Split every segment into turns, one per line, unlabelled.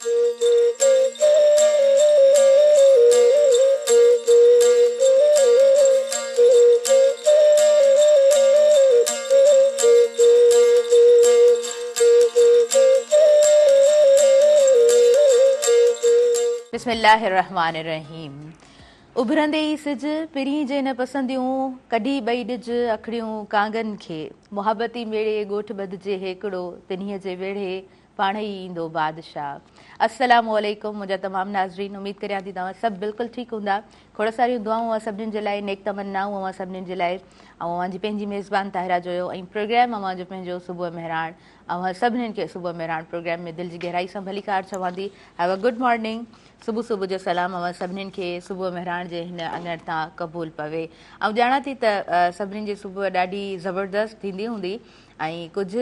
बिस्मिल्लाहिर्रहमानिर्रहीम। उभरंदे ई सिज पिरी जे न पसंदियूं कढी ॿई ॾिज अखड़ियूं कांगनि खे मुहबती मेड़े ॻोठ ॿधिजे हिकिड़ो तिन्हीअ जे वेड़े पाण ई ईंदो बादशाह। अस्सलामु अलैकुम मुंहिंजा तमामु नाज़रीन, उमेदु करियां थी तव्हां सभु बिल्कुलु ठीकु हूंदा। खोड़ सारियूं दुआऊं अवां सभिनीनि जे लाइ, नेक तमन्नाऊं अवां सभिनीनि जे लाइ। ऐं अवांजी पंहिंजी मेज़बान ताहिरा जो ऐं प्रोग्राम अवां जो पंहिंजो सुबुह मेहरान, अवां सभिनीनि खे सुबुह मेहरान प्रोग्राम में दिलि जी गहराई सां भलीकार चवां थी। Have a good morning. सुबुह सुबुह जो सलाम अवां सभिनीनि खे सुबुह मेहरान जे हिन अङण तां क़बूल पवे। ऐं ॼाणा थी त सभिनीनि जी सुबुह ॾाढी ज़बरदस्त थींदी हूंदी ऐं कुझु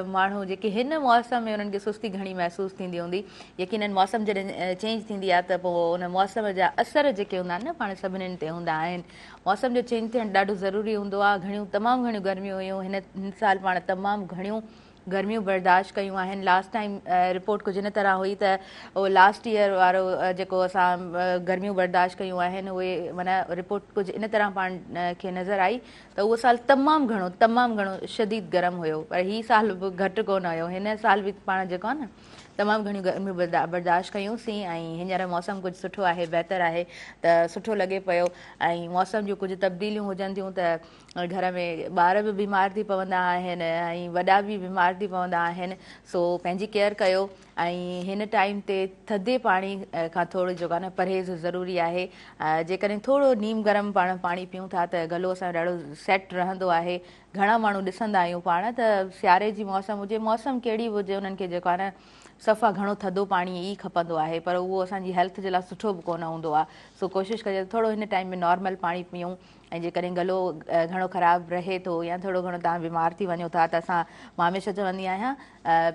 माण्हू जेके हिन मौसम में उन्हनि खे सुस्ती घणी महसूसु थींदी हूंदी। यकीननि मौसम जॾहिं चेंज थींदी आहे त पोइ उन मौसम जा असर जेके हूंदा आहिनि न पाण सभिनीनि ते हूंदा आहिनि। मौसम जो चेंज थियणु ॾाढो ज़रूरी हूंदो आहे। तमामु घणियूं गर्मियूं हुयूं हिन साल, पाण तमामु घणियूं गर्मियूं बर्दाश्त कयूं आहिनि। लास्ट टाइम रिपोर्ट कुझु इन तरह हुई त उहो लास्ट ईयर वारो जेको असां गर्मियूं बर्दाश्त कयूं आहिनि उहे माना रिपोर्ट कुझु इन तरह पाण खे नज़र आई त उहो साल तमामु घणो शदीद गरम हुयो, पर हीउ साल बि घटि कोन हुयो। हिन साल बि पाण जेको आहे न तमामु घणियूं गर्मियूं बर्दाश्त कयूंसीं ऐं हींअर मौसम कुझु सुठो आहे, बहितर आहे त सुठो लॻे पियो। ऐं मौसम जूं कुझु तब्दीलियूं हुजनि थियूं त घर में ॿार बि बीमार थी पवंदा आहिनि ऐं वॾा बि बीमार थी पवंदा आहिनि। सो पंहिंजी केयर कयो ऐं हिन टाइम ते थधे पाणी खां थोरो जेको आहे न परहेज़ ज़रूरी आहे। जेकॾहिं थोरो नीम गरम पाण पाणी पियूं था त गलो असांजो ॾाढो सेट रहंदो आहे। घणा माण्हू ॾिसंदा आहियूं पाण त सियारे जी मौसम हुजे, मौसम कहिड़ी बि हुजे, उन्हनि खे जेको आहे न सफ़ा घणो थधो पाणी ई खपंदो आहे, पर उहो असांजी हेल्थ जे लाइ सुठो बि कोन हूंदो आहे। सो कोशिशि कजे थोरो हिन टाइम में नॉर्मल पाणी पीऊं। ऐं जेकॾहिं गलो घणो ख़राबु रहे थो या थोरो घणो तव्हां बीमार थी वञो था त मां हमेशह चवंदी आहियां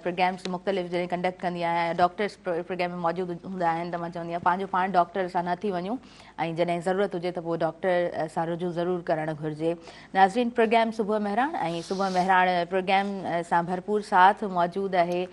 प्रोग्राम्स मुख़्तलिफ़ जॾहिं कंडक्ट कंदी आहियां, डॉक्टर्स प्रोग्राम में मौजूदु हूंदा आहिनि त मां चवंदी आहियां पंहिंजो पाण डॉक्टर सां न थी वञूं ऐं जॾहिं ज़रूरत हुजे त पोइ डॉक्टर सां रुजू ज़रूरु करणु घुरिजे। नाज़रीन, प्रोग्राम सुबुह मेहरान ऐं सुबुह मेहरान प्रोग्राम सां भरपूर साथ मौजूदु आहे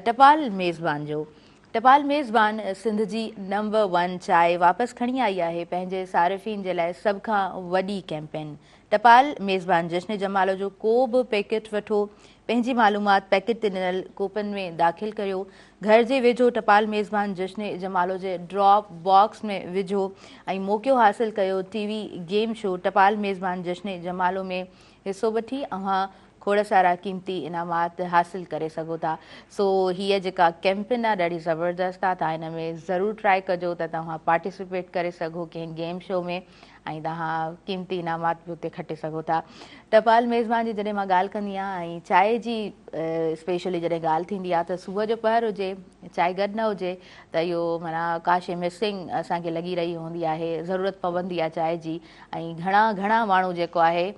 टपाल मेज़बान जो। टपाल मेज़बान सिंध जी नंबर 1 चांहि वापसि खणी आई आहे पंहिंजे सारिफ़ीन जे लाइ सभ खां वॾी कैंपेन। टपाल मेज़बान जश्न जमालो जो को बि पैकेट वठो, पंहिंजी मालूमात पैकेट ते ॾिनल कूपन में दाख़िल करियो, घर जे वेझो टपाल मेज़बान जश्न जमालो जे ड्रॉप बॉक्स में विझो ऐं मौक़ियो हासिलु कयो टीवी गेम शो टपाल मेज़बान जश्न जमालो में हिसो वठी अव्हां खोड़ सारा क़ीमती इनामात हासिलु करे सघो था। सो हीअ जेका कैंपेन आहे ॾाढी ज़बरदस्त आहे। तव्हां हिन में ज़रूरु ट्राई कजो त तव्हां पार्टिसिपेट करे सघो कंहिं गेम शो में ऐं तव्हां क़ीमती इनामात बि उते खटे सघो था। टपाल मेज़बान जी जॾहिं मां ॻाल्हि कंदी आहियां ऐं चांहि जी स्पेशली जॾहिं ॻाल्हि थींदी आहे त सुबुह जो पहर हुजे, चांहि गॾु न हुजे त इहो माना का शइ मिसिंग असांखे लॻी रही हूंदी आहे, ज़रूरत पवंदी आहे चांहि जी। ऐं घणा माण्हू जेको आहे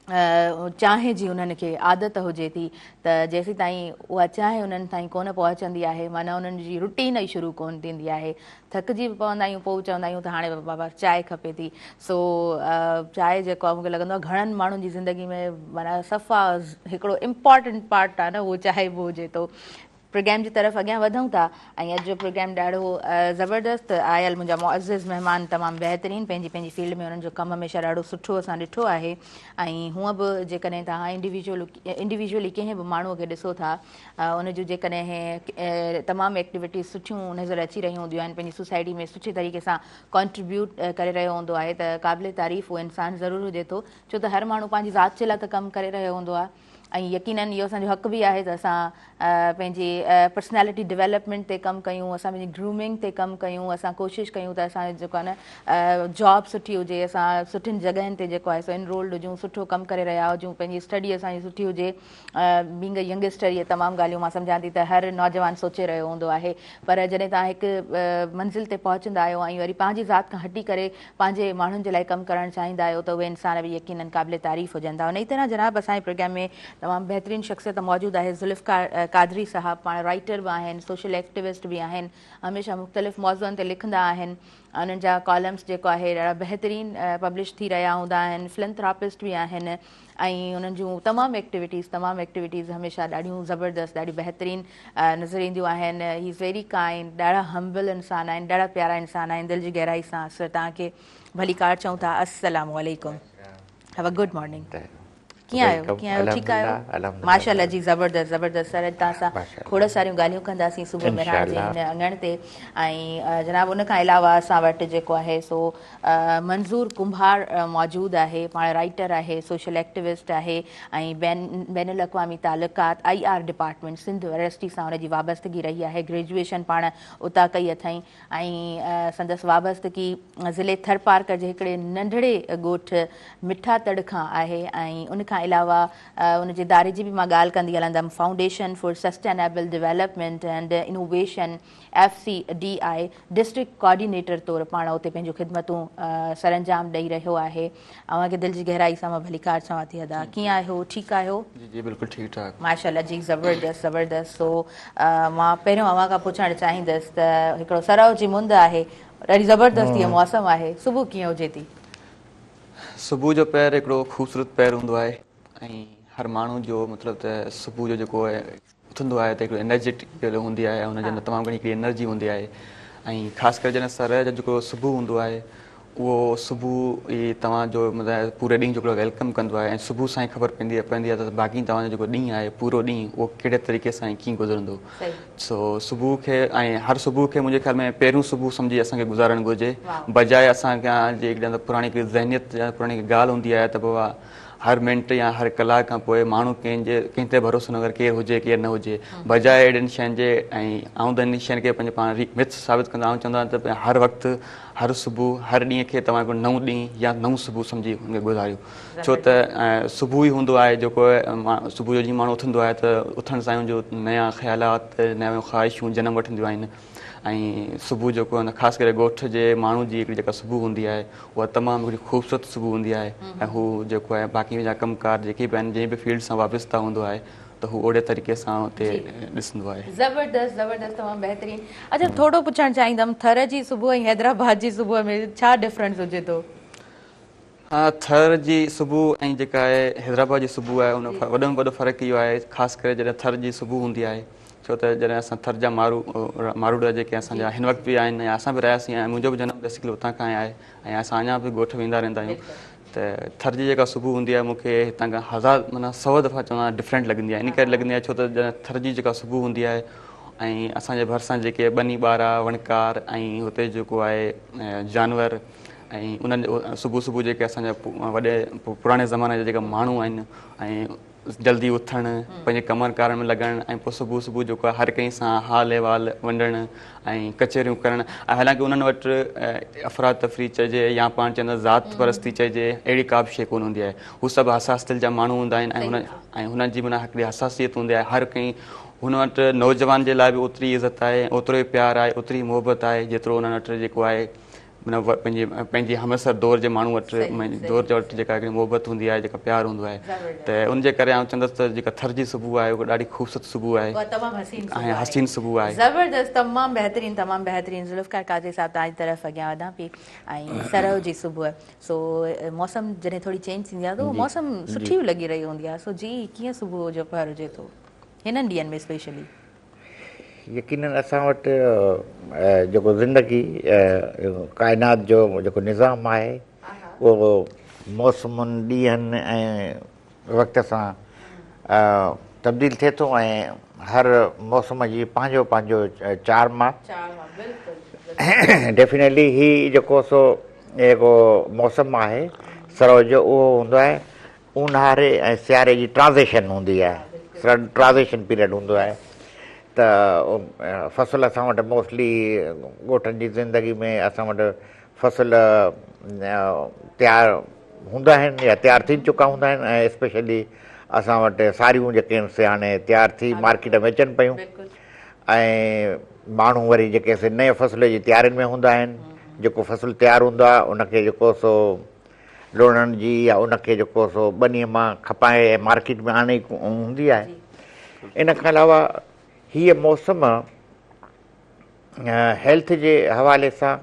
चांहि जी उन्हनि खे आदत हुजे थी त जेसीं ताईं उहा चांहि उन्हनि ताईं कोन पहुचंदी आहे माना उन्हनि जी रुटीन ई शुरू कोन थींदी आहे। थकिजी बि पवंदा आहियूं, पोइ चवंदा आहियूं त हाणे बाबा चांहि खपे थी। सो चांहि जेको आहे मूंखे लॻंदो आहे घणनि माण्हुनि जी ज़िंदगी में माना सफ़ा हिकिड़ो इम्पॉर्टेंट पार्ट आहे न, उहो चांहि बि हुजे थो। प्रोग्राम जी तरफ़ अॻियां वधूं था ऐं अॼु जो प्रोग्राम ॾाढो ज़बरदस्त आयल। मुंहिंजा मुअज़्ज़िज़ महिमान तमामु बहितरीनु, पंहिंजी फील्ड में उन्हनि जो कमु हमेशह ॾाढो सुठो असां ॾिठो आहे। ऐं हूअं बि जेकॾहिं तव्हां इंडिविजुअली कंहिं बि माण्हूअ खे ॾिसो था, उन जूं जेकॾहिं तमामु एक्टिविटीज़ सुठियूं नज़र अची रहियूं हूंदियूं आहिनि, पंहिंजी सोसाइटी में सुठी तरीक़े सां कॉन्ट्रीब्यूट करे रहियो हूंदो आहे त क़ाबिले तारीफ़ उहो इंसानु ज़रूरु हुजे थो। छो त हर माण्हू पंहिंजी ज़ात जे लाइ त कमु करे रहियो हूंदो आहे ऐं यकीननि इहो असांजो हक़ बि आहे त असां पंहिंजी पर्सनैलिटी डेवलपमेंट ते कमु कयूं, असां पंहिंजी ग्रूमिंग ते कमु कयूं, असां कोशिशि कयूं त असांजो जेको आहे न जॉब सुठी हुजे, असां सुठियुनि जॻहियुनि ते जेको आहे सो एनरोल्ड हुजूं, सुठो कमु करे रहिया हुजूं, पंहिंजी स्टडी असांजी सुठी हुजे। बीइंग अ यंगस्टर इहे तमामु ॻाल्हियूं मां सम्झां थी त हर नौजवान सोचे रहियो हूंदो आहे, पर जॾहिं तव्हां हिकु मंज़िल ते पहुचंदा आहियो ऐं वरी पंहिंजी ज़ात खां हटी करे पंहिंजे माण्हुनि जे लाइ कमु करणु चाहींदा आहियो त उहे इंसान बि यकीननि क़ाबिले तारीफ़ हुजंदा। उन ई तरह जनाब असांजे प्रोग्राम में तमामु बहितरीनु शख़्सियत मौजूदु आहे ज़ुल्फ़िकार क़ादरी साहब, पाण राइटर बि आहिनि, सोशल एक्टिविस्ट बि आहिनि, हमेशह मुख़्तलिफ़ मौज़ुअनि ते लिखंदा आहिनि, उन्हनि जा कॉलम्स जेको आहे ॾाढा बहितरीनु पब्लिश थी रहिया हूंदा आहिनि, फिलंथ्रापिस्ट बि आहिनि ऐं उन्हनि जूं तमामु एक्टिविटीज़ हमेशह ॾाढियूं ज़बरदस्त, ॾाढी बहितरीनु नज़र ईंदियूं आहिनि। ही इज़ वेरी काइंड, ॾाढा हम्बल इंसान आहिनि, ॾाढा प्यारा इंसान आहिनि, दिलि जी गहराई सां असां तव्हांखे भली कार चऊं था। अस्सलामु वालेकुम, हैव अ गुड मॉर्निंग। कीअं आहियो ठीकु आहियो? माशाअल्लाह जी, ज़बरदस्त सर, तव्हां सां खोड़ सारियूं ॻाल्हियूं कंदासीं सुबुह मिराण जे हिन अङण ते। ऐं जनाब उन खां अलावा असां वटि जेको आहे सो मंज़ूर कुंभार मौजूदु आहे, पाण राइटर आहे, सोशल एक्टिविस्ट आहे ऐं बैनुल अक़वामी तालुकात IR डिपार्टमेंट सिंध यूनिवर्सिटी सां हुनजी वाबस्तगी रही आहे, ग्रेजुएशन पाण उतां कई अथई ऐं संदसि वाबस्तगी ज़िले थरपारकर जे हिकिड़े नंढिड़े ॻोठु मिठा तड़ खां आहे। ऐं उनखां अलावा उनजे इदारे जी बि मां ॻाल्हि कंदी हलंदमि, foundation for sustainable development and innovation FCDI district coordinator तौरु पाण उते पंहिंजूं ख़िदमतूं सरअंजाम ॾेई रहियो आहे। अव्हांखे दिलि जी गहराई सां मां भली कार चवां थी अदा, कीअं आहियो ठीकु आहियो?
जी बिल्कुलु ठीकु ठाक
माशाअल्लाह जी, ज़बरदस्त। सो मां पहिरियों अव्हां खां पुछणु चाहींदसि त हिकिड़ो सरउ जी मुंदि आहे, ॾाढी ज़बरदस्त इहा मौसम आहे, सुबुह कीअं हुजे थी?
सुबुह जो पैर हिकिड़ो ख़ूबसूरत पैर हूंदो आहे ऐं हर माण्हू जो मतिलबु त सुबुह जो जेको आहे उथंदो आहे त हिकिड़ो एनर्जेटिक हूंदी आहे, हुनजे अंदरि तमामु घणी हिकिड़ी एनर्जी हूंदी आहे। ऐं ख़ासि करे जॾहिं सर जो जेको सुबुह हूंदो आहे उहो सुबुह ई तव्हांजो मतिलबु पूरे ॾींहुं जो हिकिड़ो वेलकम कंदो आहे ऐं सुबुह सां ई ख़बर पवंदी आहे त बाक़ी तव्हांजो जेको ॾींहुं आहे पूरो ॾींहुं उहो कहिड़े तरीक़े सां कीअं गुज़रंदो। सो सुबुह खे ऐं हर सुबुह खे मुंहिंजे ख़्याल में पहिरियों सुबुह सम्झी असांखे गुज़ारणु घुरिजे, बजाए असांखे हिकिड़ी पुराणी हिकिड़ी ज़हनियत या पुराणी ॻाल्हि हूंदी आहे त बाबा हर मिंट या हर कलाक खां पोइ माण्हू कंहिं ते भरोसो न करे केरु हुजे केरु न हुजे, बजाए अहिड़ियुनि शयुनि जे ऐं आउं त इन शयुनि खे पंहिंजे पाण मिथ साबित कंदो आहियां, चवंदो आहियां त हर वक़्तु हर सुबुह हर ॾींहं खे तव्हां हिकिड़ो नओं ॾींहुं या नओं सुबुह सम्झी हुनखे गुज़ारियो। छो त सुबुह ई हूंदो आहे जेको सुबुह जो जीअं माण्हू उथंदो आहे त उथण सां हुनजो नया ख़्यालात नयूं ख़्वाहिशूं जनम वठंदियूं आहिनि। ऐं सुबुह जेको आहे ख़ासि करे ॻोठ जे माण्हू जी हिकिड़ी जेका सुबुह हूंदी आहे उहा तमामु हिकिड़ी ख़ूबसूरत सुबुह हूंदी आहे ऐं हू जेको आहे बाक़ी जा कमकार जेके बि आहिनि जंहिं बि फील्ड सां वाबस्ता हूंदो आहे त हू ओड़े तरीक़े सां हुते ॾिसंदो आहे।
ज़बरदस्त तमामु बहितरीनु। अच्छा, थोरो पुछणु चाहींदमि, थर जी सुबुह ऐं हैदराबाद जी सुबुह में छा डिफरेंस हुजे थो?
हा, थर जी सुबुह ऐं जेका आहे हैदराबाद जी सुबुह आहे उन वॾो में वॾो फ़र्क़ु इहो आहे, ख़ासि करे जॾहिं थर जी सुबुह हूंदी आहे, छो त जॾहिं असां थर जा मारूड़ जेके असांजा हिन वक़्तु बि आहिनि ऐं असां बि रहियासीं ऐं मुंहिंजो बि जनमु बेसिकली उतां खां आहे ऐं असां अञा बि ॻोठ वेंदा रहंदा आहियूं, त थर जी जेका सुबुह हूंदी आहे मूंखे हितां खां 100 दफ़ा चवंदा डिफरेंट लॻंदी आहे। इन करे लॻंदी आहे छो त जॾहिं थर जी जेका सुबुह हूंदी आहे ऐं असांजे भरिसां जेके ॿनी ॿारा वणकार ऐं हुते जेको आहे जानवर ऐं उन्हनि सुबुह जेके असांजा वॾे पुराणे ज़माने जा जेका माण्हू आहिनि ऐं जल्दी उथणु पंहिंजे कमर कार में लॻणु ऐं पोइ सुबुह जेको आहे हर कंहिं सां हाल अहिवाल वंडणु ऐं कचहरियूं करणु, ऐं हालांकि उन्हनि वटि अफ़रा तफ़री चइजे या पाण चवंदा ज़ात परस्ती चइजे, अहिड़ी का बि शइ कोन हूंदी आहे। हू सभु हसास दिलि जा माण्हू हूंदा आहिनि ऐं हुननि जी माना हिकिड़ी हसासियत हूंदी आहे। हर कंहिं हुन वटि नौजवान जे लाइ बि ओतिरी इज़त आहे, ओतिरो ई प्यारु आहे, ओतिरी मोहबत आहे जेतिरो उन्हनि वटि जेको आहे माना पंहिंजी हमसर दौर जे माण्हू वटि दौर जे वटि जेका हिकिड़ी मोहबत हूंदी आहे, जेका प्यारु हूंदो आहे, त उनजे करे आउं चवंदसि त जेका थर जी सुबुह आहे उहा ॾाढी ख़ूबसूरत सुबुह आहे ऐं हसीन सुबुह आहे।
ज़बरदस्त, तमामु बहितरीनु। ज़ुल्फ़िकार क़ादरी साहिबु तव्हांजी तरफ़ अॻियां वधां पई ऐं सरउ जी सुबुह, सो मौसम जॾहिं थोरी चेंज थींदी आहे त उहो मौसम सुठी बि लॻी रही हूंदी आहे। सो जी कीअं सुबुह जो पहर हुजे थो हिननि ॾींहंनि में स्पेशली?
यकीनन असां वटि जेको ज़िंदगी काइनात जो जेको निज़ाम आहे उहो मौसमुनि ॾींहंनि ऐं वक़्त सां तब्दील थिए थो ऐं हर मौसम जी पंहिंजो पंहिंजो चार्म आहे। डेफिनेटली ही जेको सो जेको मौसमु आहे सरउ जो उहो हूंदो आहे ऊन्हारे ऐं सियारे जी ट्रांज़ेशन हूंदी आहे, ट्रांज़ेशन पीरियड हूंदो आहे। त फ़सुलु असां वटि मोस्टली ॻोठनि जी ज़िंदगी में असां वटि फ़सुलु तयारु हूंदा आहिनि या तयारु थी चुका हूंदा आहिनि ऐं स्पेशली असां वटि सारियूं जेके आहिनि से हाणे तयारु थी मार्केट में अचनि पियूं ऐं माण्हू वरी जेके नए फ़सुल जी तयारियुनि में हूंदा आहिनि। जेको फ़सुलु तयारु हूंदो आहे उनखे जेको सो लूणनि जी या उनखे जेको सो ॿनीअ मां खपाए मार्केट में आणे हूंदी आहे। इन खां अलावा हीअ मौसम हेल्थ जे हवाले सां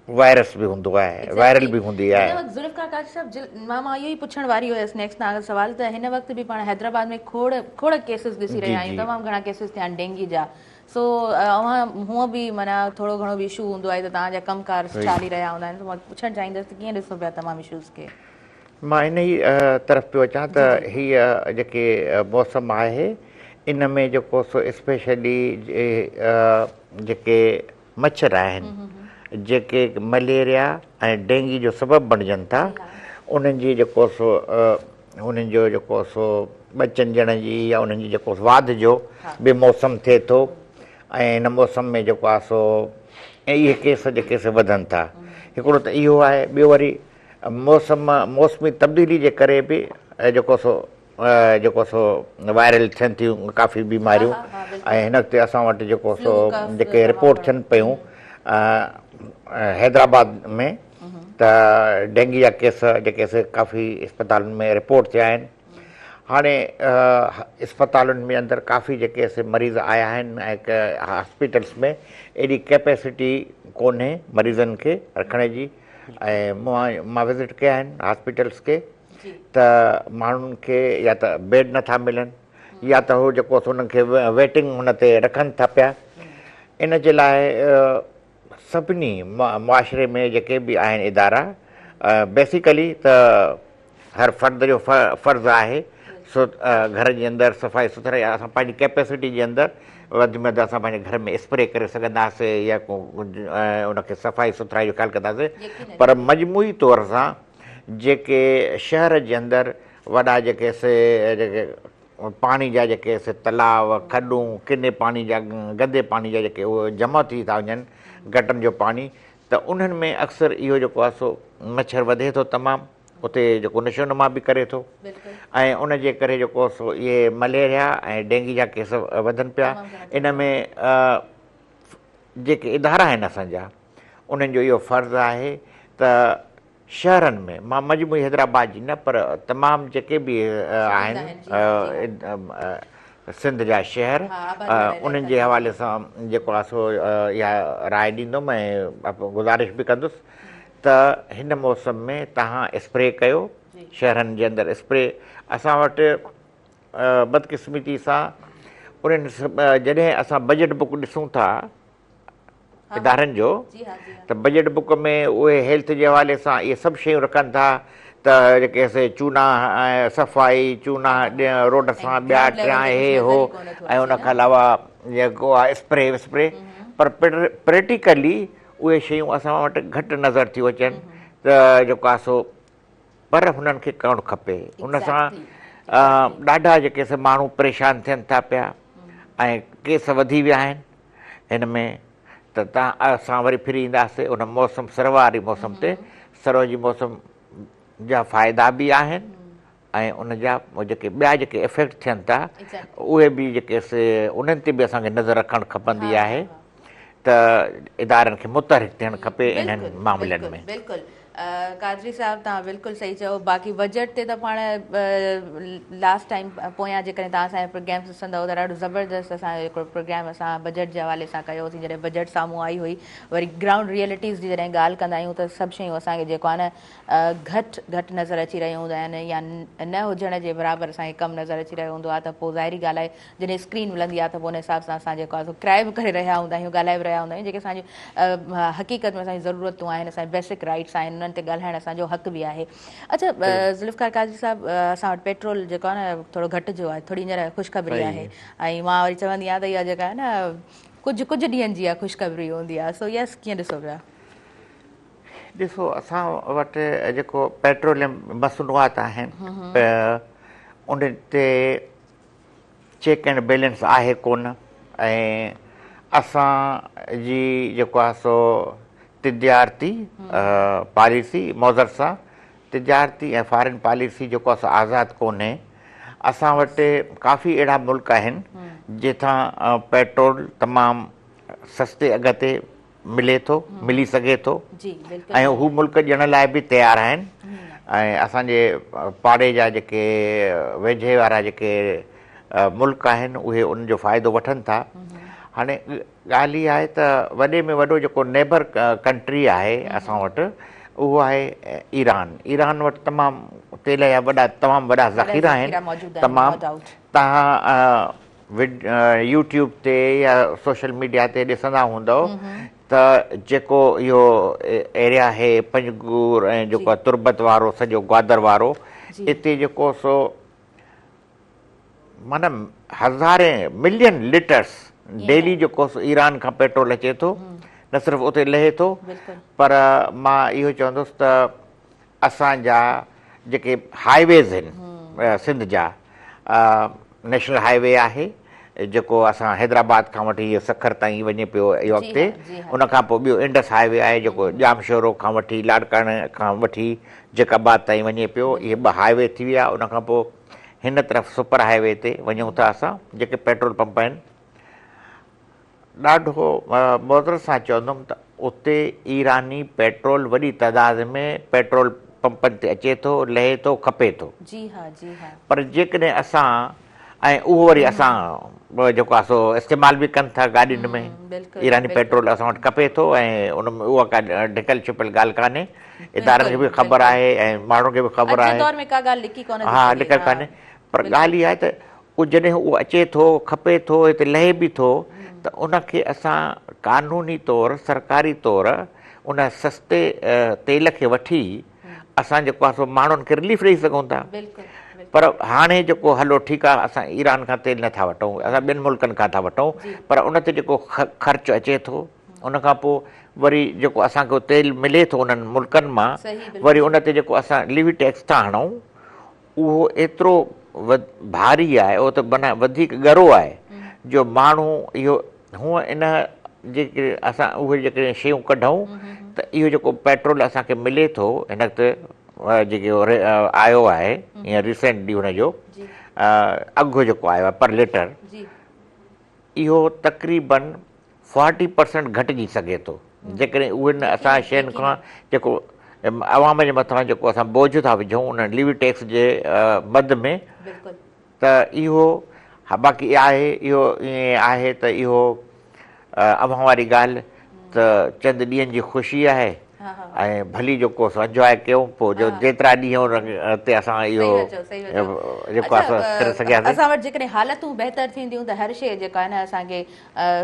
वायरस बि हूंदो आहे, वायरल बि हूंदी आहे।
ज़ुल्फ़िकार काजी साहब, मां इहो ई पुछण वारी हुयसि नेक्स्ट तव्हां सवाल, त हिन वक़्तु बि पाण हैदराबाद में खोड़ केसिस ॾिसी रहिया आहियूं, तमामु घणा केसिस थिया आहिनि डेंगी जा। सो हूअं बि माना थोरो घणो बि इशू हूंदो आहे त तव्हांजा कमकार चाली रहिया हूंदा आहिनि, त मां पुछणु चाहींदसि त कीअं ॾिसो पिया तमामु इशूज़ खे?
मां इन ई तरफ़ पियो अचां त हीअ जेके मौसम आहे इन में जेको सो स्पेशली जेके मच्छर आहिनि जेके मलेरिया ऐं डेंगी जो सबबु बणिजनि था, उन्हनि जी जेको सो उन्हनि जो जेको सो बचनि ॼण जी या उन्हनि जी जेको वाध जो बि मौसम थिए थो ऐं हिन मौसम में जेको आहे सो इहे केस जेके से वधनि था। हिकिड़ो त इहो आहे, ॿियो वरी मौसमी तब्दीली जे करे बि जेको सो वायरल थियनि थियूं काफ़ी बीमारियूं ऐं हिन ते असां वटि जेको सो जेके रिपोर्ट थियनि पियूं हैदराबाद में त डेंगी जा केस जेके से काफ़ी अस्पतालुनि में रिपोर्ट थिया आहिनि। हाणे अस्पतालुनि में अंदरि काफ़ी जेके से मरीज़ आया आहिनि ऐं हॉस्पिटल्स में एॾी कैपेसिटी कोन्हे मरीज़नि खे रखण जी, ऐं मां विज़िट कया आहिनि हॉस्पिटल्स खे त माण्हुनि खे या त बेड नथा मिलनि या त हू जेको उन्हनि खे वेटिंग हुन ते रखनि था पिया। इन जे लाइ सभिनी मुआशिरे में जेके बि आहिनि इदारा बेसिकली त हर फ़र्द जो फ़र्ज़ु आहे सो घर जे अंदरि सफ़ाई सुथरा असां पंहिंजी कैपेसिटी जे अंदरि वधि में वधि असां पंहिंजे घर में स्प्रे करे सघंदासीं या उनखे सफ़ाई सुथराई जो ख़्यालु कंदासीं। पर मजमूई तौर सां जेके शहर जे अंदरि वॾा जेके पाणी जा जेके तलाव खॾूं किने पाणी जा गंदे पाणी जा जेके उहे जमा थी था वञनि गटरनि जो पाणी, त उन्हनि में अक्सर इहो जेको आहे सो मच्छर वधे थो तमामु, उते जेको नशोनुमा बि करे थो ऐं उन जे करे जेको सो इहे मलेरिया ऐं डेंगी जा केस वधनि पिया। इन में जेके इदारा आहिनि असांजा उन्हनि जो इहो फ़र्ज़ु आहे त शहरनि में, मां मजमूई हैदराबाद जी न पर तमामु जेके बि आहिनि सिंध जा शहर उन्हनि जे हवाले सां जेको आहे सो इहा राय ॾींदुमि ऐं गुज़ारिश बि कंदुसि त हिन मौसम में तव्हां स्प्रे कयो शहरनि जे अंदरि स्प्रे। असां वटि बदकिस्मती सां उन्हनि जॾहिं असां बजट बुक ॾिसूं था इदारनि जो त बजट बुक में उहे हेल्थ जे हवाले सां इहे सभु शयूं रखनि था त जेके चूना ऐं सफ़ाई चूना रोड सां ॿिया टिया हे हो ऐं उनखां अलावा जेको आहे स्प्रे विस्प्रे, पर प्रैक्टिकली उहे शयूं असां वटि घटि नज़र थियूं अचनि त जेको आहे सो पर हुननि खे करणु खपे। उन सां ॾाढा जेके माण्हू परेशान थियनि था पिया ऐं केस वधी विया आहिनि हिन में। त असां वरी फिरी ईंदासीं उन मौसम सरव वारी मौसम ते। सरव जी मौसम जा फ़ाइदा बि आहिनि ऐं उन जा जेके ॿिया जेके इफेक्ट थियनि था उहे बि जेके उन्हनि ते बि असांखे नज़र रखणु खपंदी आहे त इदारनि खे मुतहरिक थियणु खपे इन्हनि मामलनि में।
कादरी साहब तव्हां बिल्कुलु सही चयो। बाक़ी बजट ते त पाण लास्ट टाइम पोयां जेकॾहिं तव्हां असांजा प्रोग्राम्स ॾिसंदव त ॾाढो ज़बरदस्त असांजो हिकिड़ो प्रोग्राम असां बजट जे हवाले सां कयोसीं। जॾहिं बजट साम्हूं आई हुई वरी ग्राउंड रियलिटीज़ जी जॾहिं ॻाल्हि कंदा आहियूं त सभु शयूं असांखे जेको आहे न घटि नज़र अची रहियूं हूंदा आहिनि या न हुजण जे बराबरि असांखे कमु नज़र अची रहियो हूंदो आहे त पोइ ज़ाहिरी ॻाल्हि आहे जॾहिं स्क्रीन मिलंदी आहे त पोइ उन हिसाब सां असां जेको आहे क्राए बि करे रहिया हूंदा आहियूं, ॻाल्हाए बि रहिया हूंदा आहियूं। जेके असांजी हक़ीक़त में असांजी ज़रूरतूं आहिनि, असांजा बेसिक राइट्स आहिनि, उन्हनि ते ॻाल्हाइण असांजो हक़ बि आहे। अच्छा ज़ुल्फ़िकार काज़ी साहब, असां वटि पेट्रोल जेको आहे न थोरो घटि जो आहे, थोरी हींअर ख़ुशख़बरी आहे ऐं मां वरी चवंदी आहियां त इहा जेका आहे न कुझु ॾींहंनि जी आहे ख़ुशख़बरी हूंदी आहे। सो यस, कीअं ॾिसो पिया?
ॾिसो असां वटि जेको पेट्रोलियम मसनूआत आहिनि उन ते चेक एंड बैलेंस आहे कोन ऐं असांजी जेको आहे सो तिजारती पॉलिसी मौज़र सां तिजारती ऐं फॉरेन पॉलिसी जेको आहे सो आज़ादु कोन्हे। असां वटि काफ़ी अहिड़ा मुल्क आहिनि जिथां पेट्रोल तमामु सस्ते अघ ते मिले थो, मिली सघे थो
जी बिल्कुलु
ऐं हू मुल्क ॾियण लाइ बि तयारु आहिनि ऐं असांजे पाड़े जा जेके वेझे वारा जेके मुल्क आहिनि उहे उनजो फ़ाइदो वठनि था। हाणे ॻाल्हि इहा आहे त वॾे में वॾो जेको नेबर कंट्री आहे असां वटि उहो आहे ईरान। ईरान वटि तमामु तेल जा तमामु वॾा ज़ख़ीरा आहिनि। तमामु तव्हां यूट्यूब ते या सोशल मीडिया ते ॾिसंदा हूंदव त जेको इहो एरिया आहे पंजगूर ऐं जेको आहे तुर्बत वारो सॼो ग्वादर वारो, हिते जेको सो माना हज़ारे मिलियन लीटर्स डेली जेको ईरान खां पेट्रोल अचे थो, न सिर्फ़ु उते लहे थो पर मां इहो चवंदुसि त असांजा जेके हाईवेज़ आहिनि सिंध जा, नेशनल हाईवे आहे जेको असां हैदराबाद खां वठी इहो सखर ताईं वञे पियो इहो अॻिते, उनखां पोइ ॿियो इंडस हाईवे आहे जेको जामशोरो खां वठी लाड़काण खां वठी जैकाबाद ताईं वञे पियो। इहे ॿ हाईवे थी विया। उनखां पोइ हिन तरफ़ सुपर हाईवे ते वञूं था असां, जेके पेट्रोल पंप आहिनि। ॾाढो मुअज़्ज़र सां चवंदुमि त उते ईरानी पेट्रोल वॾी तइदाद में पेट्रोल पंपनि ते अचे थो, लहे थो, खपे थो।
जी हा जी हा।
पर जेकॾहिं असां ऐं उहो वरी असां जेको आहे सो इस्तेमालु बि कनि था गाॾियुनि में। ईरानी पेट्रोल असां वटि खपे थो ऐं उन में उहा का ढिकल छिपियल ॻाल्हि कान्हे, इदारनि खे बि ख़बर आहे ऐं माण्हुनि खे बि ख़बर आहे। हा लिकल कान्हे, पर ॻाल्हि इहा आहे त उहो जॾहिं उहो अचे थो, खपे थो, हिते लहे बि थो, त उनखे असां कानूनी तौरु सरकारी तौरु उन सस्ते तेल खे वठी असां जेको आहे सो माण्हुनि खे रिलीफ ॾेई सघूं था। पर हाणे जेको हलो ठीकु आहे असां ईरान खां तेल नथा वठूं, असां ॿियनि मुल्कनि खां था वठूं, पर उन ते जेको ख़र्चु अचे थो उनखां पोइ वरी जेको असांखे तेल मिले थो उन्हनि मुल्कनि मां, वरी उन ते जेको असां लिवी टैक्स था हणूं उहो एतिरो भारी आहे, उहो त माना वधीक ॻरो आहे जो माण्हू इहो हूअं इन जेके असां उहे जेके शयूं कढूं त इहो जेको पेट्रोल असांखे मिले थो हिन ते जेके आयो आहे हीअं रिसेंटली हुनजो अघु जेको आयो आहे पर लीटर, इहो तक़रीबन 40% घटिजी सघे थो जेकॾहिं उहे असां शयुनि खां जेको अवाम जे मथां जेको असां बोझ था विझूं उन लिवी टैक्स जे मद में। त इहो बाक़ी आहे, इहो ईअं आहे त इहो अवां वारी ॻाल्हि त चंद ॾींहंनि जी ख़ुशी आहे ऐं भली जेको असां इंजॉय कयूं, पोइ जो जेतिरा ॾींहं ते असां इहो जेको करे सघियासीं।
असां वटि जेकॾहिं हालतूं बहितर थींदियूं त हर शइ जेका आहे न असांखे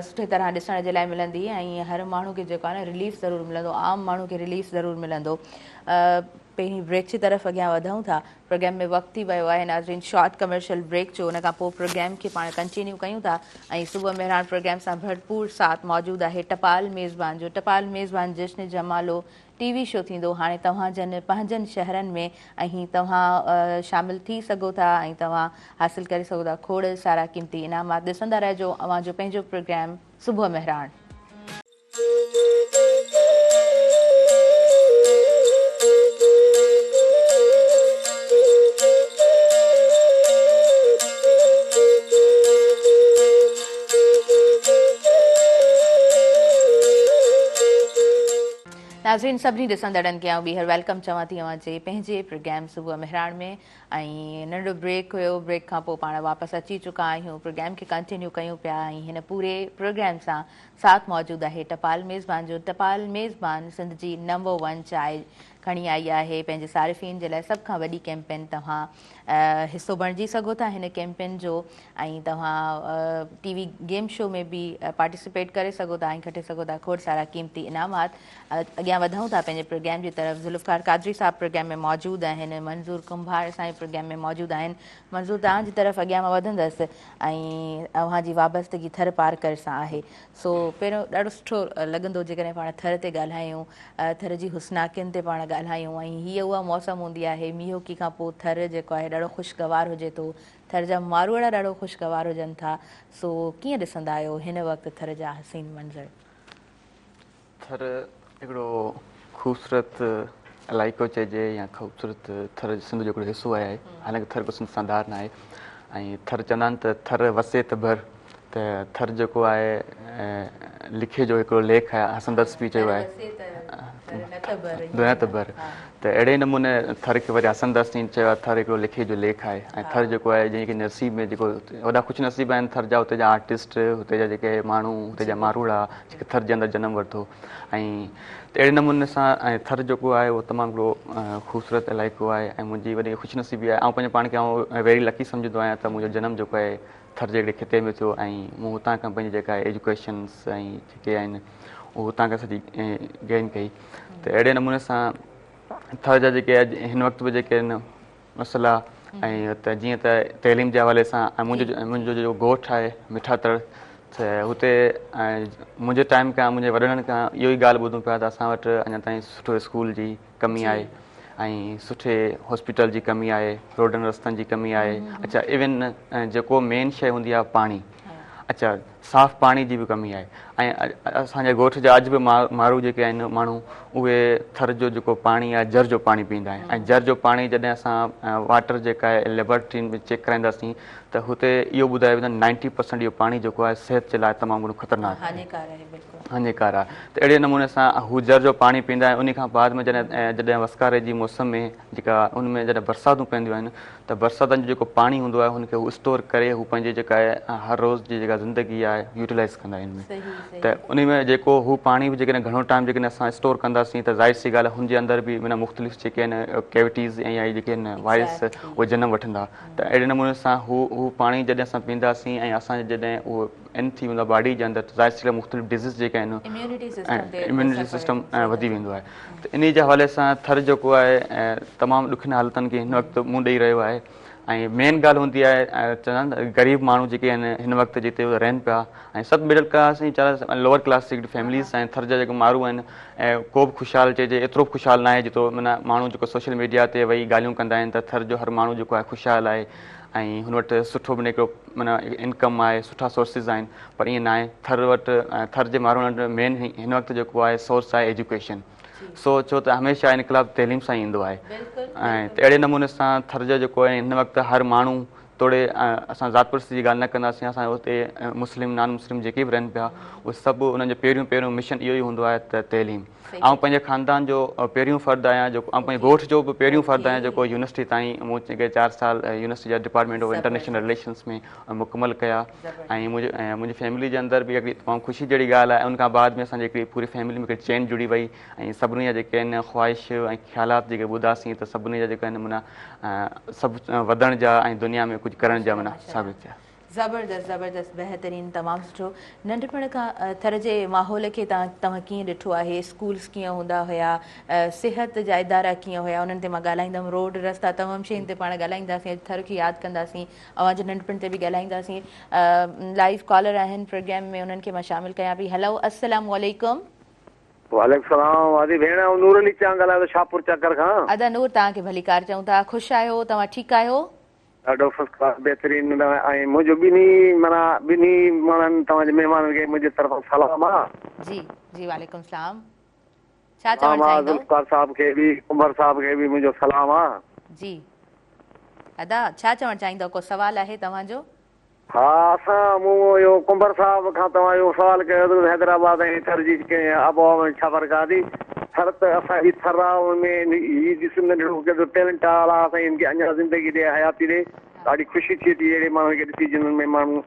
सुठे तरह ॾिसण जे लाइ मिलंदी ऐं हर माण्हू खे जेको आहे न रिलीफ ज़रूरु मिलंदो, आम माण्हू खे रिलीफ ज़रूरु मिलंदो। पहिरीं ब्रेक जी तरफ़ अॻियां वधूं था, प्रोग्राम में वक़्तु थी वियो आहे नाज़रीन शॉर्ट कमर्शियल ब्रेक जो, उन खां पोइ प्रोग्राम खे पाण कंटिन्यू कयूं था ऐं सुबुह मेहरान प्रोग्राम सां भरपूर साथ मौजूदु आहे टपाल मेज़बान जो। टपाल मेज़बान जश्न जमालो टीवी शो थींदो हाणे तव्हां जन पंहिंजनि शहरनि में ऐं तव्हां शामिलु थी सघो था ऐं तव्हां हासिलु करे सघो था खोड़ सारा क़ीमती इनामात। ॾिसंदा रहिजो अव्हां जो पंहिंजो प्रोग्राम सुबुह मेहरान। नाज़रीन सभिनी ॾिसंदड़नि खे आउं ॿीहर वेलकम चवां थी अव्हां जे पंहिंजे प्रोग्राम सुबुह मेहरान में। ऐं नंढो ब्रेक हुयो, ब्रेक खां पोइ पाण वापसि अची चुका आहियूं, प्रोग्राम खे कंटिन्यू कयूं पिया ऐं हिन पूरे प्रोग्राम सां साथ मौजूदु आहे टपाल मेज़बान जो। टपाल मेज़बान सिंध जी नंबर 1 चांहि खणी आई आहे पंहिंजे सारिफ़ीन जे लाइ सभ खां वॾी कैंपेन। तव्हां हिसो बणिजी सघो था हिन कैंपेन जो ऐं तव्हां टीवी गेम शो में बि पार्टिसिपेट करे सघो था ऐं खटे सघो था खोड़ सारा क़ीमती इनामात। अॻियां वधूं था पंहिंजे प्रोग्राम जी तरफ़। ज़ुल्फ़कार कादरी साहब प्रोग्राम में मौजूदु आहिनि, मंज़ूर कुंभार असांजे प्रोग्राम में मौजूदु आहिनि। मंज़ूर तव्हांजी तरफ़ अॻियां मां वधंदसि ऐं अव्हांजी वाबस्तगी थर पार्कर सां आहे। सो पहिरियों ॾाढो सुठो लॻंदो जेकॾहिं पाण थर ते ॻाल्हायूं, थर जी हुस्नाकियुनि ते पाण ॻाल्हायूं ऐं हीअ उहा मौसम हूंदी आहे मींहोकी खां पोइ थर जेको आहे ॾाढो ख़ुशगवार हुजे थो, थर जा मारूअड़ा ॾाढो ख़ुशगवार हुजनि था। सो कीअं ॾिसंदा आहियो हिन वक़्तु थर जा हसीन मंज़र?
थर हिकिड़ो ख़ूबसूरत इलाइक़ो चइजे या ख़ूबसूरत थर सिंध जो हिकिड़ो हिसो आहे। हालांकि थर को सिंध सां धार न आहे ऐं थर चवंदा आहिनि त थर वसे त भर, त थर जेको आहे लिखे जो हिकिड़ो लेख आहे हसंदर्स बि चयो आहे दुनिया तबर त अहिड़े नमूने थर खे वरी हसंदर्स चयो आहे थर हिकिड़ो लिखे जो लेख आहे ऐं थर जेको आहे जीअं की नसीब में जेको वॾा ख़ुशि नसीब आहिनि थर जा हुते जा आर्टिस्ट हुते जा जेके माण्हू हुते जा मारूड़ा जेके थर जे अंदरि जनमु वरितो ऐं त अहिड़े नमूने सां ऐं थर जेको आहे उहो तमामु हिकिड़ो ख़ूबसूरत इलाइक़ो आहे ऐं मुंहिंजी वॾी ख़ुशि नसीबी आहे ऐं पंहिंजे पाण खे आउं वेरी लकी सम्झंदो आहियां त मुंहिंजो जनमु जेको आहे थर जे हिकिड़े खिते में थियो ऐं मूं हुतां खां पंहिंजी जेका आहे एजुकेशन्स ऐं जेके आहिनि उहो हुतां खां सॼी गेन कई त अहिड़े नमूने सां थर जा जेके हिन वक़्तु बि जेके आहिनि मसइला ऐं त जीअं त तइलीम जे हवाले सां ऐं मुंहिंजो जो ॻोठु आहे मिठातड़ त हुते मुंहिंजे टाइम खां मुंहिंजे वॾड़नि खां इहो ई ॻाल्हि ॿुधूं पिया त असां वटि अञा ताईं सुठो स्कूल जी कमी आहे ऐं सुठे हॉस्पिटल जी कमी आहे रोडनि रस्तनि जी कमी आहे अच्छा इवन जेको मेन शइ हूंदी आहे पाणी अच्छा साफ़ पाणी जी बि कमी आहे ऐं असांजे ॻोठ जा अॼु बि माण्हू जेके आहिनि माण्हू उहे थर जो जेको पाणी आहे जर जो पाणी पीअंदा आहिनि ऐं जर जो पाणी जॾहिं असां वाटर जेका आहे लेबोरेटरी में चेक कराईंदासीं त हुते इहो ॿुधायो वेंदो 90% इहो पाणी जेको आहे सिहत जे लाइ तमामु घणो ख़तरनाक हानिकार आहे त अहिड़े नमूने सां हू जर जो पाणी पीअंदा आहिनि उन खां बाद में जॾहिं वसकारे जी मौसम में जेका उन में जॾहिं बरसातूं पवंदियूं आहिनि त बरसातनि जो जेको पाणी हूंदो आहे हुनखे हू स्टोर करे हू पंहिंजी जेका आहे हर रोज़ जी जेका ज़िंदगी आहे यूटिलाइज़ कंदा आहिनि त उन में जेको हू पाणी बि जेकॾहिं घणो टाइम जेकॾहिं असां स्टोर कंदासीं त ज़ाहिर सी ॻाल्हि आहे हुनजे अंदरि बि माना मुख़्तलिफ़ जेके आहिनि कैविटीज़ ऐं जेके आहिनि वायरस उहे जनमु वठंदा त अहिड़े नमूने सां हू पाणी जॾहिं असां पीअंदासीं ऐं असांजे जॾहिं उहो इन थी वेंदो आहे बॉडी जे अंदरि त ज़ाहिर सी मुख़्तलिफ़ डिज़ीज़ जेके आहिनि इम्यूनिटी सिस्टम वधी वेंदो आहे त इन जे हवाले सां थर जेको आहे तमामु ॾुखियनि हालतुनि खे हिन वक़्तु मुंहुं ॾेई रहियो आहे ऐं मेन ॻाल्हि हूंदी आहे चवंदा आहिनि ग़रीब माण्हू जेके आहिनि हिन वक़्तु जिते रहनि पिया ऐं सभु मिडल क्लास ऐं लोअर क्लास जेके फैमिलीज़ ऐं थर जा जेके माण्हू आहिनि ऐं को बि ख़ुशहाल चइजे एतिरो बि ख़ुशहाल न आहे जेतिरो माना माण्हू जेको सोशल मीडिया ते वेही ॻाल्हियूं कंदा आहिनि त थर जो हर माण्हू जेको आहे ख़ुशहाल आहे ऐं हुन वटि सुठो माना हिकिड़ो माना इनकम आहे सुठा सोर्सिस आहिनि पर ईअं न आहे थर वटि थर जे माण्हुनि वटि मेन हिन वक़्तु जेको आहे सोर्स आहे एजुकेशन सो छो त हमेशह इनकलाब तइलीम सां ईंदो आहे ऐं त अहिड़े नमूने सां थर जो जेको आहे हिन वक़्तु हर माण्हू तोड़े असां ज़ात परस्ती जी ॻाल्हि न कंदासीं असां हुते मुस्लिम नॉन मुस्लिम जेके बि रहनि पिया उहे सभु उन्हनि जो पहिरियों मिशन इहो ई हूंदो आहे त तइलीम ऐं पंहिंजे ख़ानदान जो पहिरियों फ़र्दु आहियां जेको ऐं पंहिंजे ॻोठ जो बि पहिरियों फ़र्दु आहियां जेको यूनिवर्सिटी ताईं मूं जेके 4 साल यूनिवर्सिटी जा डिपार्टमेंट ऑफ इंटरनेशनल रिलेशन्स में मुकमल कया ऐं मुंहिंजी फैमिली जे अंदरि बि हिकिड़ी तमामु ख़ुशी जहिड़ी ॻाल्हि आहे उन खां बाद में असांजी हिकिड़ी पूरी फैमिली में हिकिड़ी चेन जुड़ी वई ऐं सभिनी जा जेके आहिनि ख़्वाहिश ऐं ख़्यालात जेके ॿुधासीं त सभिनी जा जेके आहिनि माना सभु वधण जा ऐं दुनिया में कुझु करण जा माना साबित थिया
ज़बरदस्त बहितरीन तमामु सुठो नंढपण खां थर जे माहौल खे तव्हां कीअं ॾिठो आहे स्कूल्स कीअं हूंदा हुया सिहत जा इदारा कीअं हुया उन्हनि ते मां ॻाल्हाईंदमि रोड रस्ता तमामु शयुनि ते पाण ॻाल्हाईंदासीं थर खे यादि कंदासीं अवां जे नंढपण ते बि ॻाल्हाईंदासीं लाइव कॉलर आहिनि प्रोग्राम में उन्हनि खे मां शामिलु कयां पई हेलो अस्सलाम वालेकुम
वालेकुम सलाम वादी भेण नूर अली चां ॻाल्हायो शाहपुर चकर खां
अदा नूर तव्हांखे भली कार चऊं था ख़ुशि आहियो तव्हां ठीकु आहियो
ॾाढो फर्स्ट क्लास बहितरीन ऐं मुंहिंजो ॿिन्ही माण्हुनि तव्हांजे महिमाननि खे मुंहिंजे तरफ़ां सलाम आहे
जी जी वालेकुम सलाम छा चवणु चाहींदो
ज़ुल्फ़िकार साहब खे बि उमर साहब खे बि मुंहिंजो सलाम आहे
जी अदा छा चवणु चाहींदो को सवाल आहे तव्हांजो
हा असां मूं इहो कुंबर साहब खां तव्हां इहो सुवालु कयो हैदराबाद ऐं थर जी आबोहवा में छा फ़र्क़ु आहे थर त असांजी थर आहे हुनमें हीअ ॾिसंदा केतिरो टैलेंट वारा असां हिनखे अञा ज़िंदगी ॾे हयाती ॾे ॾाढी ख़ुशी थिए थी अहिड़े माण्हुनि खे ॾिसी जिन्हनि में माण्हू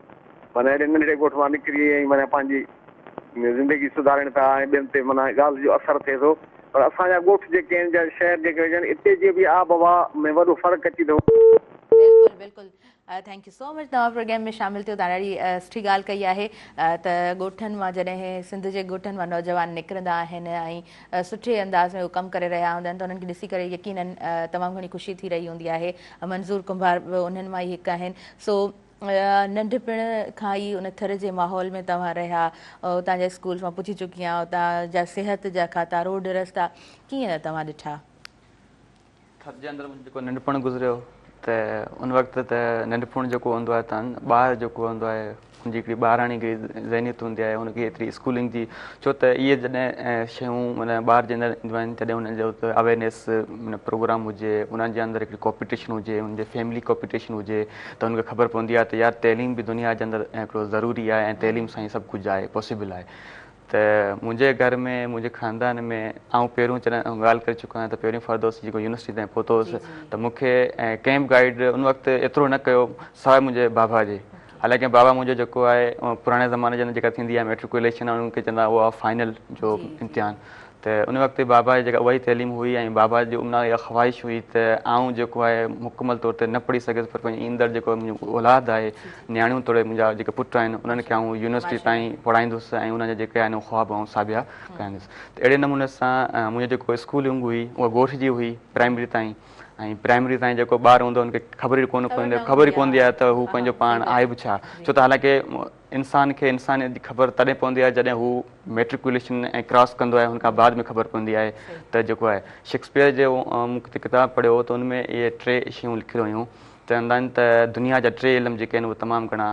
माना हेॾे नंढड़े ॻोठ मां निकिरी ऐं माना पंहिंजी ज़िंदगी सुधारनि था ऐं ॿियनि ते माना ॻाल्हि जो असरु थिए थो पर असांजा ॻोठ जेके आहिनि जा शहर जेके हुजनि हिते जी बि आबहवा में वॾो फ़र्क़ु अची थो
बिल्कुलु बिल्कुलु थैंक यू सो मच तव्हां प्रोग्राम में शामिलु थियो तव्हां ॾाढी सुठी ॻाल्हि कई आहे त ॻोठनि मां जॾहिं सिंध जे ॻोठनि मां नौजवान निकिरंदा आहिनि ऐं सुठे अंदाज़ में उहे कमु करे रहिया हूंदा आहिनि त उन्हनि खे ॾिसी करे यकीनन तमामु घणी ख़ुशी थी रही हूंदी आहे मंज़ूर कुंभार बि उन्हनि मां ई हिकु आहिनि सो नंढपण खां ई उन थर जे माहौल में तव्हां रहिया उतां जा स्कूल्स मां पुछी चुकी आहियां उतां जा सिहत जा खाता रोड रस्ता कीअं तव्हां ॾिठा
थर जे अंदरि जेको नंढपण गुज़रियो त उन वक़्तु त नंढपण जेको हूंदो आहे त ॿार जेको हूंदो आहे हुनजी हिकिड़ी ॿाराणी हिकिड़ी ज़हनियत हूंदी आहे, हुनखे एतिरी स्कूलिंग जी, छो त इहे जॾहिं शयूं माना ॿार जे अंदरि ईंदियूं आहिनि तॾहिं हुननि जो अवेयरनेस माना प्रोग्राम हुजे, उन्हनि जे अंदरि हिकिड़ी कॉम्पिटिशन हुजे, हुनजे फैमिली कॉम्पिटिशन हुजे, त हुनखे ख़बर पवंदी आहे त यार तइलीम बि दुनिया जे अंदरि हिकिड़ो ज़रूरी आहे ऐं तइलीम सां ई सभु कुझु आहे, पॉसिबल आहे। त मुंहिंजे घर में मुंहिंजे ख़ानदान में आउं पहिरियों ॻाल्हि करे चुको आहियां त पहिरियों फ़रदोसी जेको यूनिवर्सिटी ताईं पहुतो हुउसि त मूंखे कैंप गाइड उन वक़्तु एतिरो न कयो सवाइ मुंहिंजे बाबा जे। हालांकि बाबा मुंहिंजो जेको आहे पुराणे ज़माने जे अंदरि जेका थींदी आहे मेट्रिकुलेशन आहे उनखे चवंदा उहा फाइनल जो इम्तिहान, त उन वक़्तु बाबा जी जेका उहा ई तइलीम हुई ऐं बाबा जी उन इहा ख़्वाहिश हुई त आउं जेको आहे मुकमल तौर ते न पढ़ी सघियुसि, पर पंहिंजी ईंदड़ जेको मुंहिंजो औलाद आहे, नियाणियूं तोड़े मुंहिंजा जेके पुट आहिनि उन्हनि खे आउं यूनिवर्सिटी ताईं पढ़ाईंदुसि ऐं उनजा जेके आहिनि ख्वाब ऐं साबिया कराईंदुसि। त अहिड़े नमूने सां मुंहिंजो जेको स्कूलिंग हुई उहा ॻोठ जी हुई प्राइमरी ताईं, ऐं प्राइमरी ताईं जेको ॿार हूंदो हुनखे ख़बर ई पवंदी आहे त हू पंहिंजो पाण आहे बि छा, छो त हालांकि इंसान खे इंसानियत जी ख़बर तॾहिं पवंदी आहे जॾहिं हू मेट्रिकुलेशन ऐं क्रॉस कंदो आहे, हुनखां बाद में ख़बर पवंदी आहे त जेको आहे शेक्सपियर जो मूंखे किताबु पढ़ियो त हुन में इहे 3 शयूं लिखियलु हुयूं, चवंदा आहिनि त दुनिया जा 3 इल्म जेके आहिनि उहे तमामु घणा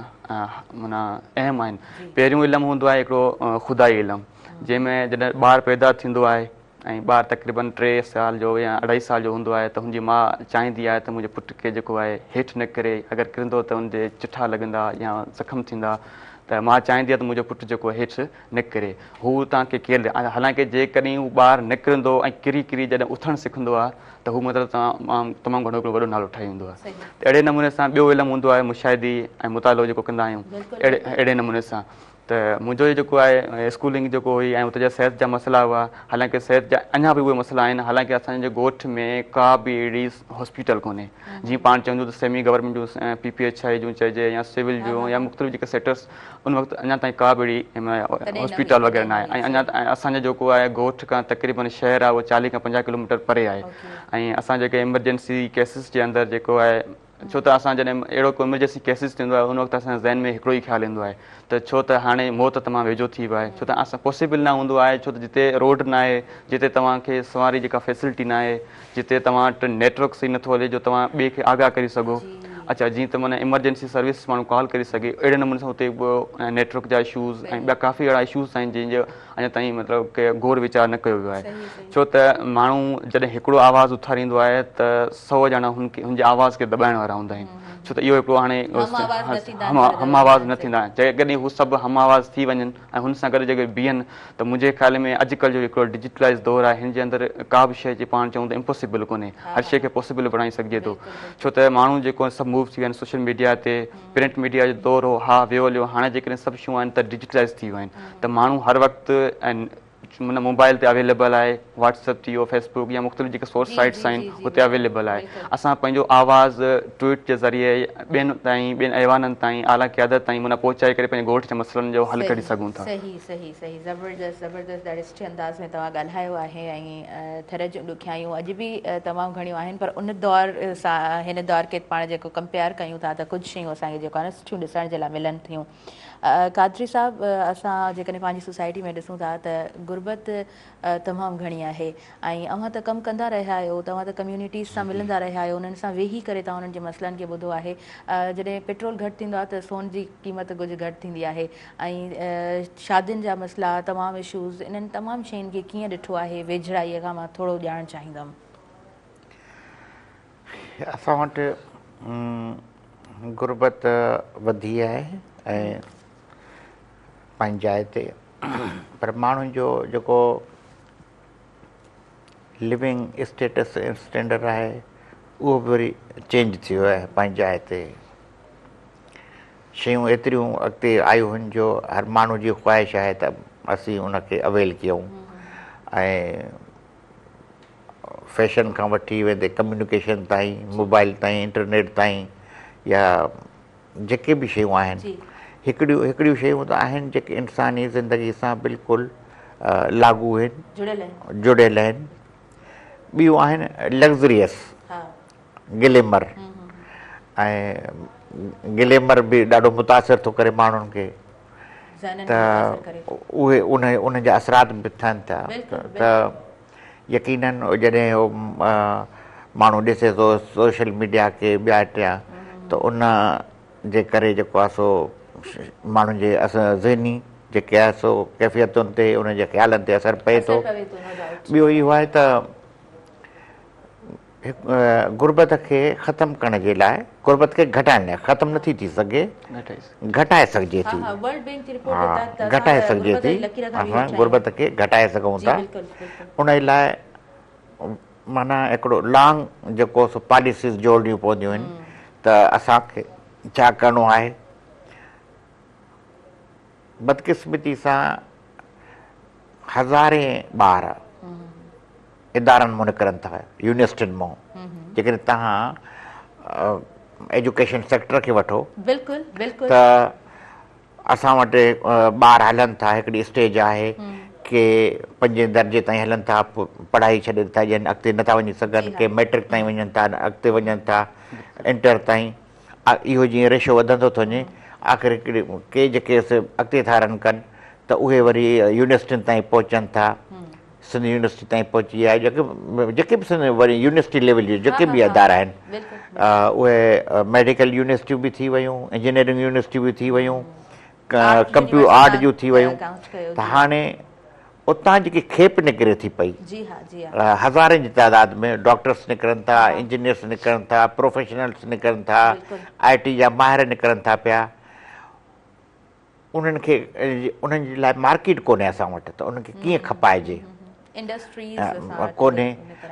माना अहम आहिनि। पहिरियों इल्मु हूंदो आहे हिकिड़ो ख़ुदाई इल्मु, जंहिंमें जॾहिं ॿारु पैदा थींदो आहे ऐं ॿारु तक़रीबन 3 साल जो या 2.5 साल जो हूंदो आहे त हुनजी माउ चाहींदी आहे त मुंहिंजे पुट खे जेको आहे हेठि न करे, अगरि किरंदो त हुनजे चिठा लॻंदा या ज़ख़म थींदा, त मां चाहींदी आहे त मुंहिंजो पुटु जेको हेठि न किरे, हू तव्हांखे केरु हालांकि जेकॾहिं हू ॿारु न किरंदो ऐं किरी जॾहिं उथणु सिखंदो आहे त हू मतिलबु तमामु घणो हिकिड़ो वॾो नालो ठाही वेंदो आहे। त अहिड़े नमूने सां ॿियो इल्मु हूंदो आहे मुशाहिदी ऐं मुतालो जेको कंदा आहियूं, अहिड़े नमूने सां। त मुंहिंजो जेको आहे स्कूलिंग जेको हुई ऐं उते जा सिहत जा मसइला हुआ, हालांकि सिहत जा अञा बि उहे मसइला आहिनि, हालांकि असांजे ॻोठ में का बि अहिड़ी हॉस्पिटल कोन्हे, जीअं पाण चवंदो त सेमी गवर्नमेंट जूं PPHI जूं चइजे या सिविल जूं या मुख़्तलिफ़ जेके सेक्टर्स, उन वक़्तु अञा ताईं का बि अहिड़ी हॉस्पिटल वग़ैरह न आहे, ऐं अञा असांजो जेको आहे ॻोठ खां तक़रीबन शहर आहे उहो 40 खां 50 किलोमीटर परे आहे, ऐं असां जेके इमरजेंसी केसिस जे अंदरि जेको आहे, छो त असां जॾहिं अहिड़ो को इमरजेंसी केसिस थींदो आहे उन वक़्तु असांजे ज़हन में हिकिड़ो ई ख़्यालु ईंदो आहे त छो त हाणे मौत तमामु वेझो थी वियो आहे, छो त असां पॉसिबल न हूंदो आहे, छो त जिते रोड न आहे, जिते तव्हांखे सवारी जेका फैसिलिटी न आहे, जिते तव्हां वटि नेटवर्क सही नथो हले जो तव्हां ॿिए खे आगाह करे सघो, अच्छा जीअं त माना इमरजेंसी सर्विस माण्हू कॉल करे सघे, अहिड़े नमूने सां हुते नेटवर्क जा इशूज़ ऐं ॿिया काफ़ी अहिड़ा इशूज़ आहिनि जंहिंजो अञा ताईं मतिलबु की गौर वीचार न कयो वियो आहे, छो त माण्हू जॾहिं हिकिड़ो आवाज़ु उथारींदो आहे त 100 ॼणा हुनजी आवाज़ खे दॿाइण वारा हूंदा आहिनि, छो त इहो हिकिड़ो हाणे हम आवाज़ न थींदा, जेकॾहिं हू सभु हम आवाज़ थी वञनि ऐं हुन सां गॾु जेके बीहनि, त मुंहिंजे ख़्याल में अॼुकल्ह जो हिकिड़ो डिजिटलाइज़ दौरु आहे, हिन जे अंदरि का बि शइ जे पाण चऊं त इम्पॉसिबल कोन्हे, हर शइ खे पॉसिबल बणाए सघिजे थो, छो त माण्हू जेको सभु मूव थी विया आहिनि सोशल मीडिया ते, प्रिंट मीडिया जो दौरु हो, हा वियो हलियो, हाणे जेकॾहिं सभु शयूं आहिनि त डिजिटलाइज़ थी वियूं आहिनि, त माण्हू हर वक़्तु ऐं माना मोबाइल ते अवेलेबल आहे, व्हाट्सएप थी वियो, फेसबुक या मुख़्तलिफ़ जेके सोर्स साइट्स आहिनि हुते अवेलेबल आहे, असां पंहिंजो आवाज़ ट्वीट जे ज़रिए ॿियनि ताईं, ॿियनि ऐवाननि ताईं, आला क़यादत ताईं माना पहुचाए करे पंहिंजे ॻोठ जे मसइलनि जो हल कढी सघूं था।
सही ज़बरदस्त ॾाढे सुठे अंदाज़ में तव्हां ॻाल्हायो आहे, ऐं थर जूं ॾुखियायूं अॼु बि तमामु घणियूं आहिनि, पर उन दौर सां हिन दौर खे पाण जेको कंपेयर कयूं था त कुझु शयूं असांखे जेको आहे न सुठियूं ॾिसण जे लाइ मिलनि थियूं। कादरी साहब, असां जेकॾहिं पंहिंजी सोसाइटी में ॾिसूं था त गुरबत तमामु घणी आहे, ऐं अव्हां त कमु कंदा रहिया आहियो, तव्हां त कम्यूनिटीज़ सां मिलंदा रहिया आहियो, उन्हनि सां वेही करे तव्हां उन्हनि जे मसइलनि खे ॿुधो आहे, जॾहिं पेट्रोल घटि थींदो आहे त सोन जी क़ीमत कुझु घटि थींदी आहे, ऐं शादियुनि जा मसइला, तमामु इशूज़, इन्हनि तमामु शयुनि खे कीअं ॾिठो आहे वेझड़ाईअ खां, मां थोरो ॼाणणु चाहींदमि।
असां वटि गुरबत वधी आहे ऐं पंहिंजी जाइ ते, पर माण्हुनि जो जेको लिविंग स्टेटस स्टैंडर्ड आहे उहो बि वरी चेंज थी वियो आहे पंहिंजी जाइ ते, शयूं एतिरियूं अॻिते आयूं आहिनि जो हर माण्हू जी ख़्वाहिश आहे त असीं उनखे अवेल कयूं, ऐं फैशन खां वठी वेंदे कम्युनिकेशन ताईं, मोबाइल ताईं, इंटरनेट ताईं, या जेके बि शयूं आहिनि, हिकिड़ियूं शयूं त आहिनि जेके इंसानी ज़िंदगी सां बिल्कुलु लागू आहिनि, जुड़ियल आहिनि, ॿियूं आहिनि लग्ज़रियस, ग्लैमर, ऐं ग्लैमर बि ॾाढो मुतासिर थो करे माण्हुनि खे, त उहे उन जा असरात बि थियनि था, त यकीनन जॾहिं माण्हू ॾिसे थो सोशल मीडिया खे ॿिया टिया, त उन जे करे जेको आहे सो माण्हुनि जे ज़हनी जेके आहे सो कैफ़ियतुनि ते उन्हनि जे ख़्यालनि ते असरु पए थो। ॿियो इहो आहे त गुरबत खे ख़तमु करण जे लाइ, गुरबत खे घटाइण लाइ, ख़तमु नथी थी सघे, घटाए सघिजे थी, घटाए सघिजे थी, असां गुरबत खे घटाए सघूं था। उन लाइ माना हिकिड़ो लॉन्ग जेको सो पॉलिसीज़ जोड़नियूं पवंदियूं आहिनि त असांखे छा करिणो आहे। बदकिस्मती सां हज़ारे ॿार इदारनि मां निकिरनि था, यूनिवर्सिटियुनि मां। जेकॾहिं तव्हां एजुकेशन सेक्टर खे वठो त असां वटि ॿार हलनि था, हिकिड़ी स्टेज आहे के 5 दर्जे ताईं हलनि था, पढ़ाई छॾे था ॾियनि, अॻिते नथा वञी सघनि, के मैट्रिक ताईं वञनि था, अॻिते वञनि था इंटर ताईं। इहो जीअं रेशो वधंदो थो वञे, आख़िर हिकिड़ी के जेके अॻिते था रन कनि त उहे वरी यूनिवर्सिटियुनि ताईं पहुचनि था। सिंध यूनिवर्सिटी ताईं पहुची आहे, जेके बि सिंध वरी यूनिवर्सिटी लेवल जी जेके बि इदारा आहिनि, उहे मेडिकल यूनिवर्सिटियूं बि थी वियूं, इंजीनियरिंग यूनिवर्सिटियूं बि थी वियूं, कंप्यूटर आर्ट जूं थी वियूं। त हाणे उतां जेकी खेप निकिरे थी पई, हज़ारनि जी तादाद में डॉक्टर्स निकिरनि था, इंजीनियर्स निकिरनि था, प्रोफेशनल्स निकिरनि था, IT जा माहिर निकिरनि था पिया। उन्हनि खे, उन्हनि जे लाइ मार्केट कोन्हे असां वटि, त उन्हनि खे कीअं खपाइजे कोन्हे।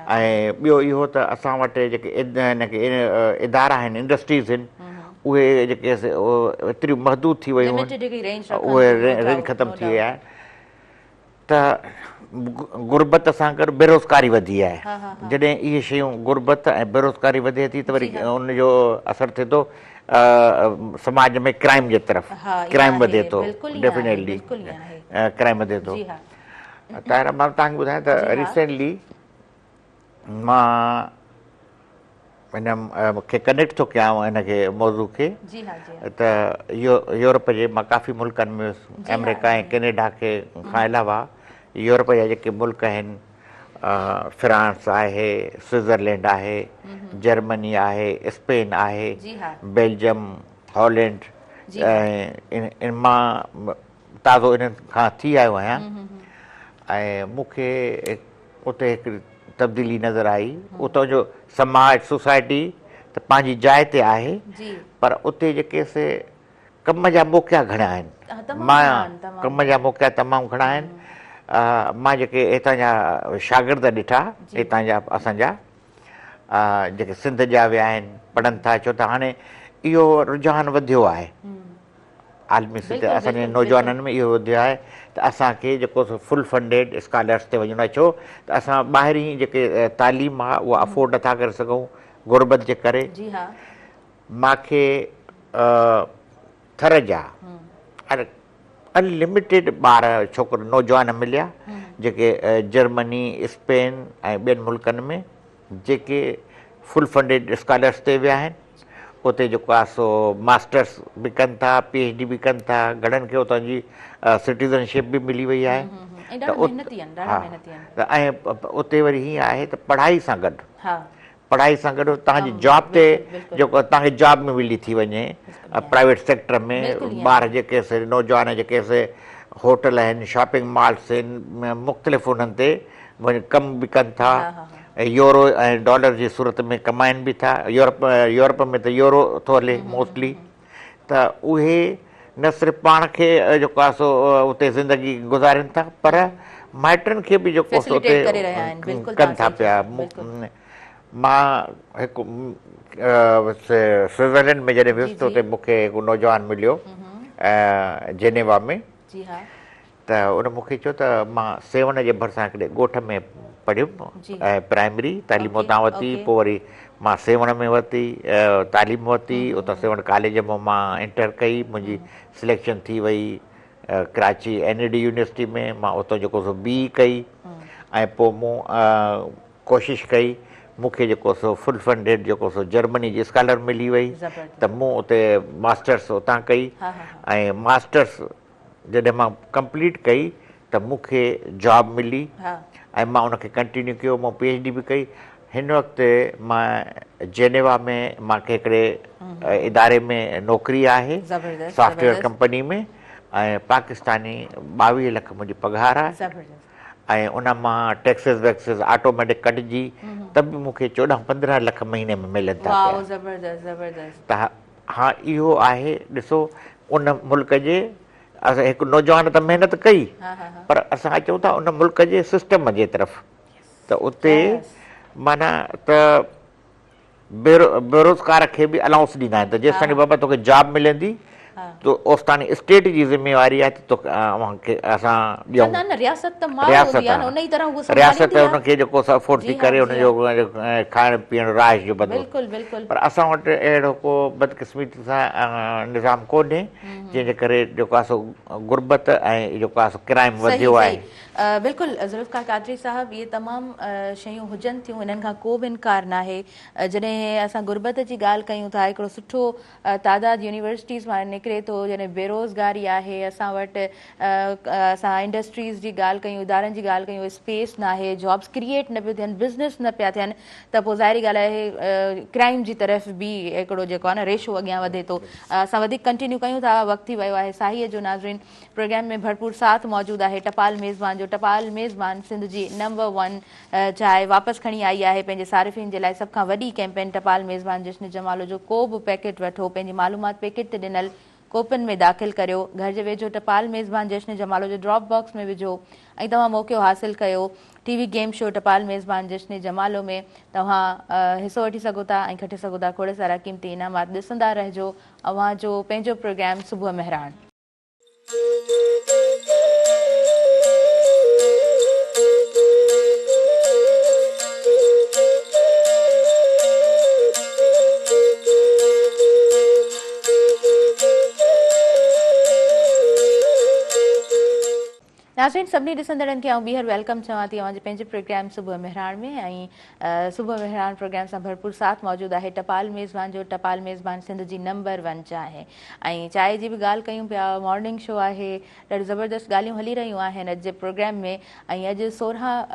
ऐं ॿियो इहो त असां वटि जेके इदारा आहिनि, इंडस्ट्रीज़ आहिनि, उहे जेके एतिरियूं महदूद थी वियूं आहिनि, उहे रेंज ख़तमु थी वई आहे। त गुरबत सां गॾु बेरोज़गारी वधी आहे। जॾहिं इहे शयूं गुरबत ऐं बेरोज़गारी वधे थी त वरी उनजो असरु थिए थो समाज में क्राइम जे तरफ़, क्राइम वधे थो, डेफिनेटली क्राइम वधे थो। ताहिरा मां तव्हांखे ॿुधायां त रिसेंटली मां हिन मूंखे कनेक्ट थो कयां हिनखे मौज़ू खे, त यूरोप जे मां काफ़ी मुल्कनि में वियुसि, अमेरिका ऐं कैनेडा खां अलावा यूरोप जा जेके मुल्क आहिनि, फ्रांस आहे, स्विट्ज़रलैंड आहे, जर्मनी आहे, स्पेन आहे, बेल्जियम, हॉलैंड, ऐं मां ताज़ो इन्हनि खां थी आयो आहियां। ऐं मूंखे उते हिकिड़ी तब्दीली नज़र आई। उतां जो समाज, सोसाइटी त पंहिंजी जाइ ते आहे, पर उते जेके कम जा मौक़ा घणा आहिनि, कम जा मौक़ा तमामु घणा आहिनि। मां जेके हितां जा शागिर्द ॾिठा, हितां जा असांजा जेके सिंध जा विया आहिनि, पढ़नि था, छो त हाणे इहो रुझान वधियो आहे आलमी सिंध, असांजे नौजवाननि में इहो वधियो आहे त असांखे जेको फुल फंडेड स्कॉलर्स ते वञिणो आहे। छो त असां ॿाहिरीं जेके तालीम आहे उहा अफोर्ड नथा करे सघूं गुरबत जे करे। मूंखे थर जा अनलिमिटेड ॿार छोकिरा नौजवान मिलिया जेके जर्मनी, स्पेन ऐं ॿियनि मुल्कनि में जेके फुल फंडेड स्कॉलर्स ते विया आहिनि। उते जेको आहे सो मास्टर्स बि कनि था, PhD बि कनि था, घणनि खे उतां जी सिटीज़नशिप बि मिली वई आहे। ऐं उते वरी हीअं आहे त पढ़ाई सां गॾु तव्हांजी जॉब ते जेको तव्हांखे जॉब में मिली थी वञे, प्राइवेट सेक्टर में ॿार जेके नौजवान जेके होटल आहिनि, शॉपिंग मॉल्स आहिनि, मुख़्तलिफ़ उन्हनि ते वञी कमु बि कनि था। यूरो ऐं डॉलर जी सूरत में कमाइनि बि था। यूरोप में त यूरो थो हले मोस्टली। त उहे न सिर्फ़ु पाण खे जेको आहे सो उते ज़िंदगी गुज़ारनि था, पर माइटनि खे बि जेको उते कनि था पिया। मां हिकु स्विट्ज़रलैंड में जॾहिं वियुसि त उते मूंखे हिकु नौजवान मिलियो जेनेवा में। त उन मूंखे चयो त मां सेवन जे भरिसां हिकिड़े ॻोठ में पढ़ियुमि ऐं प्राइमरी तालीम उतां वरिती, पोइ वरी मां सेवन में वरिती तालीम वरिती। उतां सेवन कॉलेज मां इंटर कई, मुंहिंजी सिलेक्शन थी वई कराची NAD यूनिवर्सिटी में। मां उतां जेको सो BE कई ऐं पोइ मूं कोशिशि कई, मूंखे जेको सो फुल फंडेड जेको सो जर्मनी जी स्कॉलर मिली वई, त मूं उते मास्टर्स उतां कई। ऐं मास्टर्स जॾहिं मां कंप्लीट कई त मूंखे जॉब मिली ऐं मां उनखे कंटिन्यू कयो। मां PhD बि कई। हिन वक़्तु मां जेनेवा में मूंखे हिकिड़े इदारे में नौकिरी आहे, सॉफ्टवेयर कंपनी में, ऐं पाकिस्तानी 22 लख मुंहिंजी पघार आहे, ऐं उन मां टैक्सिस वैक्सिस ऑटोमेटिक कटिजी त बि मूंखे 14-15 लख महीने में मिलनि था पिया। त हा इहो आहे, ॾिसो उन मुल्क जे असां हिकु नौजवान त महिनत कई, पर असां अचूं था उन मुल्क जे सिस्टम जे तरफ़, त उते माना त बेरोज़गार खे बि अलाउंस ॾींदा आहिनि त जेसि ताईं बाबा तोखे जॉब मिलंदी तो ओसितानी स्टेट जी ज़िम्मेवारी आहे त असां ॾियूं, रियासत हुनखे जेको सपोर्ट थी करे हुनजो खाइण पीअण राइश जो बदिलो, पर असां वटि अहिड़ो को बदकिस्मती सां निज़ाम कोन्हे, जंहिंजे करे जेको आहे सो गुरबत ऐं जेको आहे सो क्राइम वधियो आहे।
बिल्कुलु ज़ुल्फ़कार कादरी साहब, इहे तमामु शयूं हुजनि थियूं, इन्हनि खां को बि इनकार न आहे। जॾहिं असां गुरबत जी ॻाल्हि कयूं था, हिकिड़ो सुठो तादाद यूनिवर्सिटीज़ मां निकिरे थो, जॾहिं बेरोज़गारी आहे, असां वटि असां इंडस्ट्रीज़ जी ॻाल्हि कयूं, इदारनि जी ॻाल्हि कयूं, स्पेस न आहे, जॉब्स क्रिएट न पियो थियनि, बिज़नेस न पिया थियनि, त पोइ ज़ाहिरी ॻाल्हि आहे क्राइम जी तरफ़ बि हिकिड़ो जेको आहे न रेशो अॻियां वधे थो। असां वधीक कंटिन्यू कयूं था, वक़्तु थी वियो आहे साईअ जो। नाज़रीन, प्रोग्राम में भरपूर साथ मौजूदु आहे टपाल मेज़बान जो। टपाल मेज़बान सिंध जी नंबर 1 चांहि वापसि खणी आई आहे पंहिंजे सारिफ़िन जे लाइ। सभ खां वॾी कैंपेन टपाल मेज़बान जश्न जमालो जो। को बि पैकेट वठो, पंहिंजी मालूमात पैकेट ते ॾिनल कोपन में दाख़िल करियो, घर जे वेझो टपाल मेज़बान जश्न जमालो जो ड्रॉप बॉक्स में विझो ऐं तव्हां मौक़ो हासिलु कयो टीवी गेम शो टपाल मेज़बान जश्न जमालो में। तव्हां हिसो वठी सघो था ऐं खटे सघो था खोड़ सारा क़ीमती इनामात। ॾिसंदा रहिजो अव्हांजो पंहिंजो प्रोग्राम सुबुह मेहरान। नाज़रीन, सभिनी ॾिसंदड़नि खे ॿीहर वेलकम चवां थी अव्हांजे पंहिंजे प्रोग्राम सुबुह मेहरान में। ऐं सुबुह मेहरान प्रोग्राम सां भरपूर साथ मौजूदु आहे टपाल मेज़बान जो। टपाल मेज़बान सिंध जी नंबर 1 चांहि। ऐं चांहि जी बि ॻाल्हि कयूं पिया, मॉर्निंग शो आहे, ॾाढी ज़बरदस्त ॻाल्हियूं हली रहियूं आहिनि अॼु जे प्रोग्राम में। ऐं अॼु 16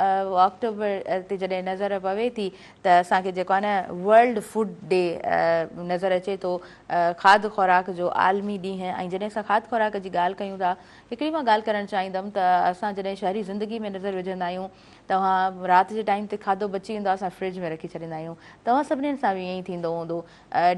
अक्टूबर ते जॾहिं नज़र पवे थी त असांखे जेको आहे न वर्ल्ड फूड डे नज़र अचे थो, खाद ख़ुराक जो आलमी ॾींहुं। ऐं जॾहिं असां खाद ख़ुराक जी ॻाल्हि कयूं था, हिकिड़ी मां ॻाल्हि करणु चाहींदमि त असां जॾहिं शहरी ज़िंदगी में नज़र विझंदा आहियूं, तव्हां राति जे टाइम ते खाधो बची वेंदो आहे, असां फ्रिज में रखी छॾींदा आहियूं। तव्हां सभिनीनि सां बि ईअं ई थींदो हूंदो।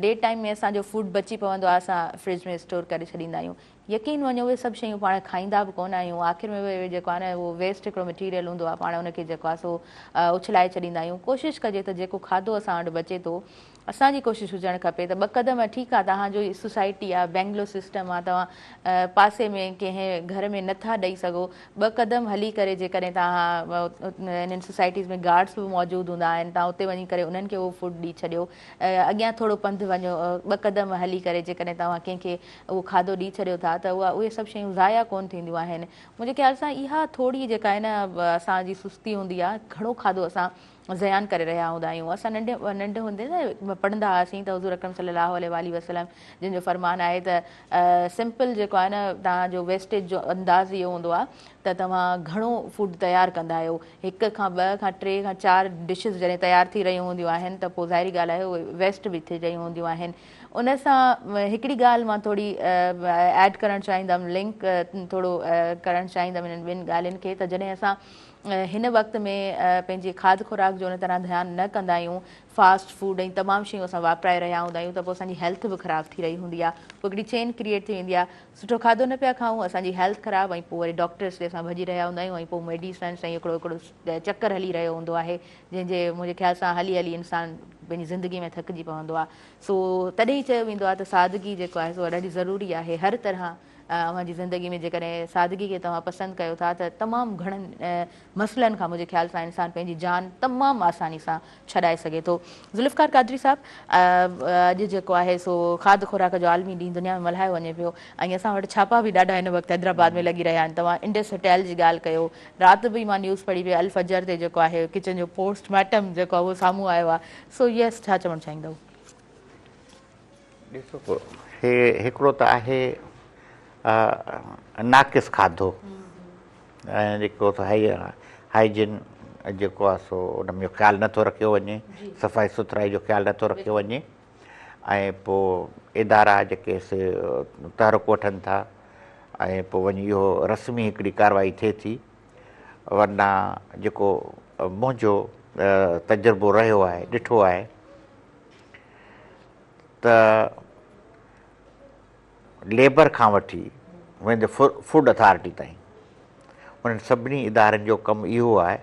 डे टाइम में असांजो फूड बची पवंदो आहे, असां फ्रिज में स्टोर करे छॾींदा आहियूं। यकीन वञो, उहे सभु शयूं पाण खाईंदा बि कोन आहियूं। आख़िर में उहे जेको आहे न उहो वेस्ट हिकिड़ो मटीरियल हूंदो आहे, पाण उनखे जेको आहे सो उछलाए छॾींदा आहियूं। कोशिशि कजे त जेको खाधो असां वटि बचे थो, असांजी कोशिशि हुजणु खपे त 2 क़दम ठीकु आहे, तव्हांजो सोसाइटी आहे, बैंगलो सिस्टम आहे, तव्हां पासे में कंहिं घर में नथा ॾेई सघो, 2 क़दम हली करे जेकॾहिं तव्हां इन्हनि सोसाइटीज़ में गार्ड्स बि मौजूदु हूंदा आहिनि, तव्हां उते वञी करे उन्हनि खे उहो फूड ॾेई छॾियो। अॻियां थोरो पंधु वञो, 2 क़दम हली करे जेकॾहिं तव्हां कंहिंखे उहो खाधो ॾेई छॾियो था त उहे सभु शयूं ज़ाया कोन थींदियूं आहिनि। मुंहिंजे ख़्याल सां इहा थोरी जेका आहे न असांजी सुस्ती हूंदी आहे, घणो खाधो असां ज़यान करे रहिया हूंदा आहियूं। असां नंढे हूंदे न पढ़ंदा हुआसीं त हुज़ूर अकरम सल्लल्लाहु अलैहि वसल्लम जिन जो फरमान आहे त सिंपल जेको आहे न तव्हांजो वेस्टेज जो अंदाज़ इहो हूंदो आहे त तव्हां घणो फूड तयारु कंदा आहियो। 1 खां 2 खां 3 खां 4 डिशिस जॾहिं तयारु थी रहियूं हूंदियूं आहिनि त पोइ ज़ाहिरी ॻाल्हि आहे उहे वेस्ट बि थी रहियूं हूंदियूं आहिनि। उन सां हिकिड़ी ॻाल्हि मां थोरी ऐड करणु चाहींदमि, लिंक थोरो करणु चाहींदमि इन्हनि 2 ॻाल्हियुनि खे। त जॾहिं असां हिन वक़्त में पंहिंजी खाद खुराक जो उन तरह ध्यानु न कंदा आहियूं, फास्ट फूड ऐं तमामु शयूं असां वापराए रहिया हूंदा आहियूं, त पोइ असांजी हेल्थ बि ख़राबु थी रही हूंदी आहे। पोइ हिकिड़ी चेन क्रिएट थी वेंदी आहे, सुठो खाधो न पिया खाऊं, असांजी हेल्थ ख़राबु, ऐं पोइ वरी डॉक्टर्स ॾे असां भॼी रहिया हूंदा आहियूं, ऐं पोइ मेडिसन्स ऐं हिकिड़ो चकर हली रहियो हूंदो आहे, जंहिंजे मुंहिंजे ख़्याल सां हली हली इंसानु पंहिंजी ज़िंदगी में थकिजी पवंदो आहे। सो तॾहिं चयो वेंदो आहे त सादगी जेको आहे सो ॾाढी ज़रूरी आहे। हर तरह अव्हांजी ज़िंदगी में जेकॾहिं सादगी खे तव्हां पसंदि कयो था त तमामु घणनि मसइलनि खां मुंहिंजे ख़्याल सां इंसानु पंहिंजी जान तमामु आसानी सां छॾाए सघे थो। ज़ुल्फ़कार कादरी साहब, अॼु जेको आहे सो खाद खुराक जो आलमी ॾींहुं दुनिया में मल्हायो वञे पियो, ऐं असां वटि छापा बि ॾाढा हिन वक़्तु हैदराबाद में लॻी रहिया आहिनि। तव्हां इंडस होटल जी ॻाल्हि कयो, राति बि मां न्यूज़ पढ़ी पई, अल फजर ते जेको आहे किचन जो पोस्टमार्टम जेको आहे उहो साम्हूं आयो आहे। सो यस, छा चवणु चाहींदव?
ॾिसो, हिकिड़ो त आहे नाक़िस खाधो, ऐं जेको हाइजीन जेको आहे सो उन में ख़्यालु नथो रखियो वञे, सफ़ाई सुथराई जो ख़्यालु नथो रखियो वञे, ऐं पोइ इदारा जेके तहरुक वठनि था ऐं पोइ वञी इहो रस्मी हिकिड़ी कार्रवाई थिए थी। वरना जेको मुंहिंजो तजुर्बो रहियो आहे, ॾिठो आहे त लेबर खां वठी वेंदे फूड अथॉरिटी ताईं उन्हनि सभिनी इदारनि जो कमु इहो आहे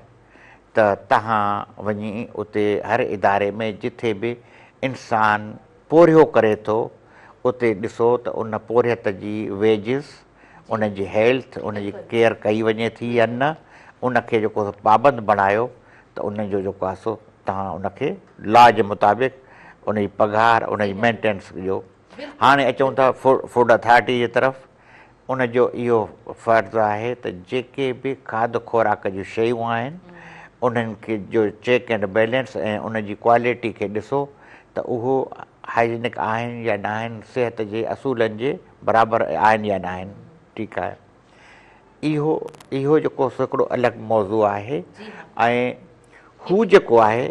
त तव्हां वञी उते हर इदारे में जिथे बि इंसानु पोरियो करे थो उते ॾिसो त उन पोरियत जी वेजिस, उन जी हेल्थ, उन जी केयर कई वञे थी या न, उनखे जेको पाबंद बणायो त उनजो जेको आहे सो तव्हां उनखे लॉ जे मुताबिक़ उनजी पघार, उनजी मेंटेनेंस ॾियो। हाणे अचूं था फूड अथॉरिटी जी तरफ़, उनजो इहो फ़र्ज़ु आहे त जेके बि खाध खुराक जूं शयूं आहिनि उन्हनि खे जो चेक एंड बैलेंस ऐं उनजी क्वालिटी खे ॾिसो त उहो हाइजीनिक आहिनि या न आहिनि, सिहत जे असूलनि जे बराबरि आहिनि या न आहिनि। ठीकु आहे, इहो जेको हिकिड़ो अलॻि मौज़ू आहे। ऐं हू जेको आहे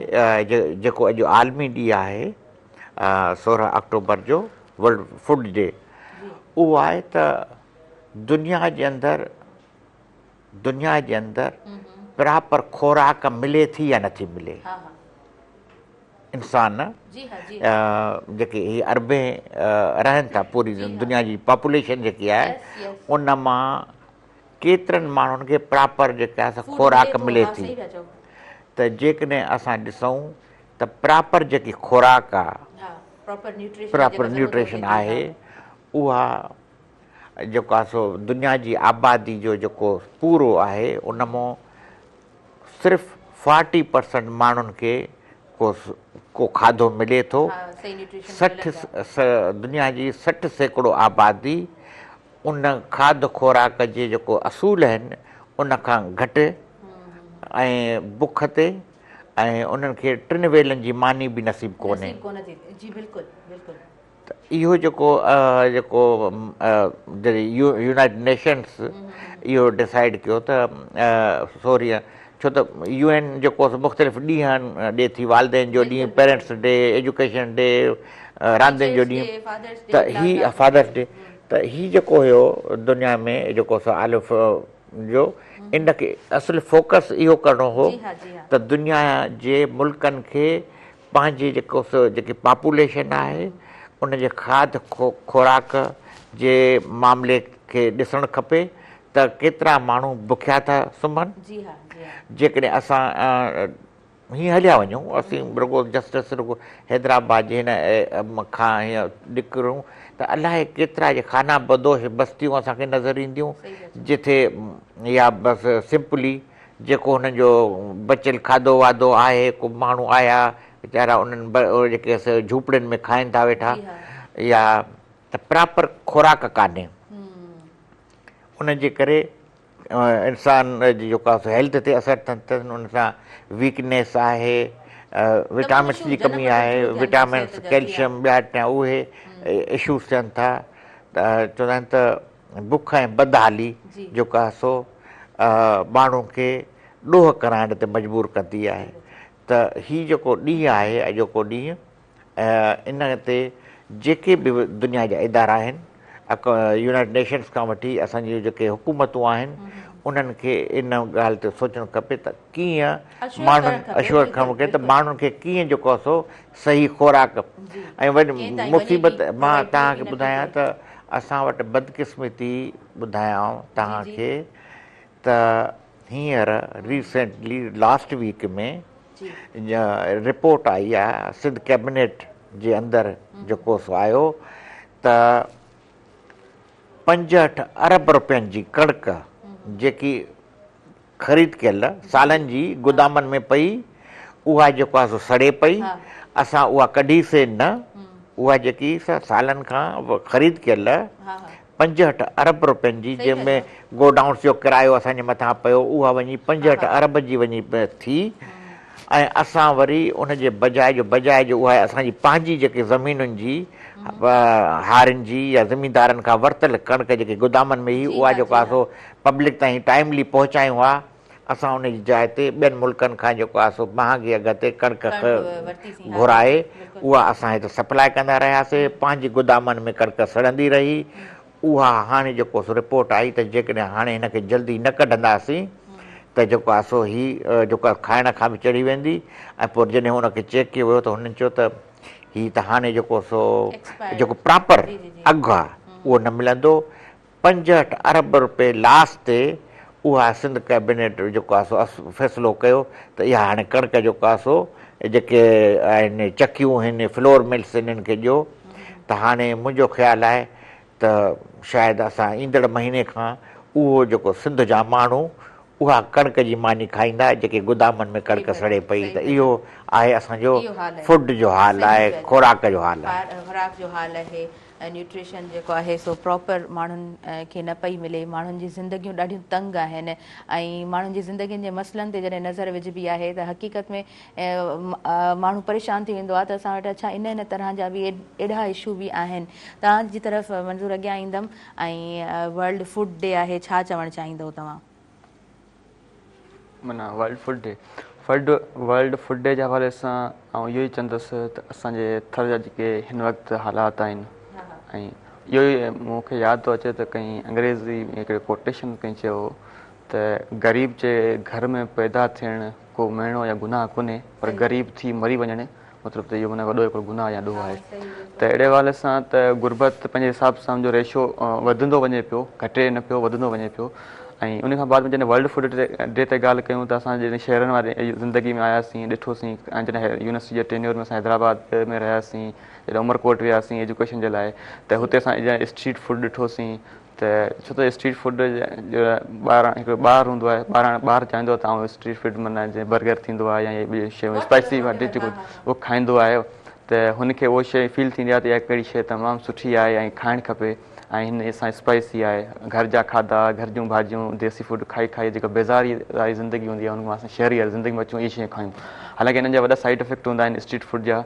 जेको अॼु आलमी ॾींहुं आहे 16 अक्टूबर जो वर्ल्ड फूड डे, उहो आहे त दुनिया जे अंदरि प्रॉपर खुराक मिले थी या नथी मिले। इंसान जेके हीअ अरबे रहनि था, पूरी दुनिया जी पॉपुलेशन जेकी आहे उन मां केतिरनि माण्हुनि खे प्रॉपर जेका आहे खुराक मिले थी। त जेकॾहिं असां ॾिसूं त प्रॉपर जेकी खुराक आहे, प्रॉपर न्यूट्रिशन आहे, उहा जेको आहे सो दुनिया जी आबादी जो जेको पूरो आहे उन मां सिर्फ़ु 40% माण्हुनि खे को खाधो मिले थो। 60 दुनिया जी 60% आबादी उन खाध खुराक जे जेको असूल आहिनि उन खां घटि ऐं बुख ते ऐं उन्हनि खे 3 वेलनि जी मानी बि नसीब कोन्हे। त इहो जेको यूनाइटेड नेशन्स इहो डिसाइड कयो त छो त UN जेको मुख़्तलिफ़ ॾींहं ॾिए थी, वालदेन जो ॾींहुं, पेरेंट्स डे, एजुकेशन डे, रांदियुनि जो ॾींहुं, त हीअ फादर्स डे, त हीअ जेको हुयो दुनिया में जेको आलिफ जो, इनखे असुलु फोकस इहो करिणो हो त दुनिया जे मुल्कनि खे पंहिंजी जेकी पॉपुलेशन आहे उन जे खाध खुराक जे मामले खे ॾिसणु खपे त केतिरा माण्हू बुखिया था सुम्हनि। जेकॾहिं असां हीअं हलिया वञूं, असीं रुगो हैदराबाद जे हिन खां हीअं निकिरूं त अलाए केतिरा जे खाना बदोश बस्तियूं असांखे नज़र ईंदियूं जिथे या बसि सिंपली जेको हुननि जो बचियलु खाधो वाधो आहे, को माण्हू आया वीचारा उन्हनि जेके झूपड़ियुनि में खाइनि था वेठा, या त प्रॉपर खुराक कान्हे। उनजे करे इंसान जी जेको आहे हेल्थ ते असरु अथनि, उन सां वीकनेस आहे, विटामिन्स जी कमी आहे, विटामिन्स, कैल्शियम, ॿिया उहे इशूज़ थियनि था। त चवंदा आहिनि त बुख ऐं बदहाली जेको आहे सो माण्हू खे ॾोह कराइण ते मजबूर कंदी आहे। त हीअ जेको ॾींहुं आहे, जेको ॾींहुं इन ते जेके बि दुनिया जा इदारा आहिनि, यूनाइटेड नेशन्स खां वठी असांजी जेके हुकूमतूं आहिनि, उन्हनि खे इन ॻाल्हि ते सोचणु खपे त कीअं माण्हुनि अश्योर करणु खपे त माण्हुनि खे कीअं जेको आहे सो सही खुराक। ऐं वरी मुसीबत मां तव्हांखे ॿुधायां त असां वटि बदकिस्मती ॿुधायांव तव्हांखे त हींअर रिसेंटली लास्ट वीक में रिपोर्ट आई आहे सिंध कैबिनेट जे अंदरि जेको सो आयो त 65 अरब रुपयनि जी कणिक जेकी ख़रीद कयल सालनि जी गोदामनि में पई, उहा जेको आहे सो सड़े पई। असां उहा कढीसीं न, उहा जेकी सालनि खां ख़रीद कयल 65 अरब रुपयनि जी, जंहिंमें गोडाउन्स जो किरायो असांजे मथां पियो, उहा वञी 65 अरब जी वञी थी। ऐं असां वरी उनजे बजाए जो उहा असांजी पंहिंजी जेके ज़मीनुनि जी हारियुनि जी या ज़मींदारनि खां वरितल कणिक जेके गोदामनि में ई, उहा जेको आहे सो पब्लिक ताईं टाइमली पहुचायूं हा। असां उन जी जाइ ते ॿियनि मुल्कनि खां जेको आहे सो महांगी अघ ते कणिक
वरितीसीं,
घुराए उहा असां हिते सप्लाई कंदा रहियासीं। पंहिंजी गोदामनि में कणिक सड़ंदी रही। उहा हाणे जेको सो रिपोर्ट आई त जेकॾहिं हाणे हिनखे जल्दी न कढंदासीं त जेको आहे सो हीअ जेको आहे खाइण खां बि चढ़ी वेंदी। ऐं पोइ जॾहिं हुनखे चेक कयो वियो त हुननि चयो त हीअ त हाणे जेको सो जेको प्रॉपर अघु आहे उहो न मिलंदो। 65 अरब रुपए लास्ट ते उहा सिंध कैबिनेट जेको आहे सो फ़ैसिलो कयो त इहा हाणे कणिक जेको आहे सो जेके आहिनि चकियूं आहिनि फ्लोर मिल्स इन्हनि खे ॾियो। त हाणे मुंहिंजो ख़्यालु आहे त शायदि असां ईंदड़ महीने खां उहो जेको सिंध जा माण्हू उहा कणिक जी मानी खाईंदा जेके गोदामनि में कणिक सड़े पई। त इहो आहे असांजो फूड जो हाल आहे, खुराक जो हाल आहे।
खुराक जो हाल आहे, न्यूट्रिशन जेको आहे सो प्रॉपर माण्हुनि खे न पई मिले। माण्हुनि जी ज़िंदगियूं ॾाढियूं तंग आहिनि ऐं माण्हुनि जी ज़िंदगियुनि जे मसइलनि ते जॾहिं नज़र विझबी आहे त हक़ीक़त में माण्हू परेशान थी वेंदो आहे त असां वटि अच्छा इन तरह जा बि एॾा इशू बि आहिनि। तव्हांजी तरफ़ मंज़ूर अॻियां ईंदमि ऐं वर्ल्ड फूड डे आहे, छा चवणु चाहींदव तव्हां?
माना वर्ल्ड फूड डे जे हवाले सां ऐं इहो ई चवंदुसि त असांजे थर जा जेके हिन वक़्तु हालात आहिनि ऐं इहो ई मूंखे यादि थो अचे त कहीं अंग्रेज़ी में हिकिड़े कोटेशन कहीं चयो त ग़रीब जे घर में पैदा थियणु को महीनो या गुनाह कोन्हे, पर ग़रीब थी मरी वञणु मतिलबु त इहो माना वॾो हिकिड़ो गुनाह या ॾोह आहे। त अहिड़े हवाले सां त गुरबत पंहिंजे हिसाब सां जो रेशो वधंदो वञे पियो, घटे न पियो, वधंदो वञे पियो। ऐं उन खां बाद में जॾहिं वर्ल्ड फूड डे ते ॻाल्हि कयूं त असां जॾहिं शहरनि वारे ज़िंदगी में आयासीं, ॾिठोसीं ऐं जॾहिं यूनिवर्सिटी जे टेन्योर में असां हैदराबाद में रहियासीं, जॾहिं उमरकोट वियासीं एजुकेशन जे लाइ, त हुते असां स्ट्रीट फूड ॾिठोसीं। त छो त स्ट्रीट फूड ॿार हिकिड़ो ॿार हूंदो आहे, ॿार चाहींदो आहे तव्हां स्ट्रीट फूड माना जीअं बर्गर थींदो आहे या ॿी शयूं स्पाइसी डिश जेको उहो खाईंदो आहे त हुनखे उहो शइ फील थींदी आहे त इहा कहिड़ी शइ तमामु सुठी आहे ऐं खाइणु खपे ऐं हिन सां स्पाइसी आहे। घर जा खाधा, घर जूं भाॼियूं, देसी फूड खाई खाई जेका बेज़ारी वारी ज़िंदगी हूंदी आहे हुन मां असां शहरी वारी ज़िंदगी में अचूं इहे शयूं खायूं। हालांकि हिननि जा वॾा साइड इफेक्ट हूंदा आहिनि स्ट्रीट फूड जा।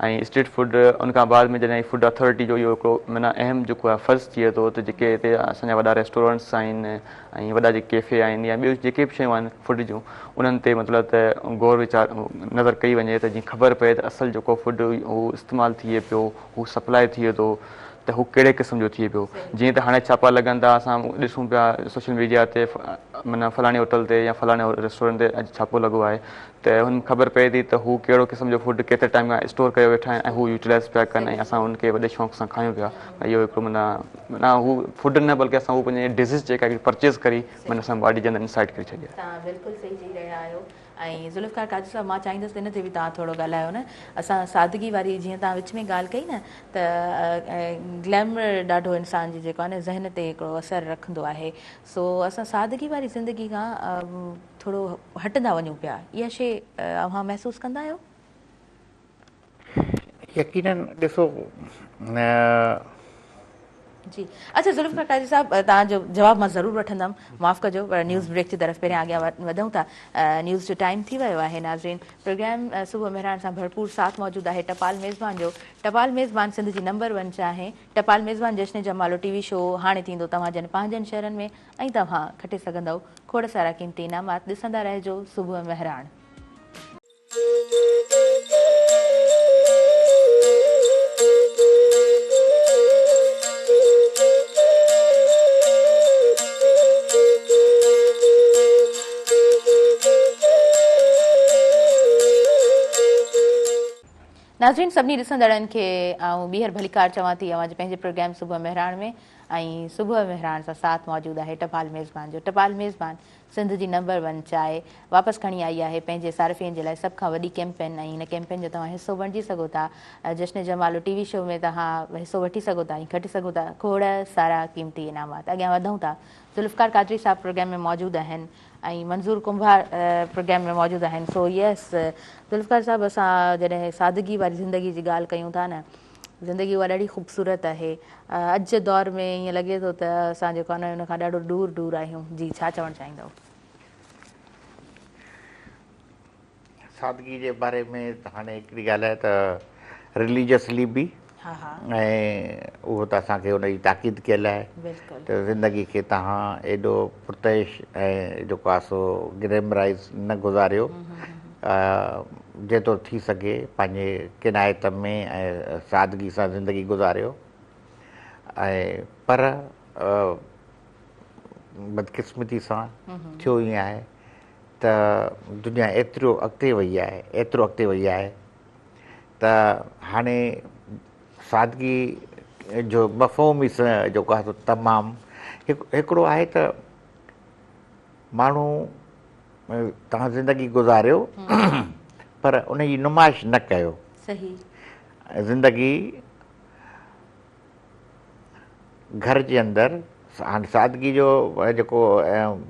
ऐं स्ट्रीट फूड उन खां बाद में जॾहिं फूड अथॉरिटी जो इहो हिकिड़ो माना अहम जेको आहे फ़र्ज़ु थिए थो त जेके हिते असांजा वॾा रेस्टोरेंट्स आहिनि ऐं वॾा जेके कैफ़े आहिनि या ॿियूं जेके बि शयूं आहिनि फूड जूं, उन्हनि ते मतिलबु त गौर वीचार नज़र कई वञे त जीअं ख़बर पए त असुलु जेको फूड हू इस्तेमालु थिए पियो, हू सप्लाई थिए थो त हू कहिड़े क़िस्म जो थिए पियो। जीअं त हाणे छापा लॻनि था, असां ॾिसूं पिया सोशल मीडिया ते माना फलाणी होटल ते या फलाणे रेस्टोरेंट ते अॼु छापो लॻो आहे त हुन ख़बर पए थी त हू कहिड़ो क़िस्म जो फूड केतिरे टाइम खां स्टोर करे वेठा आहिनि ऐं हू यूटिलाइज़ पिया कनि ऐं असां हुनखे वॾे शौक़ु सां खायूं पिया। इहो हिकिड़ो माना हू फूड न बल्कि असां हू पंहिंजे डिज़ीज़ जेका परचेज़ करी माना असां बॉडी जे अंदरि इनसाइड करे छॾिया।
तव्हां बिल्कुलु सही चई रहिया आहियो। ऐं ज़ुल्फ़कार काजी साहब, मां चाहींदसि इन ते बि तव्हां थोरो ॻाल्हायो न। असां सादगी वारी, जीअं तव्हां विच में ॻाल्हि कई न त ग्लैमर ॾाढो इंसान जी जेको आहे न ज़हन ते हिकिड़ो असरु रखंदो आहे। सो असां सादगी वारी ज़िंदगी खां थोरो हटंदा वञूं पिया, इहा शइ अव्हां महसूसु कंदा आहियो?
यकीनन ॾिसो
जी। अच्छा ज़ुल्फ़कार काजी साहब, तव्हांजो जवाबु मां ज़रूरु वठंदमि, माफ़ु कजो, पर न्यूज़ ब्रेक जी तरफ़ पहिरियां अॻियां वधूं था। न्यूज़ जो टाइम थी वियो आहे नाज़रीन। प्रोग्राम सुबुह महिराण सां भरपूर साथ मौजूदु आहे टपाल मेज़बान जो। टपाल मेज़बान सिंध जी नंबर 1 चाहे टपाल मेज़बान जश्न जमालो टीवी शो हाणे थींदो तव्हांजनि पंहिंजनि शहरनि में ऐं तव्हां खटे सघंदव खोड़ सारा क़ीमती इनामात। ॾिसंदा रहिजो सुबुह महिराण। नाज़रीन, सभिनी ॾिसंदड़नि खे ॿीहर भलीकार चवां थी अवां पंहिंजे प्रोग्राम सुबुह महिराण में। ऐं सुबुह महिराण सां साथ मौजूदु आहे टपाल मेज़बान जो। टपाल मेज़बान सिंध जी नंबर 1 चाहे वापसि खणी आई आहे पंहिंजे सार्फ़ियन जे लाइ सभ खां वॾी कैंपेन। ऐं हिन कैंपेन जो तव्हां हिसो बणिजी सघो था। जश्न जमालो टीवी शो में तव्हां हिसो वठी सघो था ऐं खटी सघो था खोड़ सारा क़ीमती इनामात। अॻियां वधूं था। ज़ुल्फ़कार कादरी साहब प्रोग्राम में मौजूदु आहिनि ऐं मंज़ूर कुंभार प्रोग्राम में मौजूदु आहिनि। सो यस ज़ुल्फ़कार साहब, असां जॾहिं सादगी वारी ज़िंदगी जी ॻाल्हि कयूं था न, ज़िंदगी उहा ॾाढी ख़ूबसूरत आहे। अॼु जे दौर में ईअं लॻे थो त असां जेको आहे न उन खां ॾाढो दूरि दूरि आहियूं। जी, छा चवणु चाहींदव?
सादगी जे बारे में हाणे हिकिड़ी ॻाल्हि आहे त रिलीजियसली बि
हा हा
ऐं उहो त असांखे उनजी ताक़ीद कयल आहे
बिल्कुलु
त ज़िंदगी खे तव्हां एॾो पुरतैश ऐं जेको आहे सो ग्लैमराइज़ न गुज़ारियो, जेतिरो थी सघे पंहिंजे किनायत में ऐं सादगी सां ज़िंदगी गुज़ारियो। ऐं पर बदकिस्मती सां थियो ईअं आहे त दुनिया एतिरो अॻिते वई आहे त हाणे सादगी जो मफ़हूम ई जेको आहे तमामु हिकिड़ो आहे त माण्हू तव्हां ज़िंदगी गुज़ारियो पर उन जी नुमाइश न कयो।
सही
ज़िंदगी घर जे अंदरि हाणे सादगी जो जेको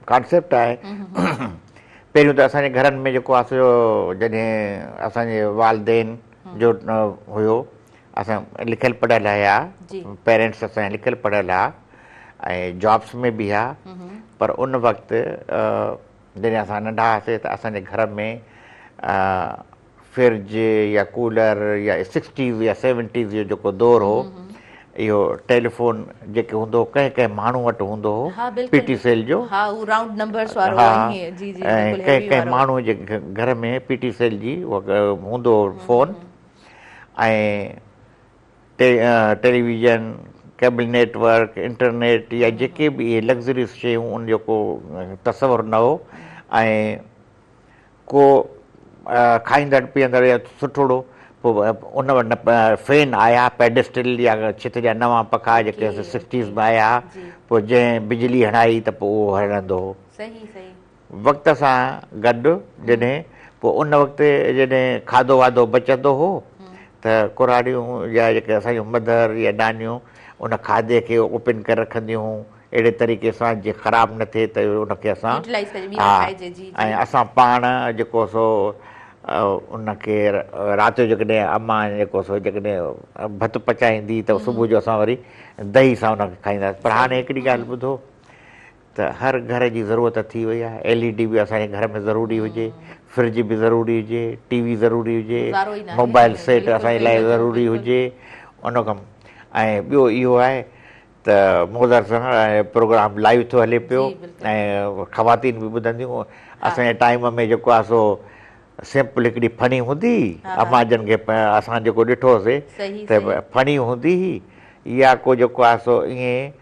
कॉन्सेप्ट आहे पहिरियों त असांजे घरनि में जेको आहे सो जॾहिं असांजे वालदेन जो हुयो, असां लिखियलु पढ़ियल हुआ, पेरेंट्स असांजा लिखियलु पढ़ियल हुआ ऐं जॉब्स में बि हुआ, पर उन वक़्तु जॾहिं असां नंढा हुआसीं त असांजे घर में फ्रिज या कूलर या 60s या 70s जो जेको दौरु हो, इहो टेलीफोन जेके हूंदो कंहिं कंहिं माण्हू वटि हूंदो हो, पीटी सेल जो, ऐं कंहिं कंहिं माण्हू जे घर में पीटी सेल जी हूंदो फ़ोन, ऐं टेलीविज़न, केबल नेटवर्क, इंटरनेट या जेके बि इहे लग्ज़रीज़ शयूं उन जो को तसवुरु न हो। ऐं को खाईंदड़ पीअंदड़ या सुठोड़ो पोइ उन वटि न फैन आया, पेडेस्टल या छित जा नवां पखा जेके 60s में आया, पोइ जंहिं बिजली हणाई त पोइ उहो हलंदो हो वक़्त सां गॾु। जॾहिं पोइ उन वक़्तु जॾहिं खाधो वाधो बचंदो हो त कुराड़ियूं या जेके असांजूं मदर या नानियूं उन खाधे खे ओपन करे रखंदियूं हुयूं अहिड़े तरीक़े सां जीअं ख़राबु न थिए त उनखे असां ऐं असां पाण जेको सो उनखे राति जो जेकॾहिं अम्मा जेको सो जेकॾहिं भत पचाईंदी त सुबुह जो असां वरी दही सां उनखे खाईंदासीं। पर हाणे हिकिड़ी ॻाल्हि ॿुधो त हर घर जी ज़रूरत थी वई आहे, LED बि असांजे घर में ज़रूरी हुजे, फ्रिज बि ज़रूरी हुजे, TV ज़रूरी हुजे, मोबाइल सेट असांजे लाइ ज़रूरी हुजे उन खां। ऐं ॿियो इहो आहे त मोज़र सां प्रोग्राम लाइव थो हले पियो ऐं ख़वातीन बि ॿुधंदियूं। असांजे टाइम में जेको आहे सो सिंपल हिकिड़ी फणी हूंदी, अमाजन खे असां जेको ॾिठोसीं त फणी हूंदी हुई या को जेको आहे सो ईअं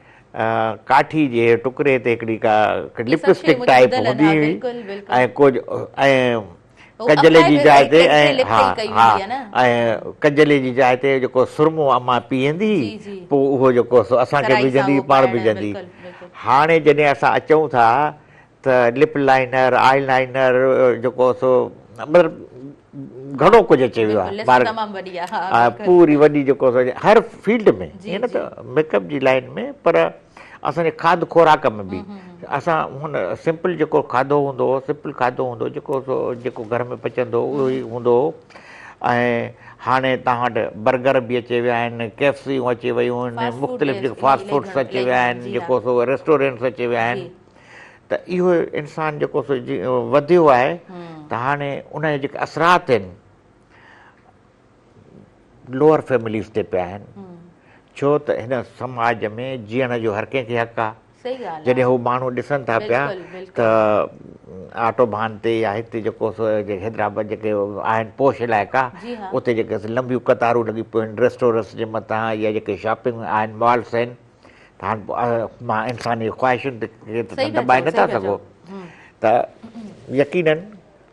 काठी जे टुकड़े ते हिकिड़ी का लिपस्टिक टाइप हूंदी हुई ऐं कुझु ऐं कजले जी जाइ ते ऐं कजले जी जाइ ते जेको सुरमो अम्मा पीअंदी पोइ उहो जेको असांखे विझंदी पाण विझंदी। हाणे जॾहिं असां अचूं था त लिप लाइनर, आई लाइनर जेको सो मतिलबु घणो कुझु अची वियो आहे, पूरी वॾी जेको हर फील्ड में, ईअं न त मेकअप जी लाइन में पर असांजे खाध खुराक में बि असां हुन सिंपल जेको खाधो हूंदो हो, सिंपल खाधो हूंदो जेको सो जेको घर में पचंदो उहो ई हूंदो हो। ऐं हाणे तव्हां वटि बर्गर बि अची विया आहिनि, KFCयूं अची वियूं आहिनि, मुख़्तलिफ़ जेके फास्ट फूड्स अची विया आहिनि, जेको सो रेस्टोरेंट्स अची विया आहिनि। त इहो इंसानु जेको सो वधियो आहे त हाणे उन जा जेके असरात आहिनि लोअर फैमिलीज़ ते पिया आहिनि, छो त हिन समाज में जीअण जो हर कंहिंखे हक़ आहे। जॾहिं हू माण्हू ॾिसनि था पिया त ऑटोबान ते या हिते जेको सो हैदराबाद जेके आहिनि पोश इलाइक़ा, उते जेके लंबियूं कतारूं लॻी पियूं आहिनि रेस्टोरेंट्स जे मथां या जेके शॉपिंग आहिनि मॉल्स आहिनि, त हाणे मां इंसानी ख़्वाहिशुनि ते दॿाए नथा सघो त यकीननि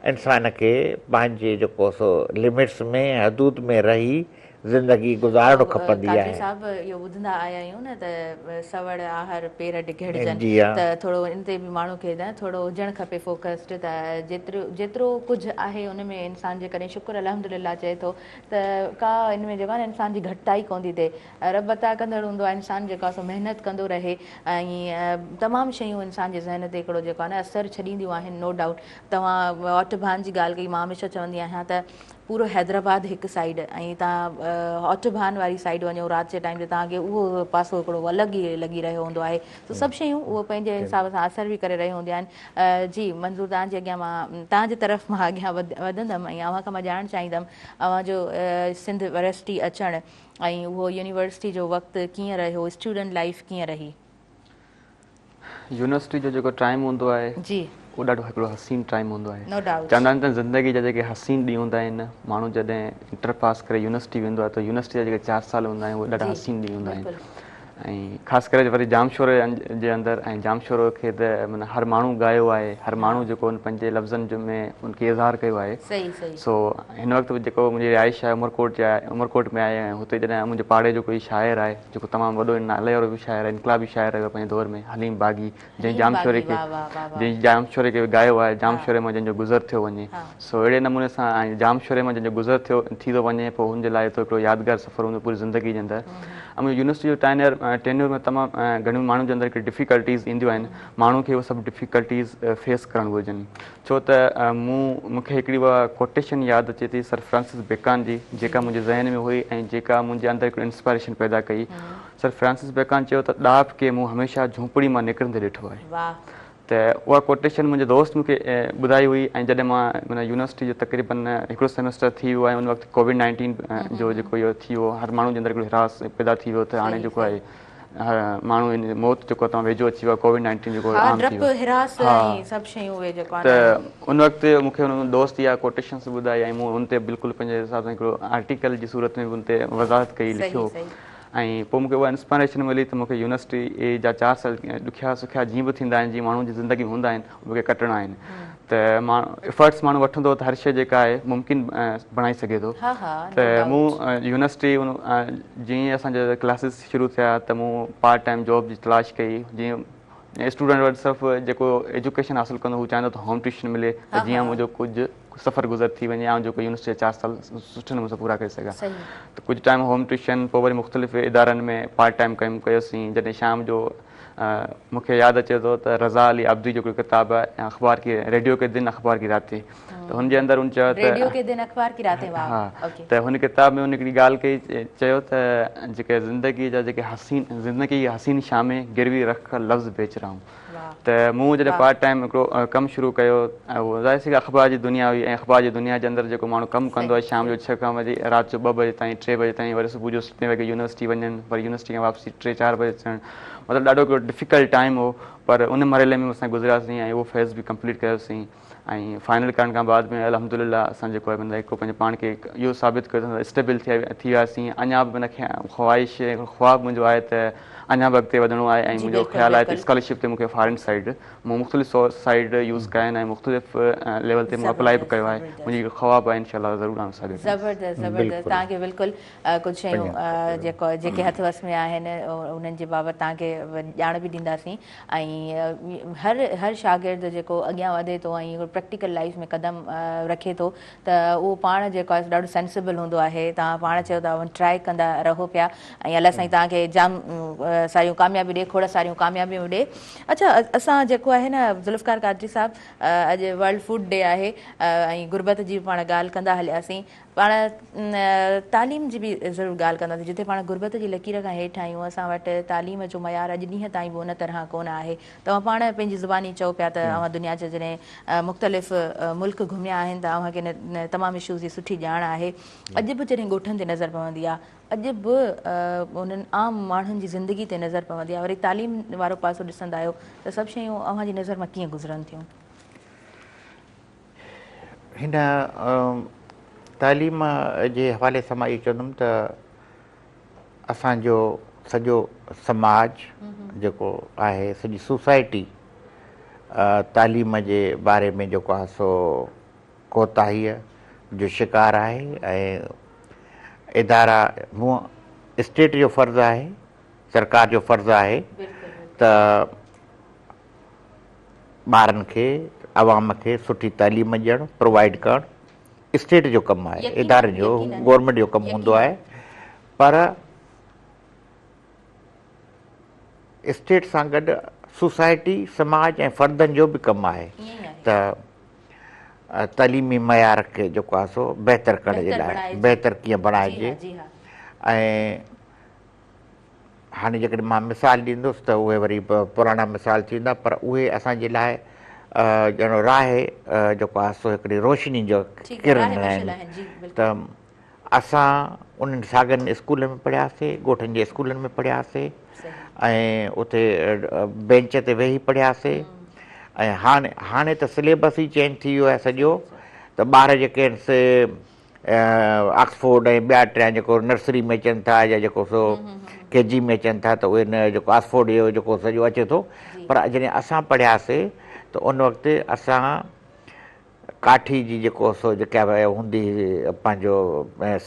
इंसान खे पंहिंजे जेको सो लिमिट्स में हदूद में रही ज़िंदगी गुज़ारणु खपंदी आहे।
साहिबु इहो ॿुधंदा आया आहियूं न त सवड़ आहर पेर डिघड़जनि, त थोरो इन ते बि माण्हू खे न थोरो हुजणु खपे फोकस्ड, त जेतिरो कुझु आहे उन में इंसान जे कॾहिं शुक्र अल्हम्दुलिल्लाह चए थो त का इन में जेको आहे न इंसान जी घटिताई कोन थी थिए, रब अता कंदड़ हूंदो आहे, इंसान जेको आहे सो महिनत कंदो रहे ऐं तमामु शयूं इंसान जे ज़हन ते हिकिड़ो जेको आहे न असरु छॾींदियूं आहिनि। नो डाउट तव्हां औट भान जी ॻाल्हि कई, मां हमेशह चवंदी आहियां त पूरो हैदराबाद हिकु साइड ऐं तव्हां ऑटोबान वारी साइड वञो राति जे टाइम ते तव्हांखे उहो पासो हिकिड़ो अलॻि ई लॻी रहियो हूंदो आहे त सभु शयूं उहो पंहिंजे हिसाब सां असर बि करे रहियूं हूंदियूं आहिनि। जी मंज़ूर, तव्हांजे अॻियां मां तव्हांजे तरफ़ मां अॻियां वधंदमि ऐं अव्हां खां मां ॼाणणु चाहींदमि अव्हांजो सिंध यूनिवर्सिटी अचणु ऐं उहो यूनिवर्सिटी जो वक़्तु कीअं रहियो, स्टूडेंट लाइफ कीअं रही?
यूनिवर्सिटी जो जेको टाइम हूंदो आहे
जी,
उहो ॾाढो हिकिड़ो हसीन टाइम हूंदो आहे।
नो डाउट।
चवंदा आहिनि त ज़िंदगी जा जेके हसीन ॾींहं हूंदा आहिनि, माण्हू जॾहिं इंटर पास करे यूनिवर्सिटी वेंदो आहे त यूनिवर्सिटी जा जेके 4 साल हूंदा आहिनि उहे ॾाढा हसीन ॾींहं हूंदा आहिनि। ऐं ख़ासि करे वरी जामशोरे जे अंदरि, ऐं जामशोरे खे त माना हर माण्हू ॻायो आहे, हर माण्हू जेको उन पंहिंजे लफ़्ज़नि में उनखे इज़हार कयो आहे।
सही।
सो हिन वक़्तु जेको मुंहिंजी रिहाइश आहे उमरकोट में आहे, ऐं हुते जॾहिं मुंहिंजे पाड़े जो कोई शाइर आहे जेको तमामु वॾो नाले वारो बि शाइर आहे, इनकलाबी शाइर आहे पंहिंजे दौर में, हलीम बाग़ी, जंहिं जामशोरे खे ॻायो आहे, जामशोरे मां जंहिंजो गुज़र थियो वञे। सो अहिड़े नमूने सां ऐं जामशोरे मां जंहिंजो गुज़र थी थो वञे, पोइ हुनजे लाइ त हिकिड़ो यादगार सफ़र हूंदो पूरी ज़िंदगी जे अंदरि। ऐं मुंहिंजी यूनिवर्सिटी जो टेन्योर में तमामु घणियूं माण्हुनि जे अंदरि हिकिड़ी डिफ़िकल्टीज़ ईंदियूं आहिनि, माण्हू खे उहे सभु डिफ़िकल्टीज़ फेस करणु घुरिजनि। छो त मूंखे हिकिड़ी उहा कोटेशन यादि अचे थी सर फ्रांसिस बेकान जी, जेका मुंहिंजे ज़हन में हुई ऐं जेका मुंहिंजे अंदरि हिकिड़ी इंस्पायरेशन पैदा कई। सर फ्रांसिस बेकान चयो त ॾाभ खे मूं हमेशह झोपड़ी मां निकिरंदे ॾिठो आहे। त उहा कोटेशन मुंहिंजे दोस्त मूंखे ॿुधाई हुई। ऐं जॾहिं मां माना यूनिवर्सिटी जो तक़रीबन हिकिड़ो सेमेस्टर थी वियो आहे, उन वक़्तु कोविड-19 जो जेको इहो थी वियो, हर माण्हू जे अंदरि हिकिड़ो हिरास पैदा थी वियो त हाणे जेको आहे माण्हू इन मौत जेको तव्हां वेझो अची वियो आहे, कोविड-19 जेको आम थी वियो। त उन वक़्तु मूंखे हुन दोस्त इहा कोटेशन्स ॿुधाई ऐं मूं हुन ते बिल्कुलु पंहिंजे हिसाब सां हिकिड़ो आर्टिकल जी सूरत में बि हुन ते वज़ाहत कई, लिखियो। ऐं पोइ मूंखे उहा इंस्पायरेशन मिली त मूंखे यूनिवर्सिटी जा 4 साल ॾुखिया सुखिया जीअं बि थींदा आहिनि, जीअं माण्हू जी ज़िंदगी में हूंदा आहिनि, उहे कटणा आहिनि। त एफर्ट्स माण्हू वठंदो त हर शइ जेका आहे मुमकिन बणाए सघे थो। त मूं यूनिवर्सिटी जीअं असांजा क्लासिस शुरू थिया त मूं पार्ट टाइम जॉब जी तलाश कई। जीअं स्टूडेंट वटि सिर्फ़ु जेको एजुकेशन हासिलु कंदो हू चाहींदो त होम ट्यूशन मिले, त जीअं मुंहिंजो कुझु सफ़र गुज़र थी वञे ऐं जेको यूनिवर्सिटी जा 4 साल सुठे नमूने सां पूरा करे सघां। त कुझु टाइम होम ट्यूशन, पोइ वरी मुख़्तलिफ़ इदारनि में पार्ट टाइम कमु कयोसीं। जॾहिं शाम जो मूंखे यादि अचे थो त रज़ा अली आब्दी जो हिकिड़ो किताबु आहे, अख़बार की रेडियो के दिन अख़बार की रातें, त हुनजे अंदरि हुन चयो त हुन किताब में हुन हिकिड़ी ॻाल्हि कई, चयो त जेके ज़िंदगी जा जेके ज़िंदगी हसीन शामें गिरवी रख लफ़्ज़ बेच रहा हूं। त मूं जॾहिं पार्ट टाइम हिकिड़ो कमु शुरू कयो, उहो ज़ाहिर सी अख़बार जी दुनिया हुई। ऐं अख़बार जी दुनिया जे अंदरि जेको माण्हू कमु कंदो आहे शाम जो 6 खां वठी राति जो 2 बजे ताईं, 3 बजे ताईं, वरी सुबुह जो 7 वॻे यूनिवर्सिटी वञनि, वरी यूनिवर्सिटी खां वापसी 3-4 बजे अचणु, मतिलबु ॾाढो हिकिड़ो डिफ़िकल्ट टाइम हो। पर उन मरहले में असां गुज़रियासीं ऐं उहो फेज़ बि कंप्लीट कयोसीं। ऐं फाइनल करण खां बाद में अल्हम्दुलिल्लाह असां जेको आहे मतिलबु हिकिड़ो पंहिंजे पाण खे इहो साबित कयो स्टेबल थी वियासीं। अञा बि हिन खे ख़्वाहिश ख़्वाबु मुंहिंजो आहे त अञा बि अॻिते वधिणो आहे। ऐं मुंहिंजो ख़्यालु आहे त स्कॉलरशिप ते मूंखे फॉरेन साइड मूं मुख़्तलिफ़ साइड यूज़ कया आहिनि ऐं मुख़्तलिफ़ लेवल ते मूं अप्लाई बि कयो आहे। मुंहिंजी ख़्वाबु आहे इनशाअल्लाह ज़रूरु आउं साबित।
ज़बरदस्त। तव्हांखे बिल्कुलु कुझु शयूं जेके हथ वस में आहिनि उन्हनि जे बाबति तव्हांखे ॼाण बि ॾींदासीं। ऐं हर शागिर्द जेको अॻियां वधे थो ऐं प्रैक्टिकल लाइफ में क़दम रखे थो त उहो पाण जेको आहे ॾाढो सेंसिबल हूंदो आहे। तव्हां पाण चयो था ट्राई कंदा रहो पिया ऐं अलाह साईं तव्हांखे जाम सारियूं कामयाबी ॾे, खोड़ सारियूं कामयाबियूं ॾे। अच्छा, असां जेको आहे न ज़ुल्फ़कार कादरी साहब, अॼु वर्ल्ड फूड डे आहे ऐं गुरबत जी पाण ॻाल्हि कंदा हलियासीं, पाण तालीम जी बि ज़रूरु ॻाल्हि कंदासीं। जिते पाण गुरबत जी लकीर खां हेठि आहियूं, असां वटि तालीम जो मयार अॼु ॾींहं ताईं बि उन तरह कोन आहे। तव्हां पाण पंहिंजी ज़ुबानी चओ पिया त अव्हां दुनिया जा जॾहिं मुख़्तलिफ़ मुल्क घुमिया आहिनि त अव्हांखे तमामु इशूज़ जी सुठी ॼाण आहे। अॼु बि जॾहिं ॻोठनि ते नज़र पवंदी आहे, अॼु बि उन्हनि आम माण्हुनि जी ज़िंदगी ते नज़र पवंदी आहे, वरी तालीम वारो पासो ॾिसंदा आहियो त सभु शयूं अव्हांजी नज़र मां कीअं गुज़रनि थियूं?
हिन तालीम जे हवाले सां मां इहो चवंदुमि त असांजो सॼो समाज जेको आहे, सॼी सोसाइटी तालीम जे बारे में जेको आहे सो कोताहीअ जो शिकार आहे। ऐं इदारा स्टेट जो फ़र्ज़ु आहे, सरकार जो फ़र्ज़ु आहे त ॿारनि खे आवाम खे सुठी तालीम ॾियणु, प्रोवाइड करणु स्टेट जो कमु आहे, इदारे जो, गवर्नमेंट जो कमु हूंदो आहे। पर स्टेट सां गॾु सोसाइटी, समाज ऐं फ़र्दनि जो बि कमु आहे त तालीमी मयार खे जेको आहे सो बहितर करण जे
बहितर
लाइ
बणाइजे।
बहितर कीअं
जी
बणाइजे।
हाँ, जी हाँ।
ऐं हाणे जेकॾहिं मां मिसाल ॾींदुसि त उहे वरी पुराणा मिसाल थींदा, पर उहे असांजे लाइ ॼणो राहे जेको आहे सो हिकिड़ी रोशनी जो
ठीक है, राह
किरण
मशाल
आहिनि।
आहिनि, जी
त
बिल्कुलु।
असां उन्हनि साॻियुनि स्कूलनि में पढ़ियासीं, ॻोठनि जे स्कूलनि में पढ़ियासीं
सही।
ऐं उते बेंच ते वेही पढ़ियासीं। ऐं हाणे त सिलेबस ई चेंज थी वियो आहे सॼो। त ॿार जेके आहिनि से ऑक्सफोर्ड ऐं ॿिया टिया जेको नर्सरी में अचनि था या जेको सो KG में अचनि था, त उहे न जेको ऑक्सफोर्ड जो जेको सॼो अचे थो। पर जॾहिं असां पढ़ियासीं त उन वक़्तु असां काठी जी जेको सो जेका हूंदी हुई पंहिंजो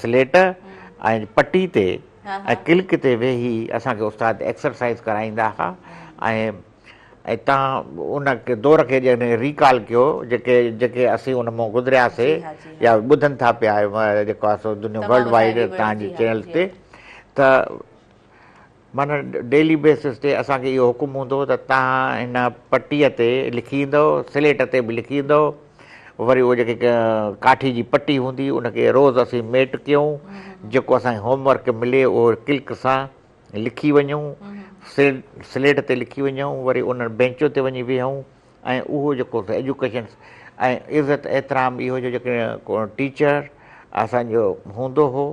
स्लेट ऐं पटी ते ऐं क्लिक ते वेही असांखे उस्ताद एक्सरसाइज़ कराईंदा हुआ। ऐं तव्हां उनखे दौर खे ॼण रिकॉल कयो जेके असीं उन मां गुज़रियासीं या ॿुधनि था पिया जेको आहे सो दुनिया वर्ल्ड वाइड तव्हांजे चैनल ते। त माना डेली बेसिस ते असांखे इहो हुकुम हूंदो हो त तव्हां हिन पटीअ ते लिखी ईंदो, स्लेट ते बि लिखी ईंदो। वरी उहो जेके काठी जी पटी हूंदी उनखे रोज़ु असीं मेट कयूं, जेको असांखे होमवर्क मिले उहो क्लिक सां लिखी वञूं, स्लेट ते लिखी वञूं, वरी उन बेंचुनि ते वञी वेहूं। ऐं उहो जेको एजुकेशन ऐं इज़त एतिराम इहो जो जेके टीचर असांजो हूंदो हो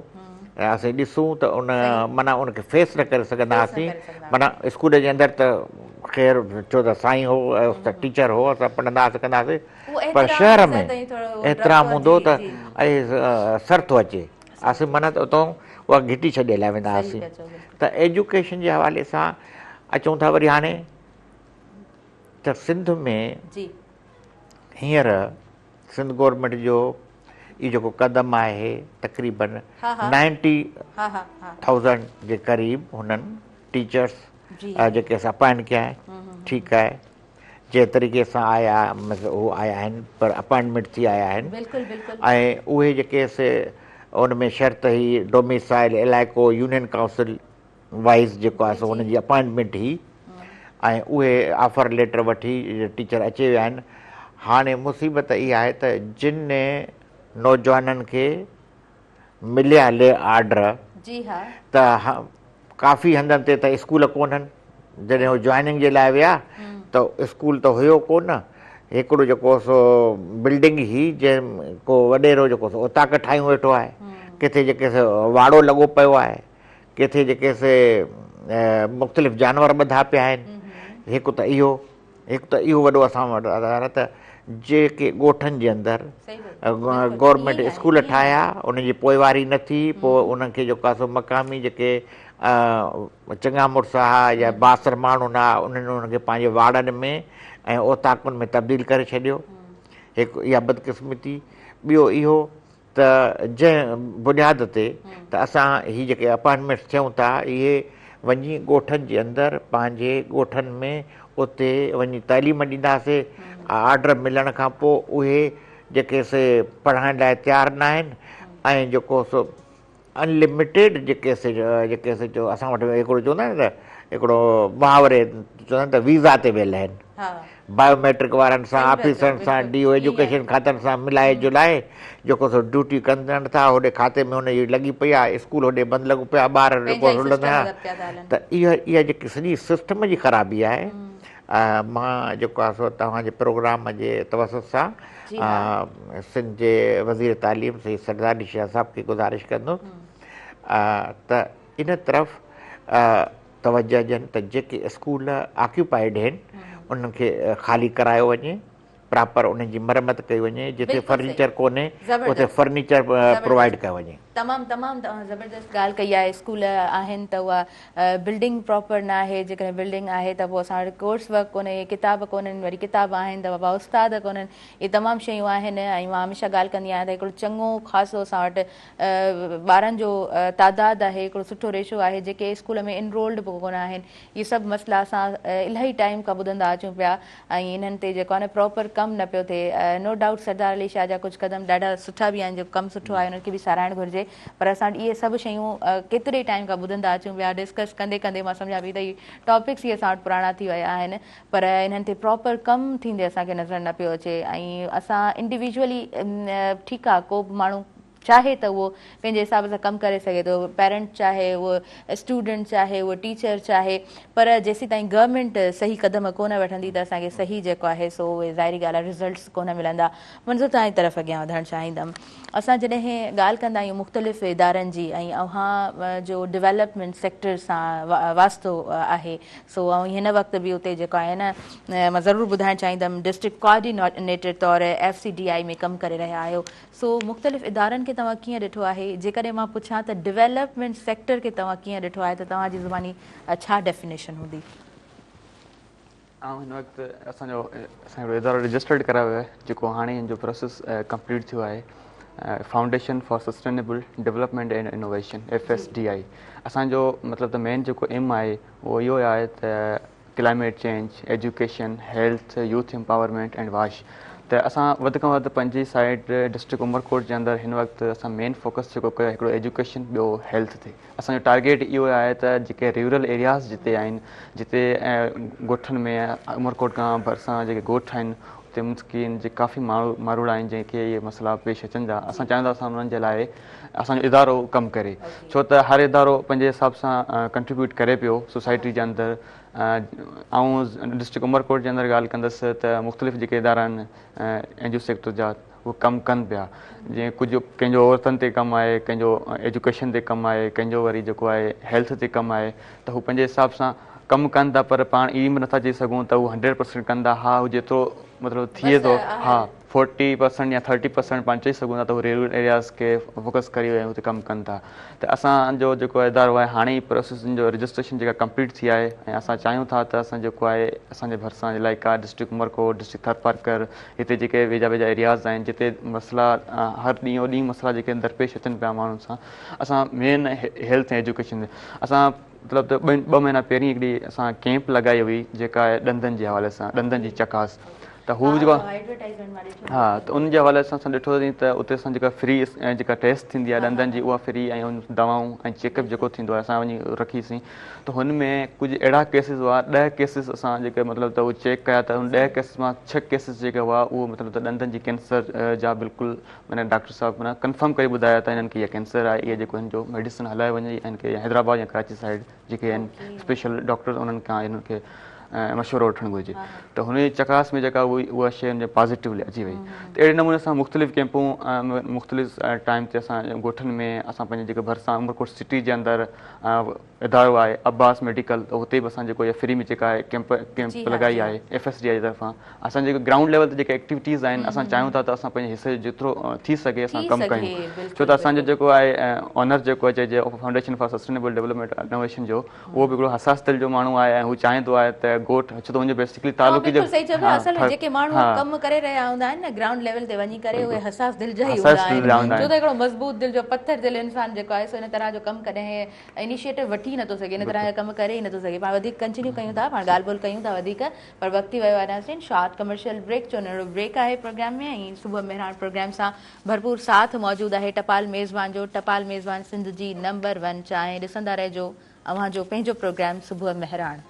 ऐं असीं ॾिसूं त उन माना उनखे फेस न करे सघंदा हुआसीं। माना स्कूल जे अंदरि त ख़ैर छो त साईं हो त टीचर हो, असां पढ़ंदा हुआसीं कंदा हुआसीं, पर शहर में एतिराम हूंदो त ऐं सर थो अचे असीं माना त उतां उहा घिटी छॾे लाइ वेंदा हुआसीं। त एजुकेशन जे हवाले सां अचूं था वरी हाणे त सिंध में हींअर सिंध गवर्नमेंट जो इहो जेको क़दम आहे तक़रीबन 90,000 जे क़रीब हुननि टीचर्स जेके असां अपॉइंट कया आहिनि। ठीकु आहे, जंहिं तरीक़े सां आया उहे आया आहिनि, पर अपॉइंटमेंट थी आया आहिनि। ऐं उहे जेके से उन में शर्त ई डोमिसाइल इलाइक़ो यूनियन काउंसिल वाइज़ जेको आहे सो हुनजी अपॉइंटमेंट ई ऐं उहे ऑफर लेटर वठी टीचर अची विया आहिनि। हाणे मुसीबत इहा आहे त जिन नौजवाननि खे मिलिया ले आर्डर त काफ़ी हंधनि ते त स्कूल कोन्हनि। जॾहिं उहो जॉइनिंग जे लाइ विया त स्कूल त हुयो कोन, हिकिड़ो जेको सो बिल्डिंग ई जंहिं को वॾेरो जेको सो उताक ठाहियूं वेठो आहे, किथे जेके वाड़ो लॻो पियो आहे, किथे जेके से मुख़्तलिफ़ जानवर ॿधा पिया आहिनि। हिकु त इहो वॾो असां वटि त जेके ॻोठनि जे अंदरि गवर्नमेंट स्कूल ठाहिया उनजी पोइवारी न थी, पोइ उन्हनि जेको आहे सो मक़ामी जेके चङा मुड़ुस हुआ या बासर माण्हू हुआ उन्हनि उनखे पंहिंजे वाड़नि में ऐं ओताकुनि में तब्दील करे छॾियो। हिकु इहा बदकिस्मती। ॿियो इहो त जंहिं बुनियाद ते त असां हीअ जेके अपॉइंटमेंट्स थियूं था इहे वञी ॻोठनि जे अंदरि पंहिंजे ॻोठनि में उते वञी तालीम ॾींदासीं। आर्डर मिलण खां पोइ उहे जेके से पढ़ाइण लाइ तयारु न आहिनि ऐं जेको सो अनलिमिटेड जेके से जो असां वटि हिकिड़ो चवंदा आहिनि त हिकिड़ो मुहावरे चवंदा आहिनि त वीज़ा ते वियल आहिनि। बायोमेट्रिक वारनि सां ऑफिसरनि सां DO एजुकेशन खातनि सां मिलाए जुलाए जेको सो ड्यूटी कंदड़ था, होॾे खाते में हुनजी लॻी पई आहे, स्कूल होॾे बंदि लॻो पियो आहे, ॿार रुलंदा हुआ। त इहा जेकी सॼी सिस्टम जी ख़राबी आहे। मां जेको आहे सो तव्हांजे प्रोग्राम जे तवसत सां सिंध जे वज़ीर तालीम सही सरदारी शाह साहब खे गुज़ारिश कंदुसि त इन तरफ़ तवजह ॾियनि त जेके स्कूल ऑक्यूपाइड आहिनि उन्हनि खे ख़ाली करायो वञे, प्रॉपर उन्हनि जी मरमत कई वञे, जिते फर्नीचर कोन्हे उते फर्नीचर प्रोवाइड कयो वञे।
तमामु ज़बरदस्त ॻाल्हि कई आहे। स्कूल आहिनि त उहा बिल्डिंग प्रॉपर न आहे, जेकॾहिं बिल्डिंग आहे त पोइ असां वटि कोर्स वर्क कोन्हे, किताब कोन्हनि, वरी किताब आहिनि त बाबा उस्ताद कोन्हनि। इहे तमामु शयूं आहिनि। ऐं मां हमेशह ॻाल्हि कंदी आहियां त हिकिड़ो चङो ख़ासो असां वटि ॿारनि जो तादादु आहे, हिकिड़ो सुठो रेशो आहे जेके स्कूल में इनरोल्ड बि कोन आहिनि। इहे सभु मसइला असां इलाही टाइम खां ॿुधंदा अचूं पिया ऐं इन्हनि ते जेको आहे न प्रॉपर कमु न पियो थिए। नो डाउट सरदार अली शाह जा कुझु क़दम ॾाढा सुठा बि आहिनि, जेको कमु सुठो आहे उन्हनि खे बि साराइणु घुरिजे। पर असां इहे सभु शयूं केतिरे टाइम खां ॿुधंदा अचूं पिया, डिस्कस कंदे कंदे मां सम्झां पई त इहे टॉपिक्स ई असां वटि पुराणा थी विया आहिनि, पर इन्हनि ते प्रॉपर कमु थींदे असांखे नज़र न पियो अचे। ऐं असां इंडिविजुअली ठीकु आहे, को बि माण्हू चाहे त उहो पंहिंजे हिसाब सां कमु करे सघे थो, पेरेंट चाहे, उहो स्टूडेंट चाहे, उहो टीचर चाहे, पर जेसीं ताईं गवर्नमेंट सही क़दम कोन वठंदी त असांखे सही जेको आहे सो उहे ज़ाहिरी ॻाल्हि आहे रिज़ल्ट्स कोन मिलंदा। मुंहिंजो तव्हांजी तरफ़ अॻियां वधणु चाहींदमि। असां जॾहिं ॻाल्हि कंदा आहियूं मुख़्तलिफ़ इदारनि जी ऐं अव्हां जो डेवलपमेंट सेक्टर सां वास्तो आहे, सो ऐं हिन वक़्तु बि उते जेको आहे न, मां ज़रूरु ॿुधाइणु चाहींदमि डिस्ट्रिक्ट कोऑर्डिनेटर तौरु FCDI में कमु करे रहिया आहियो, सो मुख़्तलिफ़ इदारनि खे तव्हां कीअं ॾिठो आहे? जेकॾहिं मां पुछां त डेवलपमेंट सेक्टर खे तव्हां कीअं ॾिठो आहे त तव्हांजी ज़ुबानी छा डेफिनेशन हूंदी?
ऐं हिन वक़्तु असांजो इदारो रजिस्टर्ड करायो आहे, जेको हाणे हिन जो प्रोसेस कंप्लीट थियो आहे, foundation for sustainable development and innovation FSDI। असांजो मतिलबु त मेन जेको एम आहे उहो इहो आहे त climate change, education, health, youth empowerment and wash. त असां वधि खां वधि पंहिंजी साइड डिस्ट्रिक्ट उमरकोट जे अंदरि हिन वक़्तु असां मेन फोकस जेको कयो हिकिड़ो एजुकेशन, ॿियो हेल्थ ते। असांजो टारगेट इहो आहे त जेके रूरल एरियाज़ जिते आहिनि, जिते ॻोठनि में उमरकोट खां भरिसां जेके ॻोठ आहिनि, उते मुस्किन जे काफ़ी माण्हू आहिनि जंहिंखे इहे मसइला पेश अचनि था। असां चाहींदा असां उन्हनि जे लाइ असांजो इदारो कमु करे, छो त हर इदारो पंहिंजे हिसाब सां कंट्रीब्यूट करे पियो सोसाइटी जे अंदरि। ऐं डिस्ट्रिक्ट उमरकोट जे अंदरि ॻाल्हि कंदसि त मुख़्तलिफ़ जेके इदारा आहिनि एनजीओ सेक्टर जा, उहे कमु कनि पिया। जीअं कुझु कंहिंजो औरतुनि ते कमु आहे, कंहिंजो एजुकेशन ते कमु आहे, कंहिंजो वरी जेको आहे हेल्थ ते कमु आहे, त हू पंहिंजे हिसाब सां कमु कनि था। पर पाण इहे बि नथा चई सघूं त हू 100% कंदा। हा, हू जेतिरो मतिलबु थिए थो, हा 40% या 30% पाण चई सघूं था त हू रूरल एरियाज़ खे फोकस करे ऐं हुते कमु कनि था। त असांजो जेको इदारो आहे हाणे ई प्रोसेसिंग जो रजिस्ट्रेशन जेका कंप्लीट थी आहे, ऐं असां चाहियूं था त असां जेको आहे असांजे भरिसां इलाइक़ा डिस्ट्रिक्ट उमरकोट, डिस्ट्रिक्ट थरपारकर, हिते जेके वेझा वेझा एरियाज़ आहिनि जिते मसइला हर ॾींहों ॾींहुं मसइला जेके दरपेश अचनि पिया माण्हुनि सां, असां मेन हेल्थ ऐं एजुकेशन असां मतिलबु त 2 महीना पहिरीं हिकिड़ी असां कैंप लॻाई हुई जेका आहे ॾंदनि जे हवाले सां, ॾंदनि जी चकास। त हू जेको हा, त उन जे हवाले सां असां ॾिठोसीं त उते असां जेका फ्री जेका टेस्ट थींदी आहे ॾंदनि जी, उहा फ्री, ऐं उन दवाऊं ऐं चेकअप जेको थींदो आहे असां वञी रखीसीं। त हुन में कुझु अहिड़ा केसिस हुआ, 10 केसिस असां जेके मतिलबु त उहे चेक कया, त उन 10 केसिस मां 6 केसिस जेके हुआ उहो मतिलबु त ॾंदनि जी कैंसर जा बिल्कुलु माना डॉक्टर साहिबु माना कंफर्म करे ॿुधाया त हिननि खे इहा कैंसर आहे, इहा जेको हिन जो मेडिसिन हलाए वञे, हिन खे हैदराबाद या कराची साइड जेके आहिनि स्पेशल डॉक्टर उन्हनि खां हिननि खे मशवरो वठणु घुरिजे। त हुन जी चकास में जेका उहा शइ हुन पॉज़िटिवली अची वई। त अहिड़े नमूने असां मुख़्तलिफ़ कैंपूं मुख़्तलिफ़ टाइम ते असां ॻोठनि में असां पंहिंजे जेके भरिसां उमरकोट सिटी जे अंदरि इदारो आहे अब्बास मेडिकल, त हुते बि असां जेको इहा फ्री में जेका आहे कैंप लॻाई आहे FSDI जी तरफ़ां। असां जेके ग्राउंड लेवल ते जेके एक्टिविटीज़ आहिनि, असां चाहियूं था त असां पंहिंजे हिसे जेतिरो थी सघे असां कमु कयूं। छो त असांजो जेको आहे ऑनर जेको आहे चइजे foundation for sustainable development innovation जो, उहो बि हिकिड़ो हसास दिलि जो माण्हू आहे, ऐं हू चाहींदो आहे त ॻोठ छो त उनजो बेसिकली तालुकी जो
जेके माण्हू कमु करे रहिया हूंदा आहिनि न ग्राउंड लेवल ते वञी करे, उहे हसास दिलि जा ई हूंदा आहिनि। छो त हिकिड़ो मज़बूत दिलि जो पत्थर दिलि इंसान जेको आहे सो इन तरह जो कमु कॾहिं इनिशिएटिव वठी ई नथो सघे, इन तरह जो कमु करे ई नथो सघे। पाण वधीक कंटिन्यू कयूं था, पाण ॻाल्हि ॿोल कयूं था वधीक, पर वक़्तु वियो आहे नाज़रीन शॉर्ट कमर्शियल ब्रेक जो नंढिड़ो ब्रेक आहे प्रोग्राम में। ऐं सुबुह मेहरान प्रोग्राम सां भरपूर साथ मौजूदु आहे टपाल मेज़बान जो। टपाल मेज़बान सिंध जी नंबर 1 चांहि ॾिसंदा रहिजो अव्हांजो पंहिंजो प्रोग्राम सुबुह मेहरान।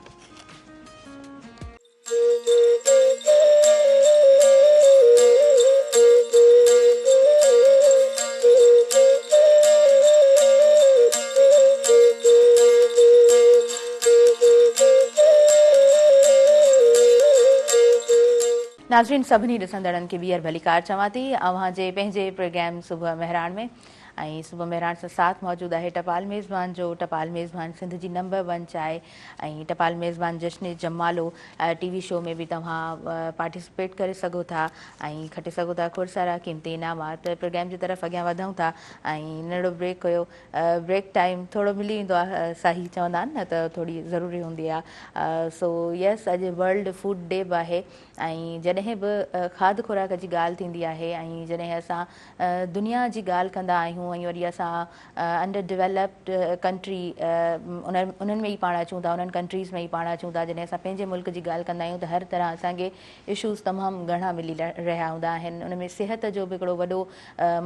नाज़रीन सभिनी ॾिसंदड़नि खे ॿीहर भलीकार चवां थी अव्हांजे पंहिंजे प्रोग्राम सुबुह मेहरान में। ऐं सुबुह मेहरान सां साथ मौजूदु आहे टपाल मेज़बान जो। टपाल मेज़बान सिंध जी नंबर 1 चांहि ऐं टपाल मेज़बान जश्न जमालो TV शो में बि तव्हां पार्टिसिपेट करे सघो था ऐं खटे सघो था खोड़ सारा क़ीमती इनामात। प्रोग्राम जी तरफ़ अॻियां वधूं था ऐं नंढिड़ो ब्रेक हुयो, ब्रेक टाइम थोरो मिली वेंदो आहे, साही चवंदा आहिनि न त थोरी ज़रूरी हूंदी आहे। सो यस, अॼु वर्ल्ड फूड डे बि आहे ऐं जॾहिं बि खाद खुराक जी ॻाल्हि थींदी आहे ऐं जॾहिं असां दुनिया जी ॻाल्हि कंदा आहियूं ऐं वरी असां अंडर डेवलप्ड कंट्री उन्हनि में ई पाण अचूं था, उन्हनि कंट्रीज़ में ई पाण अचूं था, जॾहिं असां पंहिंजे मुल्क जी ॻाल्हि कंदा आहियूं त हर तरह असांखे इशूज़ तमामु घणा मिली रहिया हूंदा आहिनि। उन में सिहत जो बि हिकिड़ो वॾो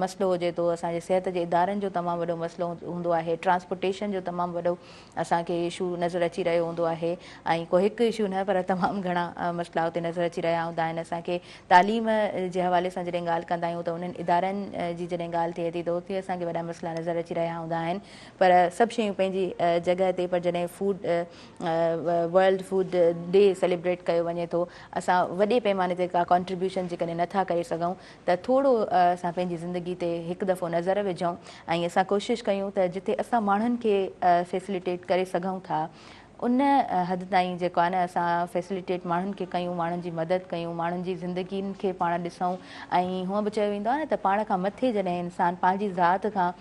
मसइलो हुजे थो, असांजे सिहत जे इदारनि जो तमामु वॾो मसइलो हूंदो आहे, ट्रांसपोर्टेशन जो तमामु वॾो असांखे इशू नज़र अची रहियो हूंदो आहे ऐं को हिकु इशू न पर तमामु घणा मसइला हुते नज़र अची रहिया हूंदा आहिनि। असांखे तालीम जे हवाले सां जॾहिं ॻाल्हि कंदा आहियूं त उन्हनि इदारनि जी जॾहिं ॻाल्हि थिए थी त उते असांखे वॾा मसइला नज़र अची रहिया हूंदा आहिनि। पर सभु शयूं पंहिंजी जॻह ते, पर जॾहिं food world food day celebrate कयो वञे थो, असां वॾे पैमाने ते का कॉन्ट्रीब्यूशन जेकॾहिं नथा करे सघूं त थोरो असां पंहिंजी ज़िंदगी ते हिकु दफ़ो नज़र विझूं ऐं असां कोशिशि कयूं त जिते असां माण्हुनि खे फैसिलिटेट करे सघूं था उन हद ताईं जेको आहे न असां फैसिलिटेट माण्हुनि खे कयूं, माण्हुनि जी मदद कयूं, माण्हुनि जी ज़िंदगियुनि खे पाण ॾिसूं। ऐं हूअं बि चयो वेंदो आहे न त पाण खां मथे जॾहिं इंसानु पंहिंजी ज़ात खां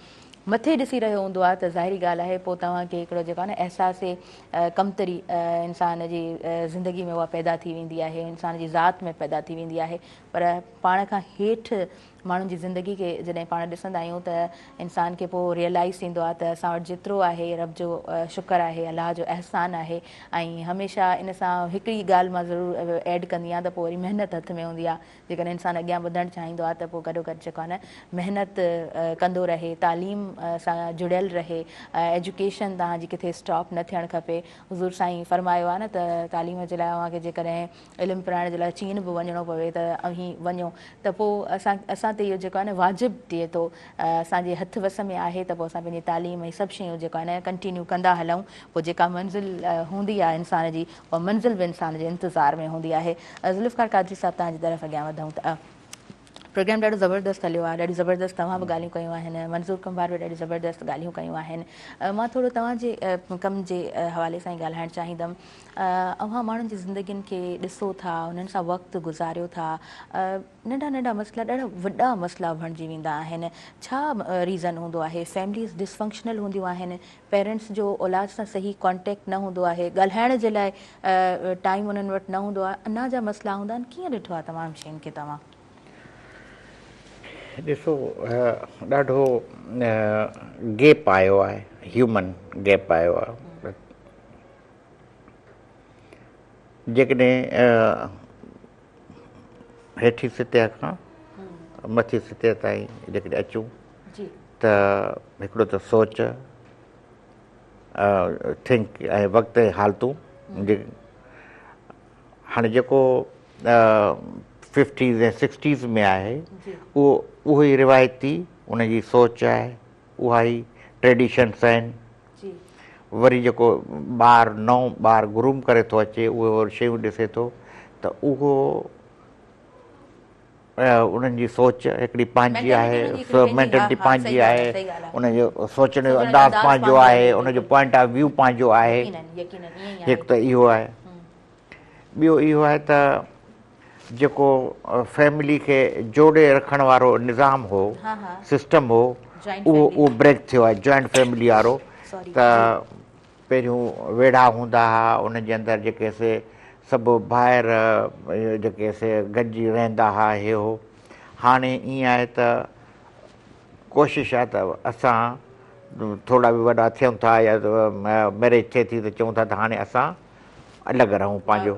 मथे ॾिसी रहियो हूंदो आहे त ज़ाहिरी ॻाल्हि आहे पोइ तव्हांखे हिकिड़ो जेको आहे न अहसासे कमतरी इंसान जी ज़िंदगी में उहा पैदा थी वेंदी आहे, इंसान जी ज़ात में पैदा थी वेंदी आहे। पर पाण खां हेठि माण्हुनि जी ज़िंदगी खे जॾहिं पाण ॾिसंदा आहियूं त इंसान खे पोइ रियलाइज़ थींदो आहे त असां वटि जेतिरो आहे रब जो शुक्र आहे, अलाह जो अहसान आहे। ऐं हमेशह इन सां हिकिड़ी ॻाल्हि मां ज़रूरु ऐड कंदी आहियां त पोइ वरी महिनत हथ में हूंदी आहे। जेकॾहिं इंसानु अॻियां वधणु चाहींदो आहे त पोइ गॾो गॾु जेको आहे न महिनत कंदो रहे, तालीम सां जुड़ियल रहे, एजुकेशन तव्हांजी किथे स्टॉप न थियणु खपे। हुज़ूर साईं फरमायो आहे न त तालीम जे लाइ अव्हांखे जेकॾहिं इल्मु पढ़ाइण जे लाइ चीन बि वञिणो पवे त अहीं वञो, त पोइ असां ते इहो जेको आहे न वाजिबु थिए थो, असांजे हथ वस में आहे त पोइ असां पंहिंजी तालीम ऐं सभु शयूं जेको आहे न कंटिन्यू कंदा हलूं। पोइ जेका मंज़िल हूंदी आहे इंसान जी, उहा मंज़िल बि इंसान जे इंतज़ार में हूंदी आहे। ज़ुल्फ़िकार कादरी साहिबु तव्हांजी तरफ़ अॻियां वधूं त प्रोग्राम ॾाढो ज़बरदस्तु हलियो आहे, ॾाढी ज़बरदस्तु तव्हां बि ॻाल्हियूं कयूं आहिनि, मंज़ूर कुंभार बि ॾाढी ज़बरदस्तु ॻाल्हियूं कयूं आहिनि। मां थोरो तव्हांजे कम जे हवाले सां ई ॻाल्हाइणु चाहींदमि। अव्हां माण्हुनि जी ज़िंदगियुनि खे ॾिसो था, उन्हनि सां वक़्तु गुज़ारियो था, नंढा नंढा मसइला ॾाढा वॾा मसइला बणिजी वेंदा आहिनि। छा रीज़न हूंदो आहे? फैमिलीज़ डिसफंक्शनल हूंदियूं आहिनि, पेरेंट्स जो औलाद सां सही कॉन्टेक्ट न हूंदो आहे, ॻाल्हाइण जे लाइ टाइम उन्हनि वटि न हूंदो आहे, अञा जा मसइला हूंदा आहिनि। कीअं ॾिठो आहे तमामु शयुनि खे तव्हां?
ॾिसो, ॾाढो गैप आयो आहे, ह्यूमन गैप आयो आहे। जेकॾहिं हेठि सतह खां मथी सतह ताईं जेकॾहिं अचूं त हिकिड़ो त सोच, थिंक ऐं वक़्त ऐं हालतूं। हाणे जेको 50s ऐं 60s में आहे उहो ई रिवायती उनजी सोच आहे, उहा ई ट्रेडिशन्स आहिनि। वरी जेको ॿारु नओं ॿारु ग्रूम करे थो अचे, उहे शयूं ॾिसे थो त उहो उन्हनि जी सोच हिकिड़ी पंहिंजी आहे, मेंटेलिटी पंहिंजी आहे, उनजो सोचण जो अंदाज़ पंहिंजो आहे, उनजो पॉइंट ऑफ व्यू पंहिंजो आहे। हिकु त इहो आहे। ॿियो इहो आहे त जेको फैमिली खे जोड़े रखण वारो निज़ाम हो, सिस्टम हो, उहो ब्रेक थियो आहे। जॉइंट फैमिली वारो त पहिरियों वेड़ा हूंदा हुआ, उनजे अंदरि जेके से सभु ॿाहिरि जेके से गॾिजी रहंदा हुआ, हे हो। हाणे ईअं आहे त कोशिशि आहे त असां थोरा बि वॾा थियूं था या मैरिज थिए थी त चऊं था त हाणे असां अलॻि रहूं, पंहिंजो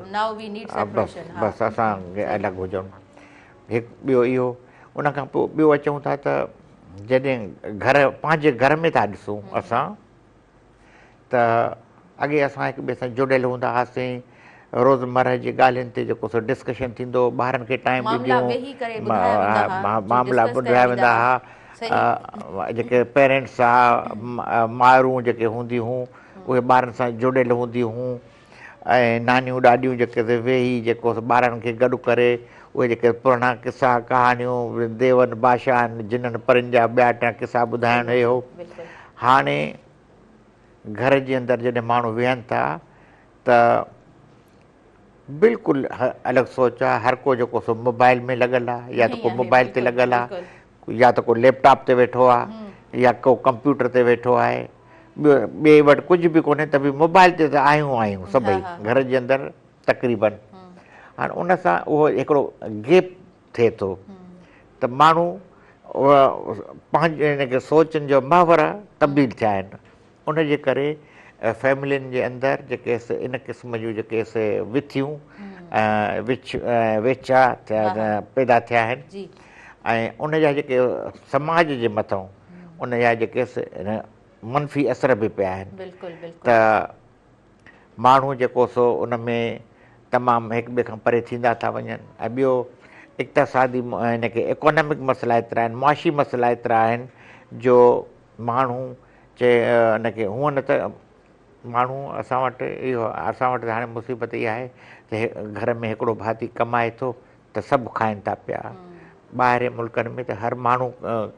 बसि असां अलॻि हुजूं। हिकु ॿियो इहो। उन खां पोइ ॿियो अचूं था त जॾहिं पंहिंजे घर में था ॾिसूं असां त अॻे असां हिक ॿिए सां जुड़ियल हूंदा हुआसीं, रोज़मर्रा जी ॻाल्हियुनि ते जेको सो डिस्कशन थींदो, ॿारनि खे टाइम ॾियूं, मामला ॿुधाया वेंदा हुआ। जेके पेरेंट्स हुआ, माइरूं जेके हूंदियूं हुयूं, उहे ॿारनि सां जुड़ियल हूंदियूं हुयूं। ऐं नानियूं ॾाॾियूं जेके वेही जेको ॿारनि खे गॾु करे उहे जेके पुराणा किसा कहानियूं, देवनि बादशाहनि जिन्हनि परियुनि जा ॿिया टिया किसा ॿुधाइणु इहो। हाणे घर जे अंदरि जॾहिं माण्हू वेहनि था त बिल्कुलु अलॻि सोच आहे। हर को जेको सो मोबाइल में लॻल आहे, या त को मोबाइल ते लॻल आहे, या त को लैपटॉप ते वेठो आहे, या को कंप्यूटर ते वेठो आहे। ॿिए वटि कुझु बि कोन्हे त बि मोबाइल ते त आहियूं सभई घर जे अंदरि तक़रीबन। हाणे उन सां उहो हिकिड़ो गैप थिए थो त माण्हू पंहिंजे हिनखे सोचनि जो माहवरा तब्दील थिया आहिनि। उनजे करे फैमिलियुनि जे अंदरि जेके इन क़िस्म जूं जेके विथियूं विचा पैदा थिया आहिनि ऐं उनजा जेके समाज जे मथां उनजा जेके मनफ़ी असर बि पिया आहिनि त माण्हू जेको सो उन में तमामु हिक ॿिए खां परे थींदा था वञनि। ऐं ॿियो इक़्तिसादी हिनखे इकोनॉमिक मसइला एतिरा आहिनि, मुआशी मसइला एतिरा आहिनि जो माण्हू हिनखे हूअं न त माण्हू असां वटि त हाणे मुसीबत इहा आहे त घर में हिकिड़ो भाती कमाए थो त सभु खाइनि था पिया। ॿाहिरि मुल्कनि में त हर माण्हू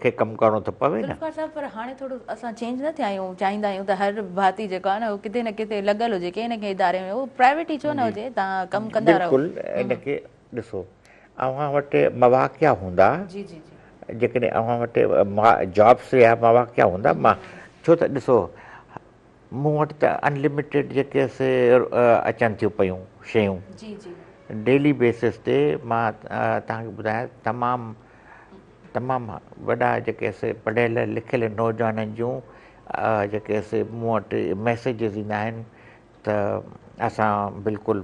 खे कमु करिणो थो पवे न।
पर हाणे थोरो असां चेंज न थिया आहियूं, चाहींदा आहियूं त हर भाती जेको आहे न उहो किथे न किथे लॻल हुजे कंहिं न कंहिं इदारे में, उहो प्राइवेट ई छो न हुजे, तव्हां कमु कंदा रहो।
बिल्कुलु इनखे ॾिसो, अव्हां वटि मवाक़िया हूंदा, जेकॾहिं अव्हां वटि जॉब्स या मवाक़िया हूंदा, मां छो त ॾिसो मूं वटि त अनलिमिटेड जेके अचनि थियूं पियूं शयूं डेली बेसिस ते। मां तव्हांखे ॿुधायां तमामु वॾा जेके पढ़ियल लिखियल नौजवाननि जूं जेके मूं वटि मैसेजिस ईंदा आहिनि त असां बिल्कुलु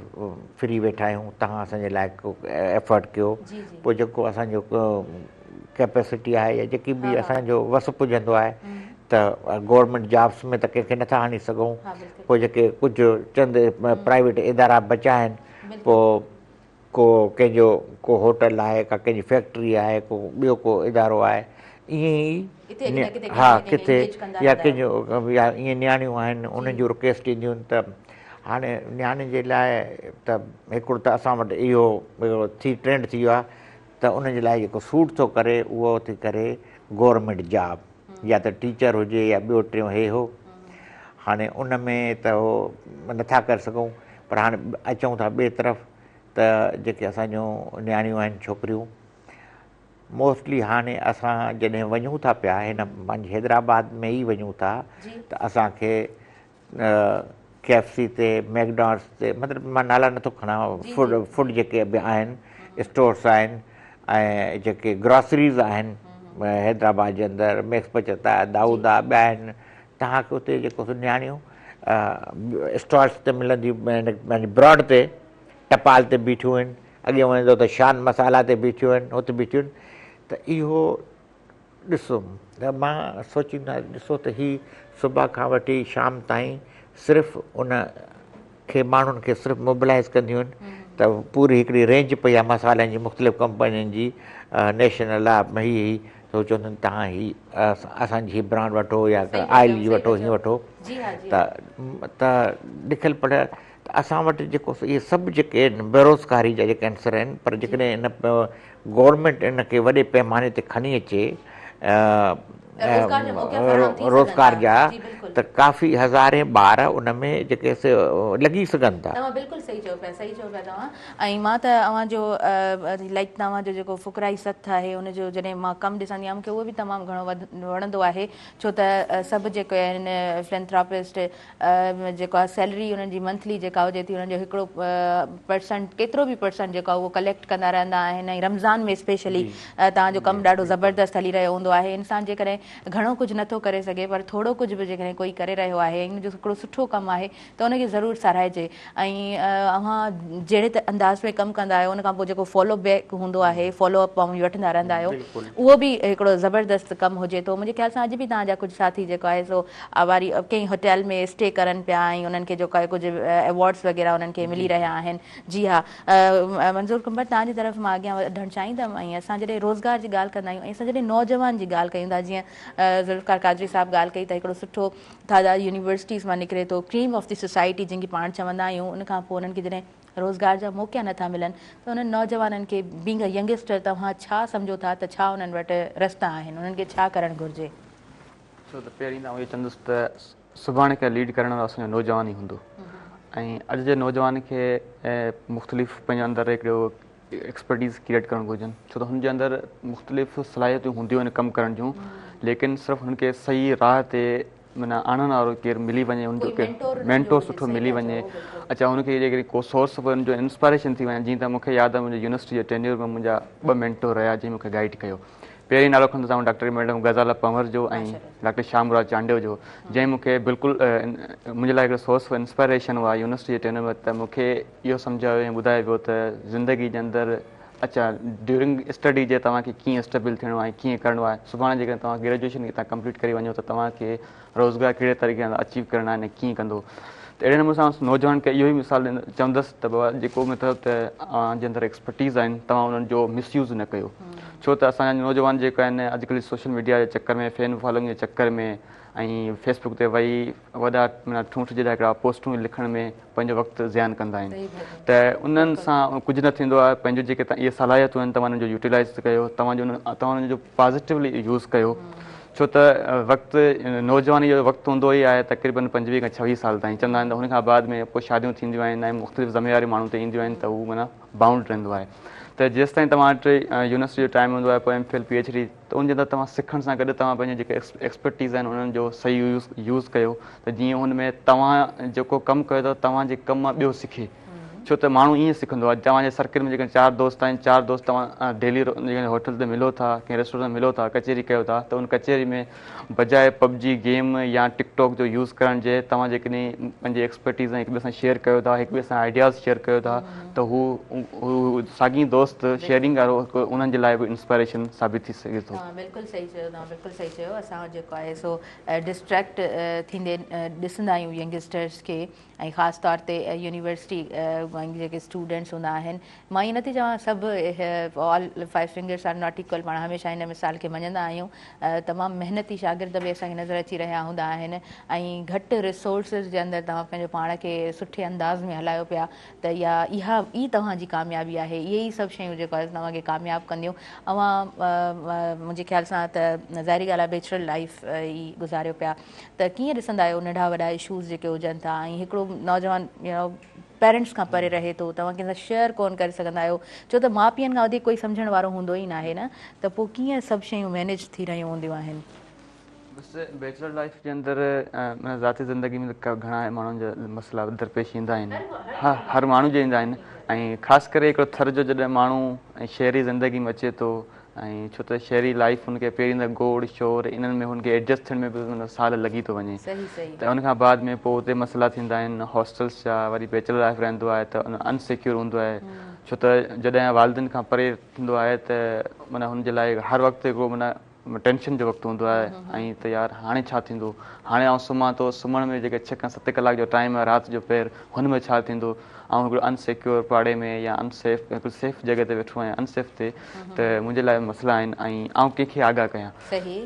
फ्री वेठा आहियूं, तव्हां असांजे लाइ एफर्ट कयो। पोइ जेको असांजो कैपेसिटी आहे या जेकी बि असांजो वस पुॼंदो आहे त गवर्नमेंट जॉब्स में त कंहिंखे नथा आणे सघूं। पोइ जेके कुझु चंद प्राइवेट इदारा बचा आहिनि, पोइ कंहिंजो को होटल आहे, का कंहिंजी फैक्ट्री आहे, को ॿियो को इदारो आहे, ईअं ई हा किथे या कंहिंजो या ईअं नियाणियूं आहिनि उन्हनि जूं रिक्वेस्ट ईंदियूं आहिनि। त हाणे नियाणियुनि जे लाइ त हिकिड़ो त असां वटि इहो ट्रेंड थी वियो आहे त उनजे लाइ जेको सूट थो करे उहो थी करे गवर्नमेंट जॉब, या त टीचर हुजे या ॿियो टियों हे हो। हाणे उन में त उहो नथा करे सघूं, पर हाणे अचूं था ॿिए तरफ़ त जेके असांजूं नियाणियूं आहिनि छोकिरियूं मोस्टली हाणे असां जॾहिं वञूं था पिया हिन पंहिंजे हैदराबाद में ई वञूं था त असांखे KFC ते मैकडॉनल्ड्स ते, मतिलबु मां नाला नथो खणां, फूड जेके बि आहिनि स्टोर्स आहिनि ऐं जेके ग्रॉसरीज़ आहिनि हैदराबाद जे अंदरि, मैक्स पचता दाऊदा ॿिया आहिनि, तव्हांखे उते जेको नियाणियूं स्टॉल्स ते मिलंदियूं, पंहिंजी ब्रॉड ते टपाल ते बीठियूं आहिनि, अॻे वञे त शान मसाला ते बीठियूं आहिनि, हुते बीठियूं आहिनि। त इहो ॾिसो त मां सोचींदो आहियां, ॾिसो त हीअ सुबुह खां वठी शाम ताईं सिर्फ़ु उन खे माण्हुनि खे सिर्फ़ु मोबिलाइज़ कंदियूं आहिनि त पूरी हिकिड़ी रेंज पई आहे मसालनि जी, मुख़्तलिफ़ कंपनियुनि जी, नेशनल आहे हीअ तो चवंदा आहिनि तव्हां हीअ असांजी हीअ ब्रांड वठो या ऑइल जी वठो, हीअं वठो। त लिखियलु पढ़ियल त असां वटि जेको इहे सभु जेके आहिनि बेरोज़गारी जा जेके आंसर आहिनि, पर जेकॾहिं इन गवर्नमेंट इनखे वॾे पैमाने ते खणी अचे रोज़गार जा त काफ़ी हज़ारे ॿार उन में जेके लॻी सघनि था।
तव्हां बिल्कुलु सही चओ पिया, सही चओ पिया तव्हां। ऐं मां त अव्हांजो लाइक तव्हांजो जेको फुकराई सथ आहे उनजो जॾहिं मां कमु ॾिसंदी आहियां मूंखे उहो बि तमामु घणो वणंदो आहे, छो त सभु जेके आहिनि फिलैंथ्रोपिस्ट जेको आहे सैलरी उन्हनि जी मंथली जेका हुजे थी उन्हनि जो हिकिड़ो परसेंट केतिरो बि परसेंट जेको आहे उहो कलेक्ट कंदा रहंदा आहिनि। ऐं रमज़ान में स्पेशली तव्हांजो कमु ॾाढो ज़बरदस्तु हली रहियो हूंदो आहे। इंसानु जेकॾहिं घणो कुझु नथो करे सघे पर थोरो कुझु बि जेकॾहिं कोई करे रहियो आहे, इन जो हिकिड़ो सुठो कमु आहे त उनखे ज़रूरु साराइजे। ऐं अव्हां जहिड़े त अंदाज़ में कमु कंदा आहियो उन खां पोइ जेको फॉलो बैक हूंदो आहे, फॉलोअप वठंदा रहंदा आहियो, उहो बि हिकिड़ो ज़बरदस्तु कमु हुजे थो। मुंहिंजे ख़्याल सां अॼु बि तव्हांजा कुझु साथी जेको आहे सो आवारी कंहिं होटल में स्टे करनि पिया ऐं उन्हनि खे जेको आहे कुझु अवॉर्ड्स वग़ैरह उन्हनि खे मिली रहिया आहिनि। जी हा, मंज़ूर कुंबर तव्हांजी तरफ़ मां अॻियां वधणु चाहींदमि। ऐं असां जॾहिं रोज़गार जी ॻाल्हि कंदा आहियूं ऐं असां जॾहिं नौजवान जी ॻाल्हि कयूं था, जीअं ज़ुल्फ़िकार कादरी साहिबु ॻाल्हि कई त हिकिड़ो सुठो तादाद यूनिवर्सिटीज़ मां निकिरे थो, क्रीम ऑफ द सोसाइटी जंहिंखे पाण चवंदा आहियूं, उन खां पोइ उन्हनि खे जॾहिं रोज़गार जा मौक़ा नथा मिलनि त उन्हनि नौजवाननि खे बीइंग अ यंगस्टर तव्हां छा सम्झो था त छा उन्हनि वटि रस्ता आहिनि, उन्हनि खे छा करणु घुरिजे?
छो त पहिरीं त इहो चवंदुसि त सुभाणे खे लीड करण वारो असांजो नौजवान ई हूंदो ऐं अॼु जे नौजवान खे मुख़्तलिफ़ पंहिंजे अंदरि हिकिड़ो एक्सपर्टीज़ क्रिएट करणु घुरिजनि, छो त हुनजे अंदरि मुख़्तलिफ़ सलाहियतूं हूंदियूं आहिनि कमु करण जूं, लेकिन सिर्फ़ु हुनखे सही राह ते माना आणण वारो केरु मिली वञे, हुनजो केरु मेंटोर सुठो मिली वञे, अच्छा हुनखे जेकॾहिं को सोर्स हुनजो इंस्पायरेशन थी वञे। जीअं त मूंखे यादि आहे मुंहिंजी यूनिवर्सिटी जे टेन्योर में मुंहिंजा 2 मेंटोर रहिया जंहिं मूंखे गाइड कयो। पहिरीं नालो खणंदो आहियां डॉक्टर मैडम गज़ाला पंवर जो ऐं डॉक्टर श्यामराज चांडियो जो, जंहिं मूंखे बिल्कुलु मुंहिंजे लाइ हिकिड़ो सोर्स ऑफ इंस्पायरेशन हुआ यूनिवर्सिटी जे टेन्योर में। त मूंखे इहो सम्झायो ऐं ॿुधायो वियो त ज़िंदगी जे अंदरि अच्छा ड्यूरिंग स्टडी जे तव्हांखे कीअं स्टेबल थियणो आहे, कीअं करिणो आहे, सुभाणे जेकॾहिं तव्हां ग्रेजुएशन खे तव्हां कंप्लीट करे वञो त तव्हांखे रोज़गार कहिड़े तरीक़े सां अचीव करणा आहिनि, कीअं कंदो। त अहिड़े नमूने सां नौजवान खे इहो ई मिसाल चवंदुसि त बाबा जेको मतिलबु त तव्हांजे अंदरि एक्सपर्टीज़ आहिनि तव्हां उन्हनि जो मिसयूज़ न कयो। छो त असांजा नौजवान जेका आहिनि अॼुकल्ह सोशल मीडिया जे चकर में, फैन फॉलोइंग जे चकर में ऐं फेसबुक ते वेही वॾा माना ठूंठ जे हिकिड़ा पोस्टूं लिखण में पंहिंजो वक़्तु ज़ियान कंदा आहिनि। त उन्हनि सां कुझु न थींदो आहे। पंहिंजो जेके इहे सलाहियतूं आहिनि तव्हां हुननि जो यूटिलाइज़ कयो, तव्हां हुनजो पॉज़िटिवली यूज़ कयो। छो त वक़्तु नौजवानी जो वक़्तु हूंदो ई आहे तक़रीबन 25 खां 26 साल ताईं। चवंदा आहिनि त हुन खां बाद में पोइ शादियूं थींदियूं आहिनि ऐं मुख़्तलिफ़ ज़िम्मेवारियूं माण्हू ते ईंदियूं आहिनि त उहो माना बाउंड रहंदो आहे। त जेसि ताईं तव्हां वटि यूनिवर्सिटी जो टाइम हूंदो आहे, पोइ MPhil PhD, त उनजे अंदरि तव्हां सिखण सां गॾु तव्हां पंहिंजे जेके एक्सपर्टीज़ आहिनि उन्हनि जो सही यूज़ कयो त जीअं हुन में तव्हां जेको कमु कयो अथव तव्हांजे कम मां ॿियो सिखे। छो त माण्हू ईअं सिखंदो आहे, तव्हांजे सर्किल में जेके 4 दोस्त आहिनि, 4 दोस्त तव्हां डेली होटल ते मिलो था, कंहिं रेस्टोरेंट में मिलो था, कचहरी कयो था, त उन कचहरी में बजाए PUBG गेम या टिकटॉक जो यूज़ करण जे तव्हां जेकॾहिं पंहिंजी एक्सपर्टीज़ हिक ॿिए सां शेयर कयो था, हिक ॿिए सां आइडियाज़ शेयर कयो था, त हू साॻी दोस्त शेयरिंग वारो उन्हनि जे लाइ बि इंस्पायरेशन साबित थी सघे थो।
बिल्कुलु सही चयो तव्हां, बिल्कुलु सही चयो। असां जेको आहे सो डिस्ट्रैक्ट थींदे ॾिसंदा आहियूं यंगस्टर्स खे, ऐं ख़ासि तौर ते यूनिवर्सिटी जेके स्टूडेंट्स हूंदा आहिनि। मां ईअं नथी चवां सभु all 5 fingers are not equal, पाण हमेशह हिन मिसाल खे मञंदा आहियूं। तमामु महिनती शागिर्द बि असांखे नज़र अची रहिया हूंदा आहिनि ऐं घटि रिसोर्सिस जे अंदरि तव्हां पंहिंजो पाण खे सुठे अंदाज़ में हलायो पिया, त ई तव्हांजी कामयाबी आहे। इहे ई सभु शयूं जेको आहे तव्हांखे कामयाबु कंदियूं। मुंहिंजे ख़्याल सां त ज़ाहिरी ॻाल्हि आहे बैचलर लाइफ ई गुज़ारियो पिया, त कीअं ॾिसंदा आहियो नंढा वॾा इशूज़ जेके हुजनि था, ऐं हिकिड़ो नौजवान पेरेंट्स खां परे रहे थो, तव्हां कंहिं सां शेयर कोन करे सघंदा आहियो, छो त माउ पीअनि खां वधीक कोई सम्झण वारो हूंदो ई न आहे न, त पोइ कीअं सभु शयूं मैनेज थी रहियूं हूंदियूं आहिनि?
बसि बैचलर लाइफ जे अंदरि ज़ाती ज़िंदगी में घणा माण्हुनि जा मसइला दरपेश ईंदा आहिनि। हा, हर माण्हू जा ईंदा आहिनि, ऐं ख़ासि करे हिकिड़ो थर जो जॾहिं माण्हू शहरी ज़िंदगी में अचे थो, ऐं छो त शहरी लाइफ हुनखे पहिरीं त गोड़ शोर इन्हनि में हुनखे एडजस्ट थियण में बि साल लॻी थो वञे। त उनखां बाद में पोइ उते मसइला थींदा आहिनि हॉस्टल्स जा, वरी बैचलर लाइफ रहंदो आहे त अनसिक्योर हूंदो आहे। छो त जॾहिं वालिदिन खां परे थींदो आहे त माना हुनजे लाइ हर वक़्तु हिकिड़ो माना टेंशन जो वक़्तु हूंदो आहे, ऐं त यार हाणे छा थींदो, हाणे आउं सुम्हां थो, सुम्हण में जेके 6 खां 7 कलाक जो टाइम आहे राति जो पहिर, हुन में छा थींदो, ऐं हिकिड़ो अनसिक्योर पाड़े में या अनसेफ हिकिड़ी सेफ जॻह ते वेठो आहियां अनसेफ ते, त मुंहिंजे लाइ मसइला आहिनि ऐं आउं कंहिंखे आगाह कयां।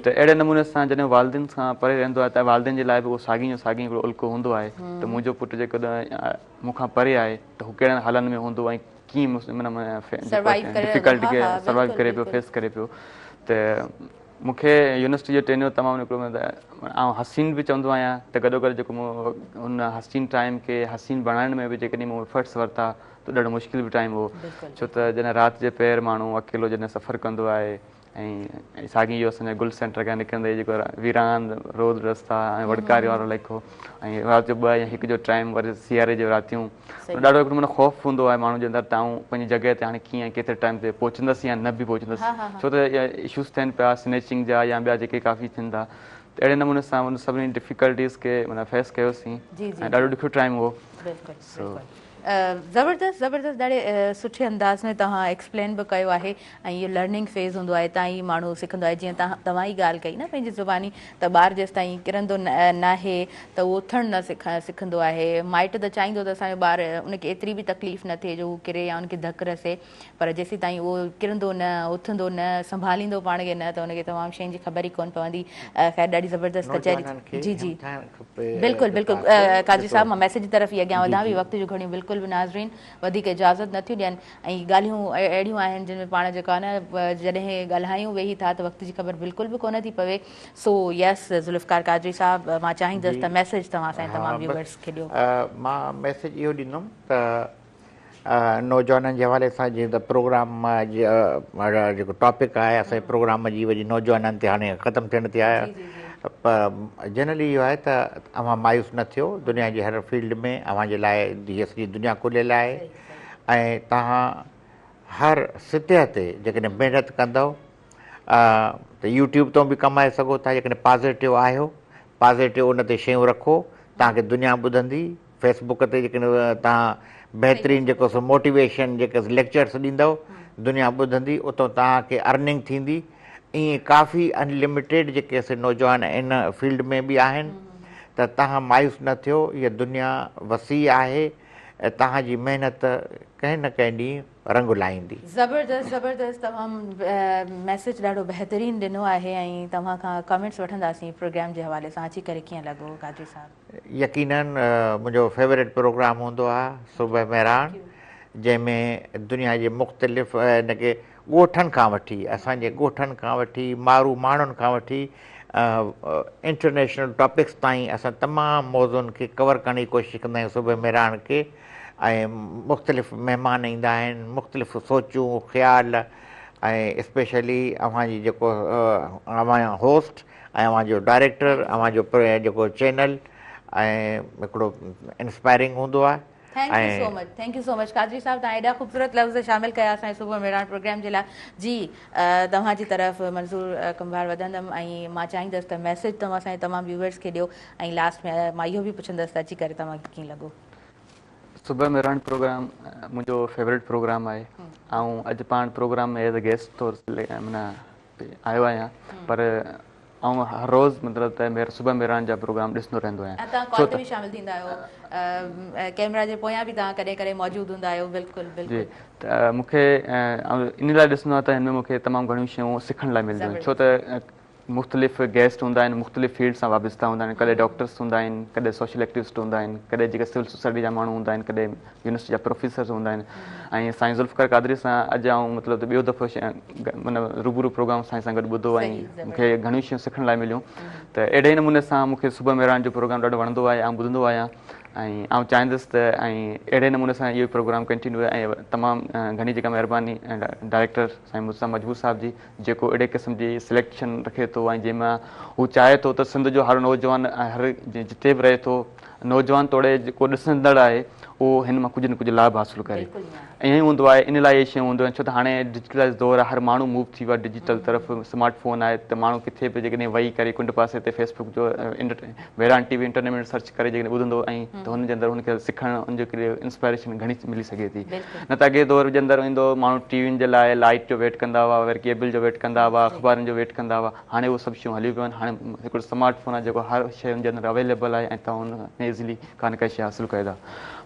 त अहिड़े नमूने सां जॾहिं वालिदिन खां परे रहंदो आहे त वालिदिन जे लाइ बि उहो साॻी जो साॻी हिकिड़ो उल्को हूंदो आहे त मुंहिंजो पुटु जेकॾहिं मूंखां परे आहे त हू कहिड़े हालनि में हूंदो ऐं कीअं डिफिकल्टी खे सर्वाइव करे पियो, फेस करे पियो। त मूंखे यूनिवर्सिटी जो टेन्योर तमामु हिकिड़ो ऐं हसीन बि चवंदो आहियां त गॾोगॾु जेको मूं हुन हसीन टाइम खे हसीन बणाइण में बि जेकॾहिं मूं एफर्ट्स वरिता त ॾाढो मुश्किल बि टाइम हो। छो त जॾहिं राति जे पहिर माण्हू अकेलो जॾहिं सफ़रु कंदो आहे, ऐं साॻी इहो असांजा गुल सेंटर खां निकिरंदे जेको वीरान रोड रस्ता ऐं वड़कारी वारो लेखो, ऐं राति जो 2 या 1 जो टाइम, वरी सियारे जो रातियूं, ॾाढो हिकिड़ो माना ख़ौफ़ हूंदो आहे माण्हू जे अंदरि त आऊं पंहिंजी जॻह ते हाणे कीअं केतिरे टाइम ते पहुचंदसि या न बि पहुचंदसि। छो त इशूज़ थियनि पिया स्नैचिंग जा या ॿिया जेके काफ़ी थियनि था, त अहिड़े नमूने सां उन सभिनी डिफिकल्टीज़ खे माना फेस कयोसीं ऐं ॾाढो ॾुखियो टाइम हो।
ज़बरदस्त ॾाढे सुठे अंदाज़ में तव्हां एक्सप्लेन बि कयो आहे, ऐं इहो लर्निंग फेज़ हूंदो आहे, तां ई माण्हू सिखंदो आहे। जीअं तव्हां ई ॻाल्हि कई न पंहिंजी ज़ुबानी, त ॿार जेसि ताईं किरंदो न आहे त उहो उथणु न सिखंदो आहे। माइट त चाहींदो त असांजो ॿारु उनखे एतिरी बि तकलीफ़ न थिए जो हू किरे या उनखे धकु रसे, पर जेसि ताईं उहो किरंदो न, उथंदो न, संभालींदो पाण खे न, त उनखे तमामु शयुनि जी ख़बर ई कोन पवंदी। ख़ैर ॾाढी ज़बरदस्त कचहरी। जी जी बिल्कुलु बिल्कुलु काजी साहिबु, मां मैसेज जी तरफ़ ई अॻियां वधां बि, वक़्त जूं घणियूं बिल्कुलु बि नाज़रीन वधीक इजाज़त नथियूं ॾियनि, ऐं ॻाल्हियूं अहिड़ियूं आहिनि जिन में पाण जेको आहे न जॾहिं ॻाल्हायूं वेही था त वक़्त जी ख़बर बिल्कुलु बि कोन थी पवे। सो यस ज़ुल्फ़िकार कादरी साहिबु, मां चाहींदसि त मैसेज तव्हां असांजे तमामु व्यूअर्स खे ॾियो।
मां मैसेज इहो ॾींदुमि त नौजवाननि जे हवाले सां, जीअं त प्रोग्राम जेको टॉपिक आहे असांजे प्रोग्राम जी वरी नौजवाननि ते हाणे ख़तमु थियण ते आहे, जनरली इहो आहे त अव्हां मायूस न थियो, दुनिया जे हर फील्ड में अव्हां जे लाइ हीअ सॼी दुनिया खुलियल आहे ऐं तव्हां हर सतह ते जेकॾहिं महिनत कंदव त यूट्यूब तां बि कमाए सघो था। जेकॾहिं पॉज़िटिव आहियो, पॉज़िटिव उन ते शयूं रखो, तव्हांखे दुनिया ॿुधंदी। फेसबुक ते जेकॾहिं तव्हां बहितरीनु जेको सो मोटिवेशन जेके लेक्चर्स ॾींदव, दुनिया ॿुधंदी, उतां तव्हांखे अर्निंग थींदी। ईअं काफ़ी अनलिमिटेड जेके असां नौजवान इन फील्ड में बि आहिनि, त तव्हां मायूस न थियो। इहा दुनिया वसी आहे ऐं तव्हांजी महिनत कंहिं न कंहिं ॾींहुं रंग लाहींदी।
ज़बरदस्त ज़बरदस्त, तमामु मैसेज ॾाढो बहितरीनु ॾिनो आहे ऐं तव्हां खां कमेंट्स वठंदासीं प्रोग्राम जे हवाले सां। अची करे कीअं लॻो कादरी साहब?
यकीनन मुंहिंजो फेवरेट प्रोग्राम हूंदो आहे सुबह मेहरान, जंहिंमें दुनिया जे मुख़्तलिफ़ इनखे ॻोठनि खां वठी, असांजे ॻोठनि खां वठी, मारू माण्हुनि खां वठी इंटरनेशनल टॉपिक्स ताईं असां तमामु मौज़ुअनि खे कवर करण जी कोशिशि कंदा आहियूं सुबह मेहरान खे। ऐं मुख़्तलिफ़ महिमान ईंदा आहिनि, मुख़्तलिफ़ सोचूं ख़्याल, ऐं स्पेशली अव्हांजी जेको अव्हां होस्ट ऐं अव्हांजो डायरेक्टर, अव्हांजो जेको चैनल ऐं हिकिड़ो इंस्पायरिंग हूंदो आहे।
Thank you so much Qadri sahab, तव्हां एॾा ख़ूबसूरत लफ़्ज़ शामिल कया असांजे सुबुह मेहरान प्रोग्राम जे लाइ। जी, तव्हांजी तरफ़ मंज़ूर कुंभार वधंदमि ऐं मां चाहींदसि त मैसेज तव्हां असांजे तमामु व्यूवर्स खे ॾियो ऐं लास्ट में मां इहो बि पुछंदसि त अची करे तव्हांखे कीअं लॻो?
सुबह मेहरान प्रोग्राम मुंहिंजो फेवरेट प्रोग्राम आहे ऐं अॼु पाण प्रोग्राम में एज़ अ गेस्ट तौर माना आयो आहियां, पर ऐं हर रोज़ मतिलबु त सुबह मेहरान जा प्रोग्राम ॾिसंदो रहंदो आहियां।
तव्हां कॉल ते बि शामिल थींदा आहियो, कैमरा जे पोयां बि तव्हां कॾहिं कॾहिं मौजूदु हूंदा आहियो। बिल्कुलु बिल्कुलु।
त मूंखे इन लाइ ॾिसणो आहे त हिन में मूंखे तमामु घणियूं शयूं सिखण लाइ मिलंदियूं आहिनि, छो त मुख़्तलिफ़ गेस्ट हूंदा आहिनि, मुख़्तलिफ़ फील्ड सां वाबस्ता हूंदा आहिनि। कॾहिं डॉक्टर्स हूंदा आहिनि, कॾहिं सोशल एक्टिविस्ट हूंदा आहिनि, कॾहिं जेके सिविल सोसाइटी जा माण्हू हूंदा आहिनि, कॾहिं यूनिवर्सिटी जा प्रोफेसर्स हूंदा आहिनि। ऐं साईं ज़ुल्फ़िकार क़ादरी सां अॼु आऊं मतिलबु ॿियो दफ़ो मतिलबु रूबरू प्रोग्राम साईं सां गॾु ॿुधो ऐं मूंखे घणियूं शयूं सिखण लाइ मिलियूं। त अहिड़े नमूने सां मूंखे सुबह मेहरान जो प्रोग्राम ॾाढो वणंदो आहे, ऐं ॿुधंदो आहियां। ऐं आउं चाहींदुसि त ऐं अहिड़े नमूने सां इहो प्रोग्राम कंटिन्यू आहे। ऐं तमामु घणी जेका महिरबानी डायरेक्टर साईं मुसा मजबूर साहिब जी, जेको अहिड़े क़िस्म जी सिलेक्शन रखे थो ऐं जंहिंमां हू चाहे थो त सिंध जो हर नौजवान हर जिते बि रहे थो, नौजवान तोड़े जेको ॾिसंदड़ आहे उहो हिन मां कुझु न कुझु लाभ हासिलु करे। ईअं ई हूंदो आहे, इन लाइ इहे शयूं हूंदियूं आहिनि, छो त हाणे डिजिटलाइज़ दौरु आहे, हर माण्हू मूव थी वियो आहे डिजिटल तरफ़। स्मार्ट फ़ोन आहे त माण्हू किथे बि जेकॾहिं वेही करे कुंड पासे ते फेसबुक जो मेहरान टीवी इंटरनेट में सर्च करे जेकॾहिं ॿुधंदो ऐं त हुनजे अंदरि हुनखे सिखणु हुनजे इंस्पायरेशन घणी मिली सघे थी। न त अॻे दौर जे अंदरि ईंदो माण्हू टीवियुनि जे लाइ लाइट जो वेट कंदा हुआ, वरी केबल जो वेट कंदा हुआ, अख़बारनि जो वेट कंदा हुआ। हाणे उहे सभु शयूं हली पियूं आहिनि। हाणे हिकिड़ो स्मार्ट फ़ोन आहे जेको हर शइ हुनजे अंदरि अवेलेबल आहे ऐं तव्हां हुन में इज़िली का न काई शइ हासिलु कयो था।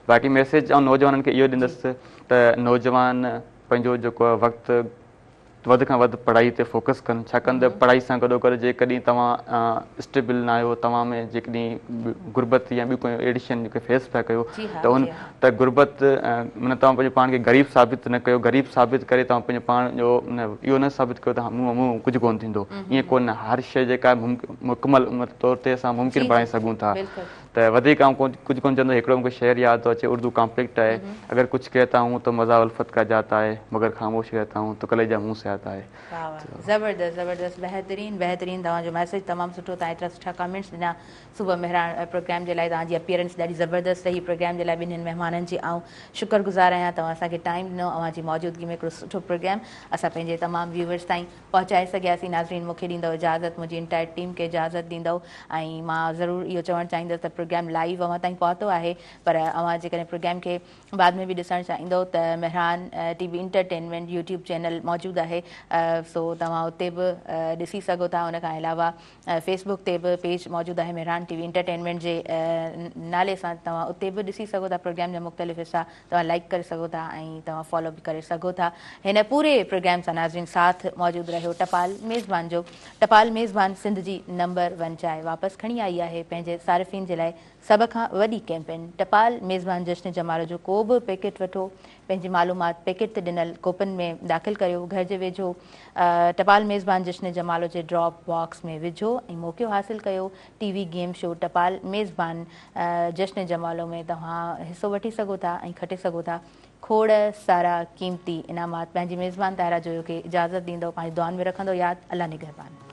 बाक़ी मैसेज ऐं नौजवाननि खे इहो ॾींदुसि त नौजवान पंहिंजो जेको वक़्तु वधि खां वधि पढ़ाई ते फोकस कनि, छाकाणि त पढ़ाई सां गॾोगॾु जेकॾहिं तव्हां स्टेबल न आहियो, तव्हां में जेकॾहिं गुरबत या ॿियूं कोई अहिड़ी शयुनि जेके फेस पिया कयो त उन त गुरबत माना तव्हां पंहिंजे पाण खे ग़रीब साबित न कयो। ग़रीब साबित करे तव्हां पंहिंजे पाण जो इहो न साबित कयो त मूं कुझु कोन्ह थींदो। ईअं कोन्हे, हर शइ जेका मुकमल तौर ते असां मुमकिन बणाए सघूं था। त वधीक आउं कुझु कोन्ह चवंदो। हिकिड़ो मूंखे शेर यादि थो अचे, उर्दू कॉम्प्लेक्ट आहे, अगरि कुझु कहता हूं तो मज़ा उल्फत का जाता है, मगर ख़ामोश रहता हूं तो कलेजा मुंह से आता है।
ज़बरदस्त ज़बरदस्त, बहितरीनु बहितरीनु तव्हांजो मैसेज तमामु सुठो। तव्हां एतिरा सुठा कमेंट्स ॾिना सुबह मेहरान प्रोग्राम जे लाइ। तव्हांजी अपीयरेंस ॾाढी ज़बरदस्त रही प्रोग्राम जे लाइ। ॿिन्हिनि महिमाननि जी आउं शुक्रगुज़ार आहियां। तव्हां असांखे टाइम ॾिनो, अव्हांजी मौजूदगी में हिकिड़ो सुठो प्रोग्राम असां पंहिंजे तमामु व्यूवर्स ताईं पहुचाए सघियासीं। नाज़रीन, मूंखे ॾींदव इजाज़त, मुंहिंजी इंटायर टीम खे इजाज़त ॾींदव। ऐं मां ज़रूरु इहो चवणु चाहींदसि त प्रोग्राम लाइव अव्हां ताईं पहुतो आहे, पर अव्हां जेकॾहिं प्रोग्राम खे बाद में बि ॾिसणु चाहींदव त Mehran TV entertainment YouTube channel मौजूदु आहे, सो तव्हां उते बि ॾिसी सघो था। उन खां अलावा फेसबुक ते बि पेज मौजूदु आहे मेहरान टीवी इंटरटेनमेंट जे नाले सां, तव्हां उते बि ॾिसी सघो था। प्रोग्राम जा मुख़्तलिफ़ हिसा तव्हां लाइक करे सघो था ऐं तव्हां फॉलो बि करे सघो था। हिन पूरे प्रोग्राम सां नाज़रीन साथ मौजूदु रहियो टपाल मेज़बान जो। टपाल मेज़बान सिंध जी नंबर 1 चांहि वापसि खणी आई आहे पंहिंजे सारिफ़ीन जे लाइ सभ खां वॾी कैंपेन। टपाल मेज़बान जश्न जमालो जो को बि पैकेट वठो, पंहिंजी मालूमात पैकेट ते ॾिनल कोपन में दाख़िल करियो, घर जे वेझो टपाल मेज़बान जश्न जमालो जे ड्रॉप बॉक्स में विझो ऐं मौक़ियो हासिलु कयो। टीवी गेम शो टपाल मेज़बान जश्न जमालो में तव्हां हिसो वठी सघो था ऐं खटे सघो था खोड़ सारा क़ीमती इनामात। पंहिंजी मेज़बान ताहिरा जो खे इजाज़त ॾींदो, पंहिंजी दुआनि में रखंदो यादि। अल्लाह निगहबान।